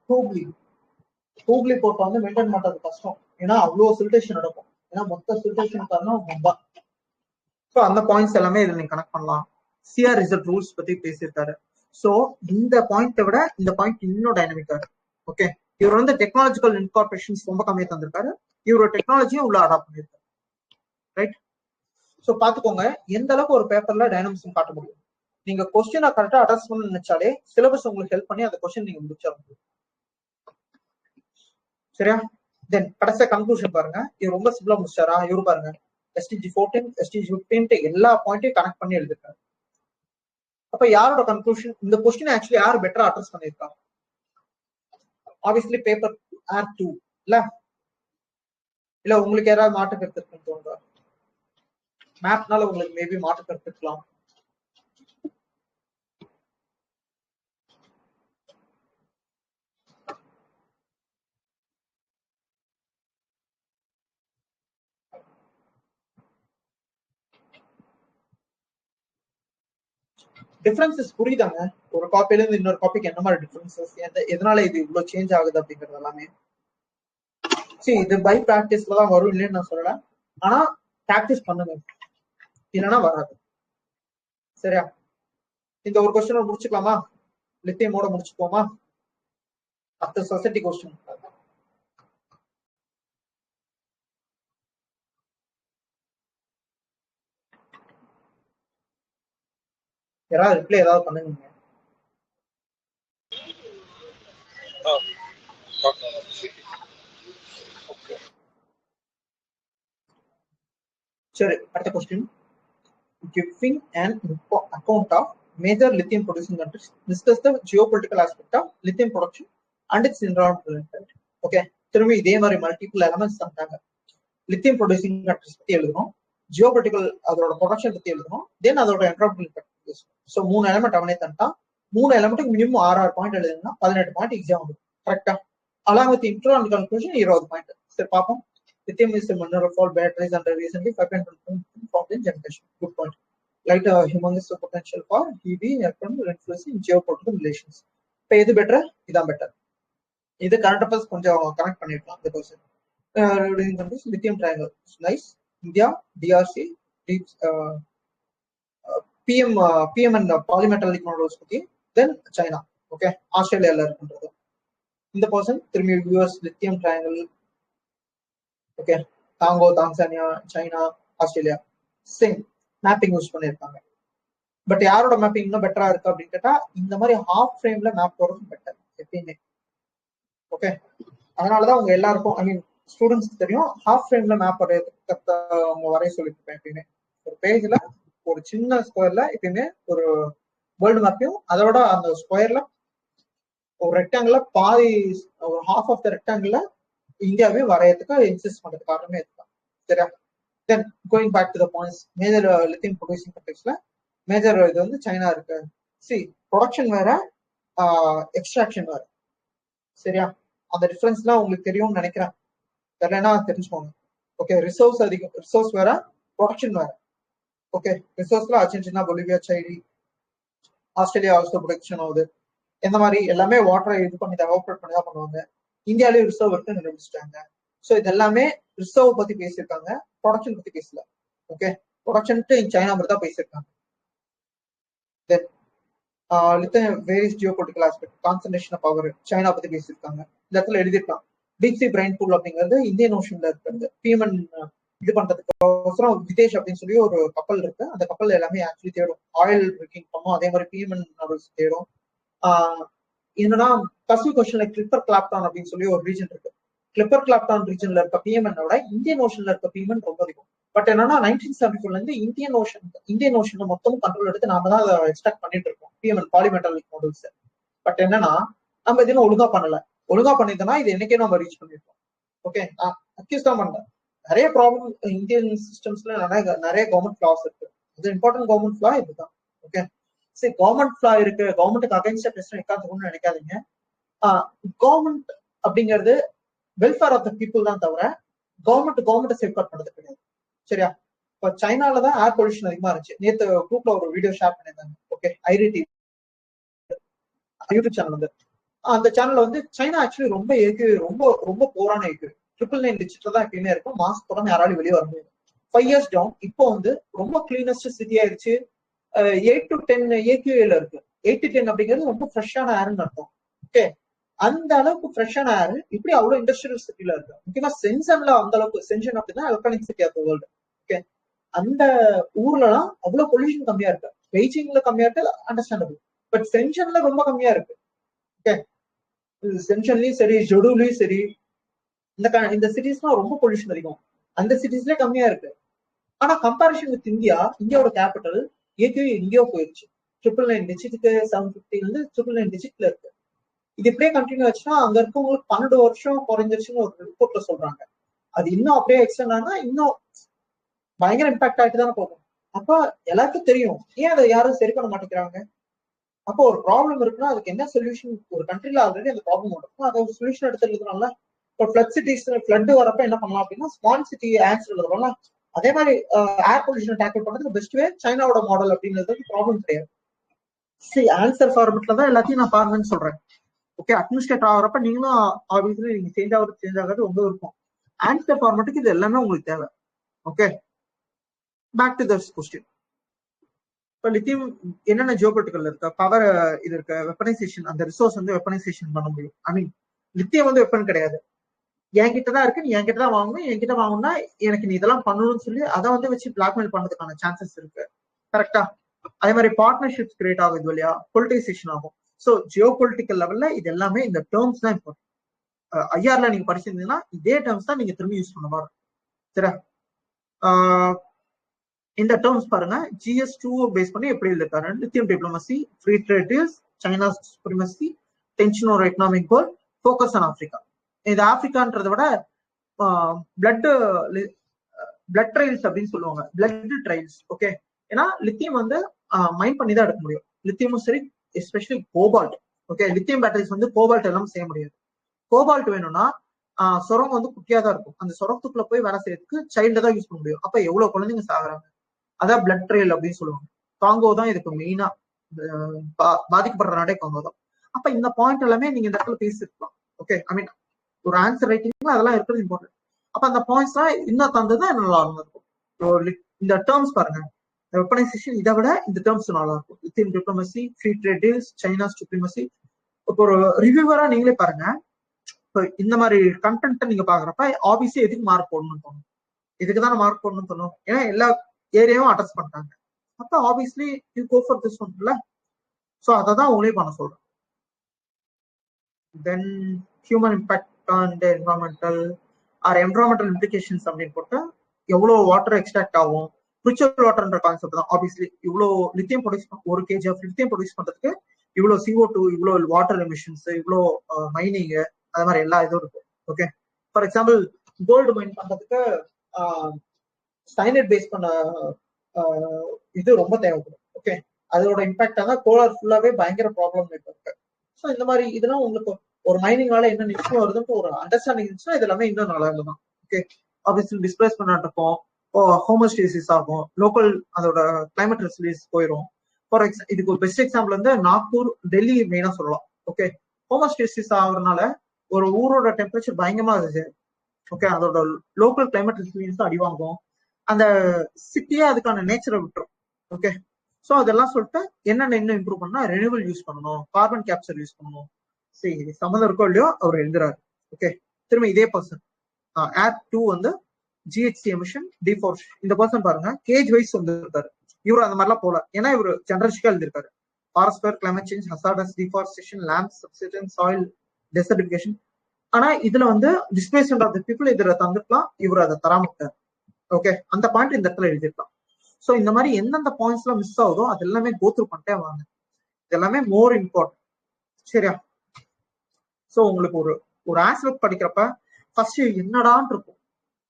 ஹூக்ளி போர்ட் வந்து மெயின்டைன் பண்றது கஷ்டம், ஏன்னா அவ்வளவு சில்டேஷன் நடக்கும். ஏன்னா மொத்த சில்டேஷன் காரணம் மும்பா. ஸோ அந்த பாயிண்ட்ஸ் எல்லாமே இதில் நீங்க கனெக்ட் பண்ணலாம். சிஆர் ரிசல்ட் ரூல்ஸ் பத்தி பேசியிருக்காரு. ஸோ இந்த பாயிண்ட்டை விட இந்த பாயிண்ட் இன்னும் டைனமிக்கா இருக்கு. ஓகே, இவர் வந்து டெக்னாலஜிக்கல் இன்கார்பரேஷன்ஸ் ரொம்ப கம்மியா தந்திருக்காரு, இவரோட டெக்னாலஜியும் உள்ள அடாப்ட் பண்ணிருக்காரு. ரைட்? ஸோ பாத்துக்கோங்க எந்த அளவுக்கு ஒரு பேப்பர்ல டைனமிக்ஸ் காட்ட முடியும். நீங்க கொஸ்டினை கரெக்டா அட்ரஸ் பண்ண நினைச்சாலே சிலபஸ் உங்களுக்கு ஹெல்ப் பண்ணி அந்த கொஸ்டின் நீங்க முடிச்சா முடியும். சரியா? தென் கடைசியா கன்க்ளூஷன் பாருங்க, இவர் ரொம்ப சிம்பிளா முடிச்சாரா? இவரு பாருங்க STG 14 STG 15 எல்லா பாயிண்ட்டையும் கனெக்ட் பண்ணி எழுதிருக்காரு. அப்ப யாரோட கன்க்ளூஷன்? இந்த கொஸ்டின் ஆக்சுவலி யார் பெட்டரா அட்ரஸ் பண்ணிருக்காங்க? ஆப்வியஸ்லி பேப்பர் ஏர் 2 இல்ல உங்களுக்கு யாராவது மாற்று கருத்து இருக்குன்னு தோணுதா? மேப்னால உங்களுக்கு மேபி மாற்று கருத்து இருக்கலாம். டிஃபரன்சஸ் புரியுதாங்க? ஒரு காப்பில இருந்து இன்னொரு காப்பிக்கு என்ன மாதிரி டிஃபரன்சஸ், எதனால இது இவ்வளவு சேஞ்ச் ஆகுது அப்படிங்கிறது எல்லாமே. சரி, இது பை பிராக்டிஸ்ல தான் வரும் இல்லைன்னு நான் சொல்லல, ஆனா பிராக்டிஸ் பண்ணுங்க, இல்லைன்னா வராது. சரியா? இந்த ஒரு கொஸ்டின் முடிச்சுக்கலாமா? லித்தியமோட முடிச்சுக்கோமா? அடுத்த சொசைட்டி கொஸ்டின். யாராவது ரிப்ளை ஏதாவது பண்ணுங்க. சரி, அடுத்த question. Giving an account of major lithium producing countries, discuss the geopolitical aspect of lithium production and its environmental impact. Okay, திரும்பி இதே மாதிரி மல்டிபிள் எலமெண்ட்ஸ் தந்தாங்க. லித்தியம் ப்ரொடியூசிங் கண்ட்ரிஸ் பத்தி எழுதணும், ஜியோபொலிட்டிக்கல் அதோட ப்ரொடக்ஷன் பத்தி எழுதணும், தென் அதோட என்விரான்மெண்டல் இம்பாக்ட். ஸோ 3 எலமெண்ட் அவனே தந்தான். 3 எலமெண்ட்டுக்கு மினிமம் 6 பாயிண்ட் எழுதுனா 18 பாயிண்ட் எக்ஸாம் வரும். கரெக்டா? along with intro and conclusion 20 point. சரி பார்ப்போம். Lithium is a mineral for batteries and recently 5.1 found in generation. Good point. Light humongous potential for EV aircraft influencing geopolitical relations. இப்போ எது better? இதான் better. இது current affairs கொஞ்சம் connect பண்ணிருக்கலாம். இந்த question lithium triangle nice. India, TRC, PM and polymetallic models பத்தி, தென் China. Okay, ஆஸ்திரேலியால இருக்குன்றது. இந்த பர்சன் திரும்பி US lithium triangle, okay, Congo, Tanzania, China, Australia same mapping use பண்ணியிருக்காங்க. பட் யாரோட மேப்பிங் இன்னும் பெட்டரா இருக்கு அப்படின்னு கேட்டா, இந்த மாதிரி ஹாஃப் ஃப்ரேம்ல மேப் போறது பெட்டர் எப்பயுமே. ஓகே, அதனாலதான் அவங்க எல்லாருக்கும், ஐ மீன் ஸ்டூடெண்ட்ஸ்க்கு தெரியும், ஹாஃப் ஃப்ரேம்ல மேப் அவங்க வரைய சொல்லியிருப்பேன். எப்பயுமே ஒரு பேஜ்ல ஒரு சின்ன ஸ்கொயர்ல எப்பயுமே ஒரு வேர்ல்டு மேப்பையும், அதோட அந்த ஸ்கொயர்ல ஒரு ரெக்டாங்கிள் பாதி, ஒரு ஹாஃப் ஆஃப் த ரெக்டாங்கிள் இந்தியாவே வரையறதுக்கு இன்சிஸ்ட் பண்றது காரணமே இதுதான். சரியா? Then going back to the points, major lithium producing கண்ட்ரீஸ்ல மேஜர் இது வந்து சைனா இருக்கு. சி, ப்ரொடக்ஷன் வேற, எக்ஸ்ட்ராக்ஷன் வேற. சரியா? அந்த டிஃபரன்ஸ்லாம் உங்களுக்கு தெரியும்னு நினைக்கிறேன். தெரியலன்னா தெரிஞ்சுக்கோங்க. ஓகே, ரிசோர்ஸ் அதிகம், ரிசோர்ஸ் வேற, ப்ரொடக்ஷன் வேற. ஓகே, ரிசோர்ஸ்ல Argentina, Bolivia, Chile, Australia also production ஆகுது. இந்த மாதிரி எல்லாமே வாட்டரை இது பண்ணி தான் ஆப்ரேட் பண்ணி தான் பண்ணுவாங்க. இந்தியாவிலேயே ரிசர்வ் எடுத்து நிரூபிச்சிட்டாங்க. ஸோ இது எல்லாமே ரிசர்வ் பத்தி பேசியிருக்காங்க, ப்ரொடக்ஷன் பத்தி பேசல. ஓகே, ப்ரொடக்ஷனுக்கு சைனா மட்டும் தான் பேசியிருக்காங்க. Then lithium various geopolitical aspect, concentration of power, China பத்தி பேசியிருக்காங்க. இந்த இடத்துல எழுதிருக்கான். டீப் சி பிரைன் பூல் அப்படிங்கிறது இந்தியன் ஓஷன்ல இருக்கிறது. பிஎம்என் இது பண்றதுக்கோசரம் விதேஷ் அப்படின்னு சொல்லி ஒரு கப்பல் இருக்கு. அந்த கப்பல் எல்லாமே ஆக்சுவலி தேடும், ஆயில் ட்ரிக்கிங் பண்ணும். அதே மாதிரி பிஎம்என் தேடும். என்னன்னா பசிபிக் ஓஷன்ல கிளிப்பர் கிளாப்டான் அப்படின்னு சொல்லி ஒரு ரீஜன் இருக்கு. கிளிப்பர் கிளாப்டான் ரீஜன்ல இருக்க பிஎம்என்னோட இந்தியன் ஓஷன்ல இருக்க பிஎம்என் ரொம்ப அதிகம். பட் என்னன்னா 1974 இருந்து இந்தியன் ஓஷன் மொத்தமும் கண்ட்ரோல் எடுத்து நாம தான் அதை எக்ஸ்ட்ராக்ட் பண்ணிட்டு இருக்கோம், பிஎம்என் பாலிமெட்டாலிக் மாடல்ஸ். பட் என்னன்னா நம்ம இதுன்னு ஒழுங்கா பண்ணல. ஒழுங்கா பண்ணிருந்தோம்னா இது என்னைக்கே நம்ம ரீச் பண்ணிருக்கோம். ஓகே, நான் அக்யூஸ் தான் பண்ணேன். நிறைய ப்ராப்ளம் இந்தியன் சிஸ்டம்ஸ்ல நிறைய கவர்மெண்ட் ஃபிளாஸ் இருக்கு. இது இம்பார்ட்டன்ட் கவர்மெண்ட் ஃபிளா இதுதான். ஓகே, சரி, கவர்மெண்ட் ஃபிளா இருக்கு, கவர்மெண்ட்டுக்கு அகைன்ஸ்டா பேசுறேன் எக்காந்துக்கும்னு நினைக்காதீங்க. கவர்மெண்ட் அப்படிங்கிறது வெல்ஃபேர் ஆஃப் த பீப்புள் தான் தவிர கவர்மெண்ட் சேஃப்கார்ட் பண்றது கிடையாது. சரியா? இப்போ சைனால தான் ஏர் பொல்யூஷன் அதிகமா இருந்துச்சு. நேற்று குரூப்ல ஒரு வீடியோ ஷேர் பண்ணியிருந்தாங்க. ஓகே, ஐரிடி யூடியூப் சேனல் வந்து, அந்த சேனல்ல வந்து சைனா ஆக்சுவலி ரொம்ப ஏக்கு, ரொம்ப ரொம்ப போரான ஏக்கு 999 டிஜிட்ல தான் எப்பயுமே இருக்கும். மாஸ்க் போடாம யாராலும் வெளியே வர முடியாது. 5 years டவுன் இப்போ வந்து ரொம்ப கிளீனஸ்ட் சிட்டி ஆயிடுச்சு. 8 to 10 ஏக்யூஏல இருக்கு. 8 to 10 அப்படிங்கிறது ரொம்ப ஃப்ரெஷ்ஷான ஏர்னு அர்த்தம். ஓகே, அந்த அளவுக்கு ஃப்ரெஷ்ஷான ஏர் இப்படி அவ்வளவு இண்டஸ்ட்ரியல் சிட்டில இருக்கு. முக்கியமா சென்சன்ல அந்த அளவுக்கு, சென்சன் அப்படின்னா electronic city of the world. Okay, அந்த ஊர்லலாம் அவ்வளவு பொல்யூஷன் கம்மியா இருக்கு. பெய்ஜிங்ல கம்மியா இருக்கு, அண்டர்ஸ்டாண்டபிள். பட் சென்சன்ல ரொம்ப கம்மியா இருக்கு. ஓகே, சென்சன்லயும் சரி, ஜொடுலயும் சரி, இந்த சிட்டிஸ்லாம் ரொம்ப பொல்யூஷன் அதிகம். அந்த சிட்டிஸ்ல கம்மியா இருக்கு. ஆனா கம்பேரிஷன் வித் இந்தியாவோட கேபிட்டல் ஏற்கனவே எங்கேயோ போயிருச்சு. 999 டிஜிட்டுக்கு 750 வந்து 999 டிஜிட்ல இருக்கு. இது இப்படியே கண்டினியூ ஆச்சுன்னா அங்க இருக்கவங்களுக்கு 12 வருஷம் குறைஞ்சிருச்சுன்னு ஒரு ரிப்போர்ட்ல சொல்றாங்க. அது இன்னும் அப்படியே எக்ஸ்டெண்ட் ஆனா இன்னும் பயங்கர இம்பாக்ட் ஆகிட்டு தானே போகும். அப்ப எல்லாருக்கும் தெரியும், ஏன் அதை யாரும் சரி பண்ண மாட்டேங்கிறாங்க. அப்போ ஒரு ப்ராப்ளம் இருக்குன்னா அதுக்கு என்ன சொல்யூஷன், ஒரு கண்ட்ரில ஆல்ரெடி அந்த ப்ராப்ளம் இருக்கும், அதை ஒரு சொல்யூஷன் எடுத்துக்கிறதுனால இப்போ ஃபிளட் சிட்டிஸ், ஃபிளட் வரப்ப என்ன பண்ணலாம் அப்படின்னா ஸ்மால் சிட்டி ஆன்சர் எழுதுறோம்ல, அதே மாதிரி ஏர் பொல்யூஷன் டேக்கிள் பண்றதுக்கு பெஸ்ட் வே சைனாவோட மாடல் அப்படிங்கிறது ப்ராப்ளம் கிடையாது. சரி, ஆன்சர் ஃபார்மெட்ல தான் எல்லாத்தையும் நான் பாருங்கன்னு சொல்றேன். ஓகே, அட்மினிஸ்ட்ரேட்டர் ஆகிறப்ப நீங்களும் ஆப்வியஸ்லி நீங்க சேஞ்ச் ஆகாது ரொம்ப இருக்கும். ஆன்சர் ஃபார்மெட்டுக்கு இது எல்லாமே உங்களுக்கு தேவை. Okay, back to this question. இப்போ லித்தியம் என்னென்ன ஜியோபொலிட்டிக்கல் இருக்கு, பவர் இது இருக்கு, வெப்பனைசேஷன், அந்த ரிசோர்ஸ் வந்து வெப்பனைசேஷன் பண்ண முடியும். ஐ மீன் லித்தியம் வந்து வெப்பன் கிடையாது, என்கிட்ட தான் இருக்கு, நீ என்கிட்ட தான் வாங்கணும், என்கிட்ட வாங்கணும்னா எனக்கு நீ இதெல்லாம் பண்ணணும்னு சொல்லி அதை வந்து வச்சு பிளாக்மெயில் பண்றதுக்கான சான்சஸ் இருக்கு. கரெக்டா? அதே மாதிரி பார்ட்னர்ஷிப்ஸ் கிரியேட் ஆகுது இல்லையா, பொலிட்டைசேஷன் ஆகும். ஸோ ஜியோ பொலிட்டிக்கல் லெவல்ல இது எல்லாமே இந்த டேர்ம்ஸ் தான் இம்பார்ட்டன்ட். ஐஆர்ல நீங்க படிச்சிருந்தீங்கன்னா இதே டேர்ம்ஸ் தான் நீங்க திரும்பி யூஸ் பண்ண மாதிரி. சரியா? இந்த டேர்ம்ஸ் பாருங்க, GS2 பேஸ் பண்ணி எப்படி இருக்காரு, lithium diplomacy, free trade deals, China supremacy, tension ஒரு economic goal, focus on Africa. இது ஆப்பிரிக்கான்றதை விட பிளட் ட்ரைல்ஸ் அப்படின்னு சொல்லுவாங்க, பிளட் ட்ரைல்ஸ். ஓகே, ஏன்னா லித்தியம் வந்து மைண்ட் பண்ணி தான் எடுக்க முடியும். லித்தியமும் சரி, especially cobalt. Okay, lithium batteries வந்து கோபால்ட் எல்லாம் செய்ய முடியாது. கோபால்ட் வேணும்னா சுரங்கம் வந்து குட்டியா தான் இருக்கும், அந்த சுரங்கத்துக்குள்ள போய் வேலை செய்யறதுக்கு சைல்ட தான் யூஸ் பண்ண முடியும். அப்ப எவ்வளவு குழந்தைங்க சாகுறாங்க, அதான் பிளட் ட்ரைல் அப்படின்னு சொல்லுவாங்க. காங்கோ தான் இதுக்கு மெயினா பாதிக்கப்படுற நாடே காங்கோ தான். அப்ப இந்த பாயிண்ட் எல்லாமே நீங்க இந்த இடத்துல பேசிருக்கலாம். ஓகே, ஐ மீன் ஒரு ஆன்சர் ரைட்டிங் அதெல்லாம் இருக்கிறது இம்பார்ட்டன்ட். அப்ப அந்த பாயிண்ட்ஸ் எல்லாம் இன்னும் தந்ததுதான் நல்லா இருக்கும். இந்த டேர்ம்ஸ் பாருங்க, வெப்பனைசேஷன் இதை விட இந்த டேர்ம்ஸ் நல்லா இருக்கும். Lithium diplomacy, free trade deals, China supremacy. இப்போ ஒரு ரிவ்யூவரா நீங்களே பாருங்க, இப்போ இந்த மாதிரி கண்டென்ட் நீங்க பாக்குறப்ப ஆப்வியஸ்லி எதுக்கு மார்க் போடணும்னு தோணும், இதுக்கு தானே மார்க் போடணும்னு தோணும், ஏன்னா எல்லா ஏரியாவும் அட்ரஸ் பண்றாங்க. அப்ப obviously you go for this one இல்ல. ஸோ அதை தான் உங்களே பண்ண சொல்றேன். Then human impact and environmental implications அப்படின்னு போட்டு எவ்வளவு வாட்டர் எக்ஸ்ட்ராக்ட் ஆகும், ஃபியூச்சர் வாட்டர்ன்ற கான்செப்ட் தான். ஆப்வியஸ்லி இவ்வளோ lithium produce 1 kg of lithium produce பண்றதுக்கு இவ்வளோ CO2, இவ்வளோ வாட்டர் எமிஷன்ஸ், இவ்வளோ மைனிங், அது மாதிரி எல்லா இதுவும் இருக்கும். Okay, for example gold mine பண்றதுக்கு சைனைட் பேஸ் பண்ண இது ரொம்ப தேவைப்படும். ஓகே, அதோட இம்பாக்ட் தான் கோலார் ஃபுல்லாவே பயங்கர ப்ராப்ளம் இருக்கு. ஸோ இந்த மாதிரி இதெல்லாம் உங்களுக்கு ஒரு மைனிங்கால என்ன இஷ்யூ வருதுன்னு ஒரு அண்டர்ஸ்டாண்டிங் இருந்துச்சுன்னா இது எல்லாமே இன்னும் நல்லா இருக்கும். ஓகே, ஆப்வியஸ்லி டிஸ்பிளேஸ்மெண்ட் இருக்கும், ஹோமோஸ்டேசிஸ் ஆகும், லோக்கல் அதோட கிளைமேட் ரெசிலியன்ஸ் போயிடும். ஃபார் இதுக்கு ஒரு பெஸ்ட் எக்ஸாம்பிள் வந்து நாக்பூர், டெல்லி மெயினா சொல்லலாம். ஓகே, ஹோமோஸ்டேசிஸ் ஆகுறதுனால ஒரு ஊரோட டெம்பரேச்சர் பயங்கரமா இருந்துச்சு. ஓகே, அதோட லோக்கல் கிளைமேட் ரெசிலியன்ஸ் அடிவாங்கும், அந்த சிட்டியே அதுக்கான நேச்சரை விட்டுரும். ஓகே, ஸோ அதெல்லாம் சொல்லிட்டு என்னென்ன இன்னும் இம்ப்ரூவ் பண்ணா ரெனியூவல் யூஸ் பண்ணணும், கார்பன் கேப்சர் யூஸ் பண்ணணும். சரி, சம்மந்தம் இருக்கோ இல்லையோ அவர் எழுதுறாரு. ஓகே, திரும்ப இதே பர்சன் ஆப் 2 வந்து GHG எமிஷன் டிஃபாரஸ்டேஷன். இந்த பர்சன் பாருங்க கேஜ் வைஸ் வந்து இருக்காரு, இவரு அந்த மாதிரிலாம் போல, ஏன்னா இவரு ஜெனரலிஸ்டிக்கா எழுதிருக்காரு. Forest fire, climate change, hazardous deforestation, land subsidence, soil desertification. ஆனா இதுல வந்து டிஸ்பிளேஸ்மெண்ட் ஆஃப் தி பீப்புள் இதுல தந்துருக்கலாம், இவர் அதை தராமட்டார். ஓகே, அந்த பாயிண்ட் இந்த இடத்துல எழுதிருக்கலாம். ஸோ இந்த மாதிரி எந்தெந்த பாயிண்ட்ஸ் எல்லாம் மிஸ் ஆகுதோ அது எல்லாமே கோத்ரூ பண்ணிட்டே வாங்க, இது எல்லாமே மோர் இம்பார்ட்டன்ட். சரியா? ஸோ உங்களுக்கு ஒரு ஆன்சர் படிக்கிறப்ப ஃபர்ஸ்ட் என்னடான் இருக்கும்,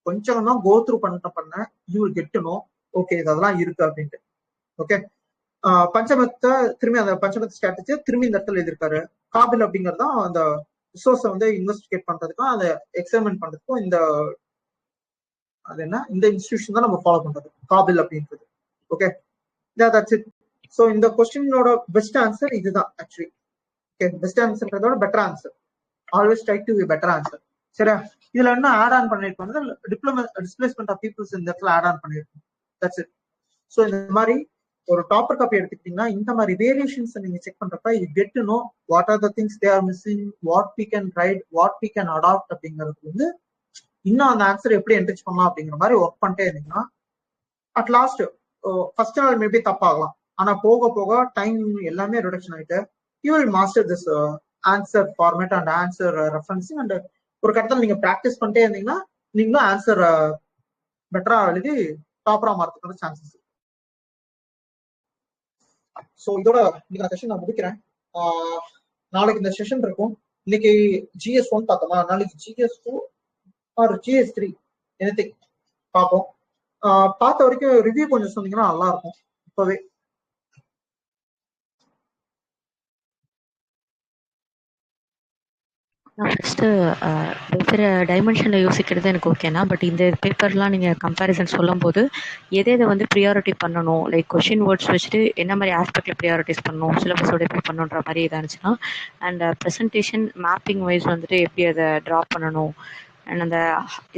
கொஞ்சம் தான் கோத்ரூ பண்ண you will get to no okay இதெல்லாம் இருக்கு அப்படின்ட்டு. ஓகே, பஞ்சமத்தை திரும்பி அந்த பஞ்சமத்த ஸ்ட்ராட்டஜி திரும்பி இந்த இடத்துல எழுதிருக்காரு. காபில் அப்படிங்கறதா அந்த ரிசோர்ஸை வந்து இன்வெஸ்டிகேட் பண்றதுக்கும் அதை எக்ஸாமின் பண்றதுக்கும் இந்த அது என்ன இந்த இன்ஸ்டிடியூஷன் தான் நம்ம ஃபாலோ பண்றது, காபில் அப்படின்றது. Okay, that's it. ஸோ இந்த கொஸ்டினோட பெஸ்ட் ஆன்சர் இதுதான் ஆக்சுவலி. ஓகே, பெஸ்ட் ஆன்சர்ன்றதோட better answer, always try to be better answer. சரியா? இதுல என்ன ஆட் ஆன் பண்ணிருக்கோம், டிஸ்பிளேஸ்மெண்ட் ஆஃப் பீப்புள்ஸ் இந்த இடத்துல ஆட் ஆன் பண்ணிருக்கோம். That's it. ஸோ இந்த மாதிரி ஒரு டாப்பர் காப்பி எடுத்துக்கிட்டீங்கன்னா இந்த மாதிரி வேரியேஷன்ஸ் நீங்க செக் பண்றப்ப you get to know what are the things they are missing, what we can write, what we can adapt அப்படிங்கிறது வந்து இன்னும் அந்த ஆன்சர் எப்படி என்ரிச் பண்ணலாம் அப்படிங்கிற மாதிரி ஒர்க் பண்ணிட்டே இருந்தீங்கன்னா அட் லாஸ்ட் ஃபர்ஸ்ட் நாள் மேபி தப்பாகலாம், ஆனா போக போக டைம் எல்லாமே ரிடக்ஷன் ஆயிட்டு you will master this answer format and answer referencing. And ஒரு கட்டத்தில் நீங்க ப்ராக்டிஸ் பண்ணிட்டே இருந்தீங்கன்னா நீங்களும் ஆன்சர் பெட்டரா எழுதி டாப்பரா மாறதுக்கான சான்சஸ். ஸோ இதோட இன்னைக்கு நான் செஷன் நான் முடிக்கிறேன். நாளைக்கு இந்த செஷன் இருக்கும். இன்னைக்கு GS1 பார்த்தோமா, நாளைக்கு GS2 ஆர் GS3 எனிதிங் பார்ப்போம். பார்த்த வரைக்கும் ரிவ்யூ கொஞ்சம் சொன்னீங்கன்னா நல்லா இருக்கும் இப்பவே. நான் ஃபஸ்ட்டு வெவ்வேறு டைமென்ஷனில் யோசிக்கிறது எனக்கு ஓகேனா, பட் இந்த பேப்பர்லாம் நீங்கள் கம்பேரிசன் சொல்லும்போது எதை எதை வந்து ப்ரியாரிட்டி பண்ணணும், லைக் கொஷின் வேர்ட்ஸ் வச்சுட்டு என்ன மாதிரி ஆஸ்பெக்டில் ப்ரியாரிட்டிஸ் பண்ணணும், சிலபஸோட எப்படி பண்ணணுன்ற மாதிரி இதாக இருந்துச்சுன்னா, அண்ட் ப்ரெசன்டேஷன் மேப்பிங் வைஸ் வந்துட்டு எப்படி அதை ட்ரா பண்ணணும், அண்ட் அந்த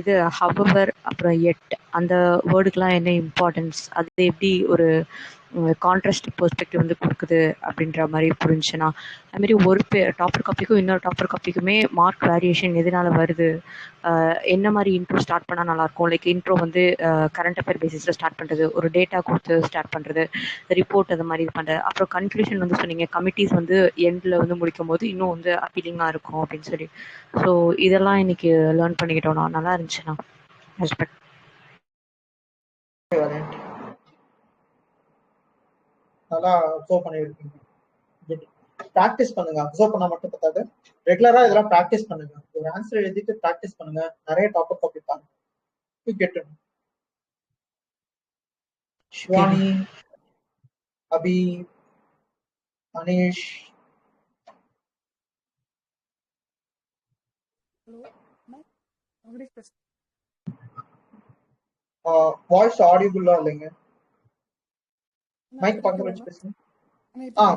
இது ஹவவர் அப்புறம் எட் அந்த வேர்டுக்கெலாம் என்ன இம்பார்ட்டன்ஸ், அது எப்படி ஒரு கான்ட்ராஸ்ட் பெர்ஸ்பெக்டிவ் வந்து கொடுக்குது அப்படின்ற மாதிரி புரிஞ்சுன்னா, அதுமாரி ஒரு டாப்பர் காப்பிக்கும் இன்னொரு டாப்பர் காப்பிக்குமே மார்க் வேரியேஷன் எதனால வருது, என்ன மாதிரி இன்ட்ரோ ஸ்டார்ட் பண்ணால் நல்லாயிருக்கும், லைக் இன்ட்ரோ வந்து கரண்ட் அஃபேர் பேசிஸில் ஸ்டார்ட் பண்ணுறது, ஒரு டேட்டா கொடுத்து ஸ்டார்ட் பண்ணுறது, ரிப்போர்ட் அது மாதிரி இது பண்ணுறது, அப்புறம் கன்க்ளூஷன் வந்து சொன்னீங்க கமிட்டிஸ் வந்து எண்டில் வந்து முடிக்கும் போது இன்னும் வந்து அப்பீலிங்காக இருக்கும் அப்படின்னு சொல்லி. ஸோ இதெல்லாம் இன்னைக்கு லேர்ன் பண்ணிக்கிட்டோம்னா நல்லா இருந்துச்சுண்ணா. ரெஸ்பெக்ட். நல்லா அப்சர்வ் பண்ணிருக்கீங்க. ப்ராக்டிஸ் பண்ணுங்க, அப்சர்வ் பண்ணா மட்டும் பத்தாது, ரெகுலரா இதெல்லாம் ப்ராக்டிஸ் பண்ணுங்க. ஒரு ஆன்சர் எழுதிட்டு ப்ராக்டிஸ் பண்ணுங்க, நிறைய டாபிக் காப்பி பாருங்க. கெட் ஷிவானி, அபி, அனீஷ். வாய்ஸ் ஆடியபிளா இல்லைங்க, மைக் பக்கத்துல வச்சு பேசுங்க.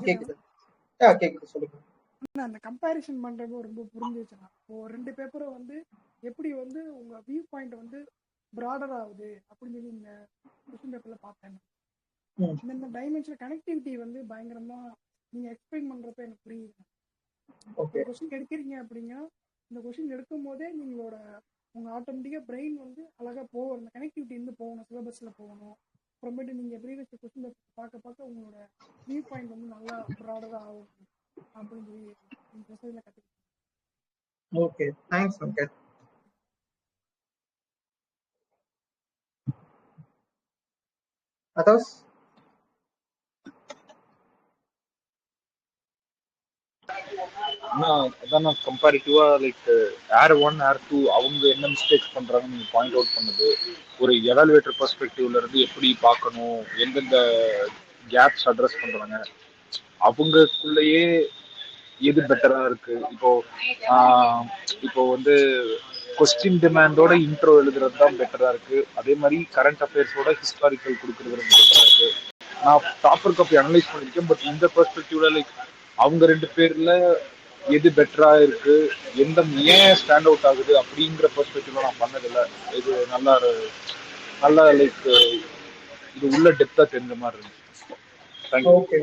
கேக்குது. கேக்குது, சொல்லுங்க. அந்த கம்பேரிசன் பண்றது ரொம்ப புரிஞ்சிச்சுன்னா, இப்போ 2 பேப்பரை வந்து எப்படி வந்து உங்க வியூ பாயிண்ட் வந்து ப்ராடர் ஆகுது அப்படின்னு சொல்லி இந்த கொஸ்டின் பேப்பர்ல பார்த்தேன். இந்த டைமென்ஷன் கனெக்டிவிட்டி வந்து பயங்கரமா நீங்க எக்ஸ்பிளைன் பண்றப்ப எனக்கு புரியுது. ஒரு கொஸ்டின் எடுக்கிறீங்க அப்படின்னா இந்த கொஸ்டின் எடுக்கும் போதே உங்க ஆட்டோமேட்டிக்கா பிரெயின் வந்து அழகா போகும், அந்த கனெக்டிவிட்டி வந்து போகணும், சிலபஸ்ல போகணும். அப்புறமேட்டு நீங்க ப்ரீவியஸ் கொஸ்டின் பேப்பர் பார்க்க பார்க்க உங்களோட வியூ பாயிண்ட் வந்து நல்லா ப்ராடரா ஆகும் அப்படின்னு சொல்லி மெசேஜ்ல கத்துக்கிட்டேன். Okay, thanks Venkat. அதர்ஸ்? அதான் கம்பேரிட்டிவா லைக் ஏர் 1 ஏர் 2 அவங்க என்ன மிஸ்டேக்ஸ் பண்றாங்கன்னு நீங்க பாயிண்ட் அவுட் பண்ணது, ஒரு எவாலுவேட்டர் பெர்ஸ்பெக்டிவ்ல இருந்து எப்படி பார்க்கணும், எந்தெந்த கேப்ஸ் அட்ரஸ் பண்றாங்க, அவங்களுக்குள்ளேயே எது பெட்டரா இருக்கு. இப்போ வந்து கொஸ்டின் டிமாண்டோட இன்ட்ரோ எழுதுறது தான் பெட்டரா இருக்கு, அதே மாதிரி கரண்ட் அஃபேர்ஸோட ஹிஸ்டாரிக்கல் கொடுக்கறது ரொம்ப பெட்டரா இருக்கு. நான் டாப்பர் காப்பி அனலைஸ் பண்ணிருக்கேன், பட் இந்த பெர்ஸ்பெக்டிவ்ல லைக் அவங்க 2 பேர்ல எது பெட்டரா இருக்கு, எந்த ஏன் ஸ்டாண்ட் அவுட் ஆகுது அப்படிங்கிற பெர்ஸ்பெக்டிவ்ல நான் பண்ணதில்லை. இது நல்லா லைக் இது உள்ள டெப்தா தெரிஞ்ச மாதிரி இருந்துச்சு. Okay,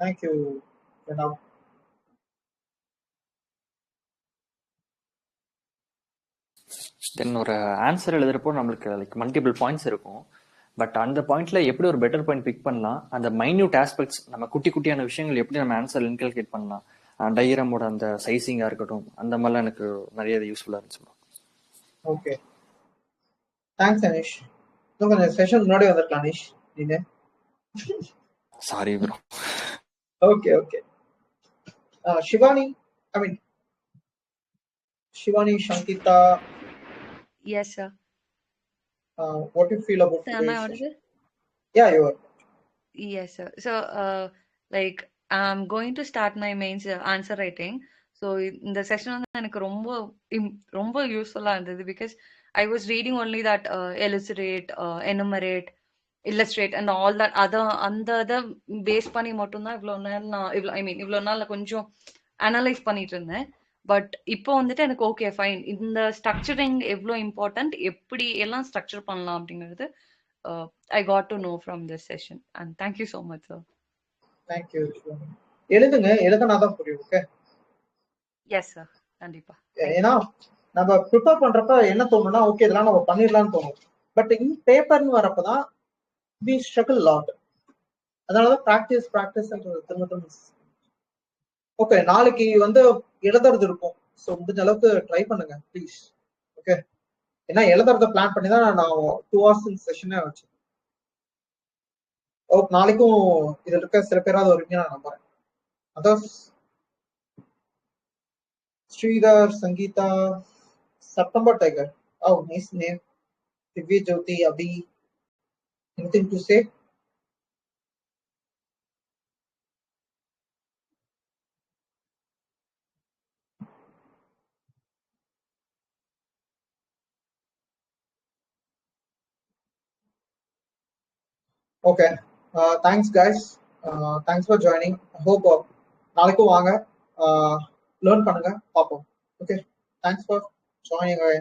thank you. தென் ஒரு ஆன்சர் எழுதுறப்போ நம்மளுக்கு லைக் மல்டிபிள் பாயிண்ட்ஸ் இருக்கும். பட் அந்த பாயிண்ட்ல எப்படி ஒரு பெட்டர் பாயிண்ட் பிக் பண்ணலாம், அந்த மைன்யூட் ஆஸ்பெக்ட்ஸ், நம்ம குட்டி குட்டியான விஷயங்கள் எப்படி நம்ம ஆன்சர் இன்கல்கேட் பண்ணலாம், டயக்ராமோட அந்த சைசிங்கா இருக்கட்டும், அந்த மாதிரிலாம் எனக்கு நிறைய யூஸ்ஃபுல்லா இருந்துச்சு. Okay, thanks Aneesh. கொஞ்சம் செஷன் முன்னாடி வந்திருக்கலாம் அனீஷ் நீங்க. Sorry bro. Okay okay. Shivani, I mean, Shivani, Shankita. Yes, sir. What do you feel about Sir, am I today's audible? session? Yeah, you are. Yes, sir. So, like, I'm going to start my mains answer writing. So, இந்த session வந்து எனக்கு ரொம்ப யூஸ்ஃபுல்லா இருந்தது, because I was reading only that elucidate, enumerate, illustrate and all that. அந்த இதை base பண்ணி மட்டும்தான் இவ்வளோ நாள் நான் கொஞ்சம் அனலைஸ் பண்ணிட்டு இருந்தேன். பட் இப்போ வந்துட்டு எனக்கு ஓகே ஃபைன், இந்த ஸ்ட்ரக்சரிங் எவ்வளோ இம்பார்ட்டன்ட், எப்படி எல்லாம் ஸ்ட்ரக்சர் பண்ணலாம் அப்படிங்கிறது I got to know from this session, and thank you so much, sir. Thank you, Shivani. எழுதுனாதான் புரியும். ஓகே. Yes, sir. கண்டிப்பா. ஏன்னா நம்ம ப்ரிப்பேர் பண்றப்ப என்ன தோணும்னா, ஓகே இதெல்லாம் நம்ம பண்ணிடலாம்னு தோணும். பட் இன் பேப்பர்னு வரப்பதான் we struggle a lot. அதனாலதான் ப்ராக்டிஸ் திரும்ப. ஓகே, நாளைக்கு வந்து எழுதுறது இருக்கும். ஸோ முடிஞ்ச அளவுக்கு ட்ரை பண்ணுங்க ப்ளீஸ். ஓகே, ஏன்னா எழுதுறத பிளான் பண்ணி தான் நான் 2 hours செஷனே வச்சேன். ஓகே, நாளைக்கும் இதுல இருக்க சில பேராவது வருவீங்க நான் நம்புறேன். அதான் Sridhar, Sangeetha, September tiger. Oh, nice name. Divya Jyoti, Abhi. Anything to say? Okay, thanks guys, thanks for joining. Hope நாளைக்கும் வாங்க, லேர்ன் பண்ணுங்க, பார்ப்போம். Okay, thanks for joining.